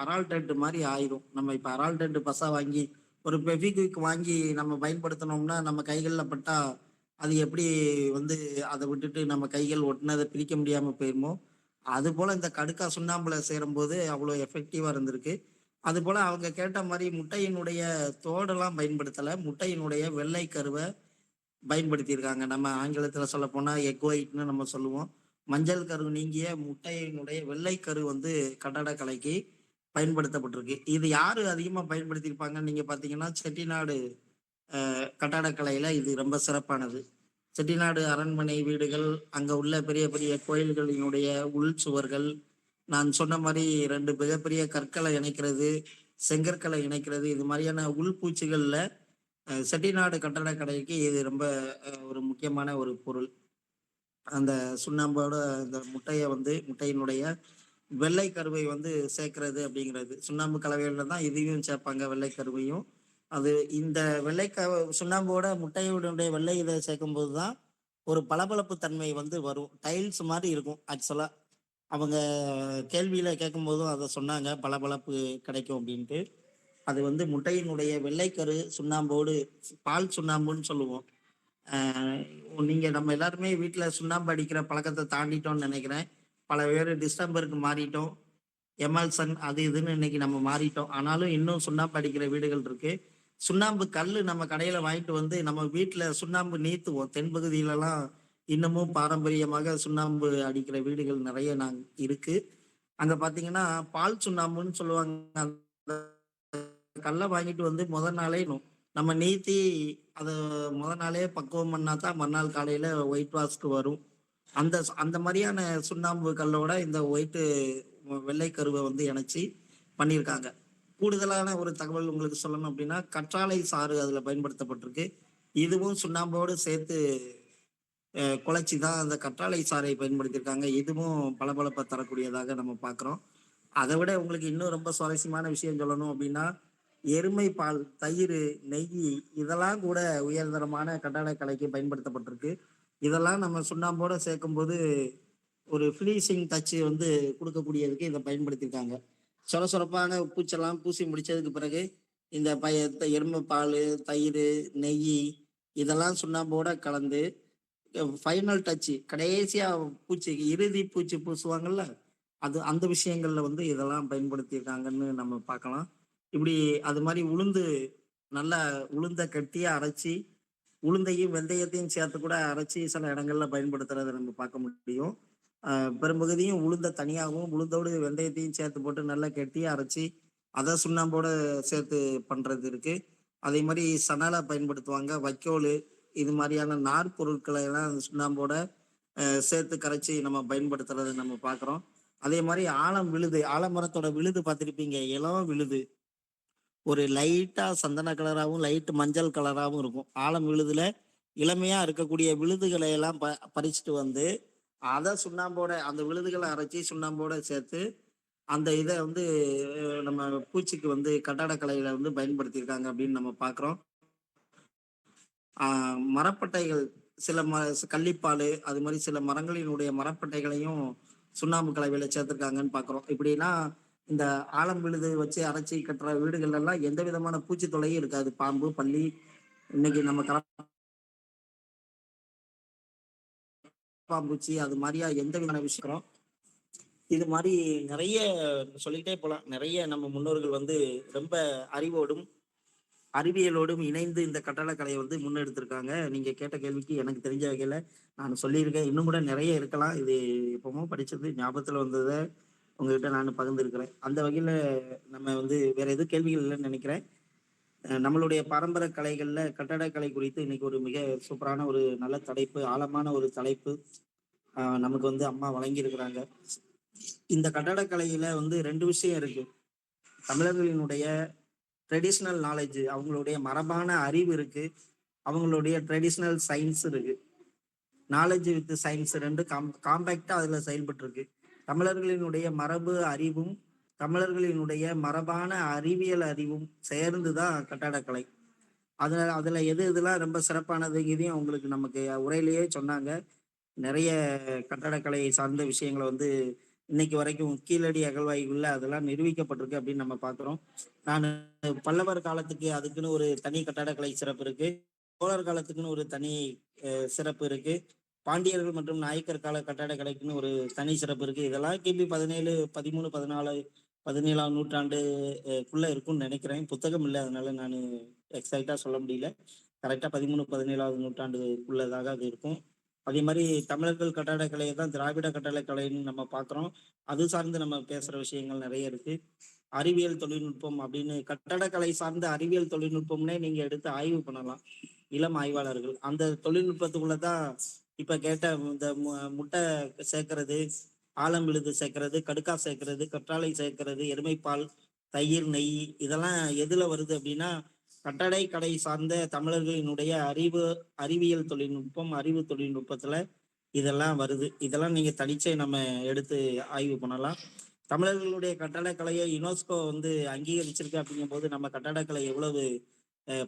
அரால்டன்ட் மாரி ஆயிரும். நம்ம இப்ப அரால்டன்ட் பசா வாங்கி, ஒரு ஃபெவிக்விக் வாங்கி நம்ம பயன்படுத்துனோம்னா, நம்ம கைகள்ல பட்டா, அது எப்படி வந்து அத விட்டுட்டு நம்ம கைகள் ஒட்டுனத பிரிக்க முடியாம போயிருமோ, அதுபோல இந்த கடுக்கா சுண்ணாம்புல சேரும்போது அவ்வளோ எஃபெக்டிவா இருந்திருக்கு. அதுபோல அவங்க கேட்ட மாரி முட்டையினுடைய தோடெல்லாம் பயன்படுத்தல. முட்டையினுடைய வெள்ளை கருவ பயன்படுத்தியிருக்காங்க. நம்ம ஆங்கிலத்தில சொல்லப்போனா எக் ஒயிட்ன்னு நம்ம சொல்லுவோம். மஞ்சள் கரு நீங்கிய முட்டையினுடைய வெள்ளை கரு வந்து கட்டடக்கலைக்கு பயன்படுத்தப்பட்டிருக்கு. இது யாரு அதிகமா பயன்படுத்தியிருப்பாங்கன்னு நீங்க பார்த்தீங்கன்னா, செட்டிநாடு கட்டடக்கலையில இது ரொம்ப சிறப்பானது. செட்டிநாடு அரண்மனை வீடுகள், அங்க உள்ள பெரிய பெரிய கோயில்களினுடைய உள் சுவர்கள், நான் சொன்ன மாரி 2 மிகப்பெரிய கற்கள இணைக்கிறது, செங்கற்கள இணைக்கிறது, இது மாரியான உள்பூச்சுகள்ல செட்டிநாடு கட்டடக்கலைக்கு இது ரொம்ப ஒரு முக்கியமான ஒரு பொருள். அந்த சுண்ணாம்போட இந்த முட்டையினுடைய வெள்ளை கருவை வந்து சேர்க்கிறது அப்படிங்கிறது. சுண்ணாம்பு கலவையில தான் இதையும் சேர்ப்பாங்க, வெள்ளை கருவையும். அது இந்த சுண்ணாம்போட முட்டையுடைய வெள்ளை இத சேர்க்கும்போது தான் ஒரு பளபளப்பு தன்மை வந்து வரும். டைல்ஸ் மாரி இருக்கும் ஆக்சுவலா. அவங்க கேள்வியில கேட்கும்போதும் அத சொன்னாங்க. பளபளப்பு கிடைக்கும் அப்படின்ட்டு. அது வந்து முட்டையினுடைய வெள்ளைக்கரு சுண்ணாம்போடு பால் சுண்ணாம்புன்னு சொல்லுவோம். அ நீங்க நம்ம எல்லாருமே வீட்ல சுண்ணாம்பு அடிக்கிற பழக்கத்த தாண்டிட்டோம்னு நெனைக்கிறேன். பல பேரு டிசம்பருக்கு மாறிட்டோம். எமல்சன் அது இதுன்னு இன்னைக்கு நம்ம மாறிட்டோம். ஆனாலும் இன்னும் சுண்ணாம்பு அடிக்கிற வீடுகள் இருக்கு. சுண்ணாம்பு கல்லு நம்ம கடையில வாங்கிட்டு வந்து நம்ம வீட்ல சுண்ணாம்பு நீத்துவோம். தென் பகுதியிலலாம் இன்னமும் பாரம்பரியமாக சுண்ணாம்பு அடிக்கிற வீடுகள் நெறைய இருக்கு. அங்க பார்த்தீங்கன்னா, பால் சுண்ணாம்புன்னு சொல்லுவாங்க. அந்த கல்ல வாங்கிட்டு வந்து நம்ம நீத்தி அத மொத நாளே பக்குவம் பண்ணா தான் மறுநாள் காலையில ஒயிட் வாஷ்க்கு வரும். அந்த மாரியான சுண்ணாம்பு கல்லோட இந்த வெள்ளை கருவ வந்து இணைச்சு பண்ணியிருக்காங்க. கூடுதலான ஒரு தகவல் உங்களுக்கு சொல்லணும் அப்படின்னா, கற்றாழை சாறு அதுல பயன்படுத்தப்பட்டிருக்கு. இதுவும் சுண்ணாம்போடு சேர்த்து குழச்சி தான் அந்த கற்றாழை சாறை பயன்படுத்தியிருக்காங்க. இதுவும் பளபளப்ப தரக்கூடியதாக நம்ம பார்க்குறோம். அத விட உங்களுக்கு இன்னும் ரொம்ப சுவாரஸ்யமான விஷயம் சொல்லணும் அப்படின்னா, எருமை பால், தயிரு, நெய்யி இதெல்லாம் கூட உயர்தரமான கட்டடக்கலைக்கு பயன்படுத்தப்பட்டிருக்கு. இதெல்லாம் நம்ம சுண்ணாம்போட சேர்க்கும்போது, ஒரு ஃபினிஷிங் டச் வந்து குடுக்கக்கூடியதுக்கு இத பயன்படுத்தியிருக்காங்க. சொரசொரப்பான பூச்செல்லாம் பூசி முடிச்சதுக்கு பிறகு, இந்த எருமை பாலு, தயிரு, நெய்யி இதெல்லாம் சுண்ணாம்போட கலந்து, ஃபைனல் டச் கடைசியா பூச்சிக்கு இறுதி பூச்சி பூசுவாங்கல்ல, அந்த விஷயங்கள்ல வந்து இதெல்லாம் பயன்படுத்தியிருக்காங்கன்னு நம்ம பார்க்கலாம். இப்படி அது மாரி உளுந்து நல்லா உளுந்த கட்டியா அரைச்சு, உளுந்தையும், வெந்தயத்தையும் சேர்த்து கூட அரைச்சு சில இடங்கள்ல பயன்படுத்துறத நம்ம பார்க்க முடியும். அ பெரும்பகுதியும் உளுந்த தனியாவும், உளுந்தோடு வெந்தயத்தையும் சேர்த்து போட்டு நல்லா கெட்டியா அரைச்சு, அத சுண்ணாம்போட சேர்த்து பண்றது இருக்கு. அதே மாரி சணல பயன்படுத்துவாங்க. வைக்கோலு இது மாரியான நார் பொருட்களை எல்லாம் அந்த சுண்ணாம்போட சேர்த்து கரைச்சு நம்ம பயன்படுத்துறத நம்ம பார்க்குறோம். அதே மாரி ஆலம் விழுது, ஆலமரத்தோட விழுது பார்த்திருப்பீங்க. இளம் விழுது. ஒரு லைட்டா சந்தன கலராவும், லைட் மஞ்சள் கலராவும் இருக்கும். ஆலம் விழுதுல இளமையா இருக்கக்கூடிய விழுதுகளை எல்லாம் பறிச்சுட்டு வந்து, அத சுண்ணாம்போட அந்த விழுதுகள அரைச்சு சுண்ணாம்போட சேர்த்து, அந்த இத வந்து நம்ம பூச்சிக்கு வந்து கட்டடக்கலையில வந்து பயன்படுத்தியிருக்காங்க அப்படின்னு நம்ம பார்க்குறோம். ஆ மரப்பட்டைகள் சில கள்ளிப்பாலு, அது மாரி சில மரங்களினுடைய மரப்பட்டைகளையும் சுண்ணாம்பு கலவையில சேர்த்துருக்காங்கன்னு பார்க்குறோம். இப்படின்னா, இந்த ஆலம் விழுது வச்சு அரைச்சு கட்டுற வீடுகள்ல எல்லாம் எந்த விதமான பூச்சி தொல்லையும் இருக்காது. பாம்பு, பல்லி இன்னைக்கு நம்ம கரப்பான்பூச்சி அது மாரியா எந்த விதமான விஷயம் இது மாரி நெறைய சொல்லிட்டே போலாம். நெறைய நம்ம முன்னோர்கள் வந்து ரொம்ப அறிவோடும், அறிவியலோடும் இணைந்து இந்த கட்டடக்கலைய வந்து முன்னெடுத்திருக்காங்க. நீங்க கேட்ட கேள்விக்கு எனக்கு தெரிஞ்ச வகையில நான் சொல்லியிருக்கேன். இன்னும் கூட நெறைய இருக்கலாம். இது எப்பமோ படிச்சது ஞாபகத்துல வந்தத உங்ககிட்ட நானு பகிர்ந்திருக்கிறேன். அந்த வகையில நம்ம வந்து வேற எதுவும் கேள்விகள் இல்லன்னு நெனைக்கிறேன். நம்மளுடைய பாரம்பரிய கலைகள்ல கட்டடக்கலை குறித்து இன்னைக்கு ஒரு மிக சூப்பரான ஒரு நல்ல தலைப்பு, ஆழமான ஒரு தலைப்பு நமக்கு வந்து அம்மா வழங்கியிருக்கிறாங்க. இந்த கட்டடக்கலையில வந்து 2 விஷயம் இருக்கு. தமிழர்களினுடைய ட்ரெடிஷனல் நாலேட்ஜ் அவங்களுடைய மரபான அறிவு இருக்கு. அவங்களுடைய ட்ரெடிஷனல் சயின்ஸ் இருக்கு. நாலேட்ஜ் வித் சயின்ஸ் 2 காம்பேக்ட்டா அதுல செயல்பட்டுருக்கு. தமிழர்களினுடைய மரபு அறிவும், தமிழர்களினுடைய மரபான அறிவியல் அறிவும் சேர்ந்து தான் கட்டடக்கலை. அதுல அதுல எது எதுலாம் ரொம்ப சிறப்பானதுங்கிறதையும் உங்களுக்கு நமக்கு உரையிலேயே சொன்னாங்க. நெறைய கட்டடக்கலை சார்ந்த விஷயங்கள வந்து இன்னைக்கு வரைக்கும் கீழடி அகழ்வாய்வுல அதெல்லாம் நிரூபிக்கப்பட்டிருக்கு அப்படின்னு நம்ம பார்க்கிறோம். நானு பல்லவர் காலத்துக்கு அதுக்குன்னு ஒரு தனி கட்டடக்கலை சிறப்பு இருக்கு. சோழர் காலத்துக்குன்னு ஒரு தனி சிறப்பு இருக்கு. பாண்டியர்கள் மற்றும் நாயக்கர் கால கட்டடக்கலைக்குன்னு ஒரு தனி சிறப்பு இருக்கு. இதெல்லாம் கிபி 17, 13, 14, 17ஆம் நூற்றாண்டு க்குள்ள இருக்கும்னு நினைக்கிறேன். புத்தகம் இல்ல. அதனால நானு எக்ஸாக்ட்டா சொல்ல முடியல. கரெக்ட்டா 13, 17ஆவது நூற்றாண்டுக்குள்ளதாக அது இருக்கும். அதே மாரி தமிழர்கள் கட்டடக்கலைய தான் திராவிட கட்டடக்கலைன்னு நம்ம பார்க்குறோம். அது சார்ந்து நம்ம பேசுற விஷயங்கள் நெறைய இருக்கு. அறிவியல் தொழில்நுட்பம் அப்படின்னு கட்டடக்கலை சார்ந்த அறிவியல் தொழில்நுட்பம்னே நீங்க எடுத்து ஆய்வு பண்ணலாம். இளம் ஆய்வாளர்கள். அந்த தொழில்நுட்பத்துக்குள்ள தான் இப்ப கேட்ட இந்த முட்டை சேர்க்கிறது, ஆலம் விழுது சேர்க்கிறது, கடுக்கா சேர்க்கிறது, கற்றாழை சேர்க்கிறது, எருமைப்பால், தயிர், நெய் இதெல்லாம் எதுல வருது அப்படின்னா, கட்டடக்கலை சார்ந்த தமிழர்களினுடைய அறிவியல் தொழில்நுட்பம், அறிவு தொழில்நுட்பத்துல இதெல்லாம் வருது. இதெல்லாம் நீங்க தனிச்சே நம்ம எடுத்து ஆய்வு பண்ணலாம். தமிழர்களுடைய கட்டடக்கலையை யுனெஸ்கோ வந்து அங்கீகரிச்சிருக்கு அப்படிங்கும்போது, நம்ம கட்டடக்கலை எவ்வளவு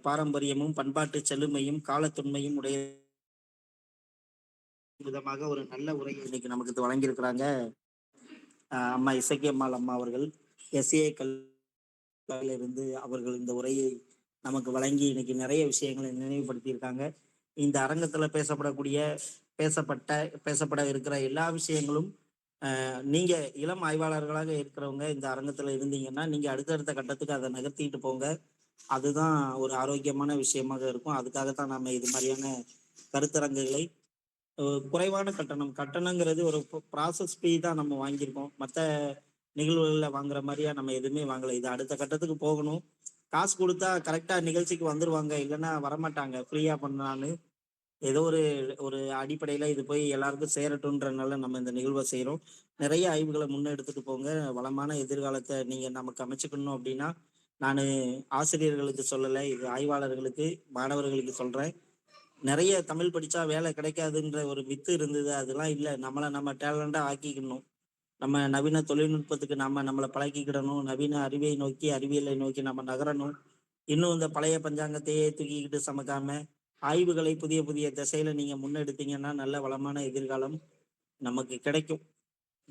பாரம்பரியமும், பண்பாட்டு செழுமையும், காலத்தொன்மையும் உடைய விதமாக ஒரு நல்ல உரையை இன்னைக்கு நமக்கு வழங்கியிருக்கிறாங்க. அம்மா இசக்கியம்மாள் அம்மா அவர்கள். எஸ்ஏ இருந்து அவர்கள் இந்த உரையை நமக்கு வழங்கி இன்னைக்கு நிறைய விஷயங்களை நினைவுபடுத்தியிருக்காங்க. இந்த அரங்கத்துல பேசப்பட இருக்கிற எல்லா விஷயங்களும் நீங்க இளம் ஆய்வாளர்களாக இருக்கிறவங்க இந்த அரங்கத்துல இருந்தீங்கன்னா, நீங்க அடுத்தடுத்த கட்டத்துக்கு அதை நகர்த்திட்டு போங்க. அதுதான் ஒரு ஆரோக்கியமான விஷயமாக இருக்கும். அதுக்காகத்தான் நாம இது மாதிரியான கருத்தரங்குகளை குறைவான கட்டணங்கிறது ஒரு ப்ராசஸ் ஃபீ தான் நம்ம வாங்கியிருக்கோம். மற்ற நிகழ்வுகள்ல வாங்குற மாதிரியா நம்ம எதுவுமே வாங்கலை. இது அடுத்த கட்டத்துக்கு போகணும். காசு கொடுத்தா கரெக்டா நிகழ்ச்சிக்கு வந்துருவாங்க, இல்லைன்னா வரமாட்டாங்க. ஃப்ரீயா பண்ணலான்னு ஏதோ ஒரு ஒரு அடிப்படையில இது போய் எல்லாருக்கும் சேரட்டும்ன்றனால நம்ம இந்த நிகழ்வை செய்யறோம். நிறைய ஆய்வுகளை முன்னெடுத்துட்டு போங்க. வளமான எதிர்காலத்தை நீங்க நமக்கு அமைச்சுக்கணும் அப்படின்னா நான் ஆசிரியர்களுக்கு சொல்லலை, இது ஆய்வாளர்களுக்கு, மாணவர்களுக்கு சொல்றேன். நிறைய தமிழ் படிச்சா வேலை கிடைக்காதுன்ற ஒரு மித்து இருந்தது. அதெல்லாம் இல்லை. நம்ம டேலண்டா ஆக்கிக்கணும். நம்ம நவீன தொழில்நுட்பத்துக்கு நம்மளை பழக்கிக்கிடணும். நவீன அறிவை நோக்கி, அறிவியலை நோக்கி நம்ம நகரணும். இன்னும் இந்த பழைய பஞ்சாங்கத்தையே தூக்கிக்கிட்டு சமைக்காம ஆய்வுகளை புதிய புதிய திசையில நீங்க முன்னெடுத்தீங்கன்னா நல்ல வளமான எதிர்காலம் நமக்கு கிடைக்கும்.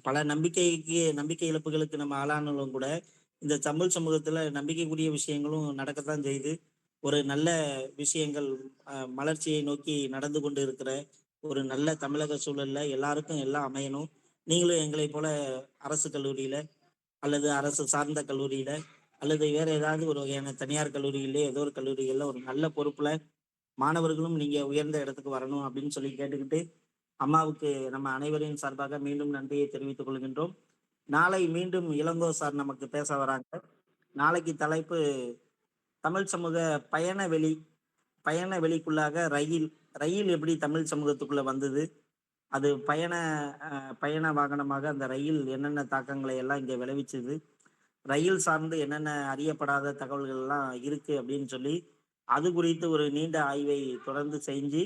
பல நம்பிக்கை இழப்புகளுக்கு நம்ம ஆளானாலும் கூட இந்த தமிழ் சமூகத்துல நம்பிக்கைக்குரிய விஷயங்களும் நடக்கத்தான் செய்யுது. ஒரு நல்ல விஷயங்கள் மலர்ச்சியை நோக்கி நடந்து கொண்டு இருக்கிற ஒரு நல்ல தமிழக சூழல்ல எல்லாருக்கும் எல்லாம் அமையணும். நீங்களும் எங்களை போல அரசு கல்லூரியில அல்லது அரசு சார்ந்த கல்லூரியில அல்லது வேற ஏதாவது ஒரு வகையான தனியார் கல்லூரியிலே ஏதோ ஒரு கல்லூரிகள்ல ஒரு நல்ல பொறுப்புல மாணவர்களும் நீங்க உயர்ந்த இடத்துக்கு வரணும் அப்படின்னு சொல்லி கேட்டுக்கிட்டு அம்மாவுக்கு நம்ம அனைவரின் சார்பாக மீண்டும் நன்றியை தெரிவித்துக் கொள்கின்றோம். நாளை மீண்டும் இளங்கோ சார் நமக்கு பேச வராங்க. நாளைக்கு தலைப்பு தமிழ் சமூக பயண வெளிக்குள்ளாக ரயில் ரயில் எப்படி தமிழ் சமூகத்துக்குள்ள வந்தது, அது பயண வாகனமாக அந்த ரயில் என்னென்ன தாக்கங்களை எல்லாம் இங்க விளைவிச்சது, ரயில் சார்ந்து என்னென்ன அறியப்படாத தகவல்கள் எல்லாம் இருக்கு அப்படின்னு சொல்லி அது குறித்து ஒரு நீண்ட ஆய்வை தொடர்ந்து செஞ்சு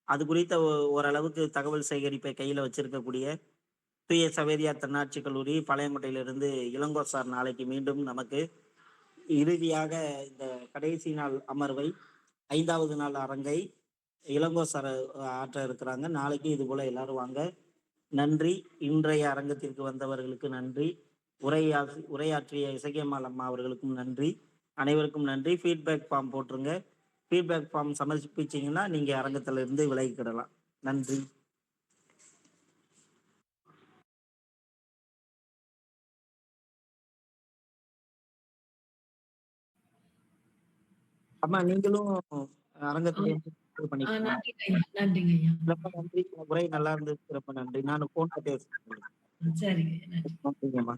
அது குறித்த ஓரளவுக்கு தகவல் சேகரிப்பை கையில வச்சிருக்கக்கூடிய தூய சவேரியா தன்னாட்சி கல்லூரி பாளையங்கோட்டையிலிருந்து இளங்கோ சார் நாளைக்கு மீண்டும் நமக்கு இறுதியாக இந்த கடைசி நாள் அமர்வை 5வது நாள் அரங்கை இளங்கோ சார் ஆற்ற இருக்கிறாங்க. நாளைக்கு இது போல எல்லாரும் வாங்க. நன்றி. இன்றைய அரங்கத்திற்கு வந்தவர்களுக்கு நன்றி. உரையாற்றிய இசக்கியம்மாள் அம்மா அவர்களுக்கும் நன்றி. அனைவருக்கும் நன்றி. ஃபீட்பேக் ஃபார்ம் போட்டுருங்க. ஃபீட்பேக் ஃபார்ம் சமர்ப்பிச்சீங்கன்னா நீங்க அரங்கத்துல இருந்து விலகிக்கிடலாம். நன்றி. அம்மா நீங்களும் அரங்கத்துல இருந்து பண்ணிக்கலாம். நன்றிங்க ஐயா, நன்றிங்க ஐயா. ரொம்ப நன்றி. உரை நல்லா இருந்தது. ரொம்ப நன்றி. நான் போன் பேசுறேன். சரிங்க, நன்றி. நன்றிங்கம்மா.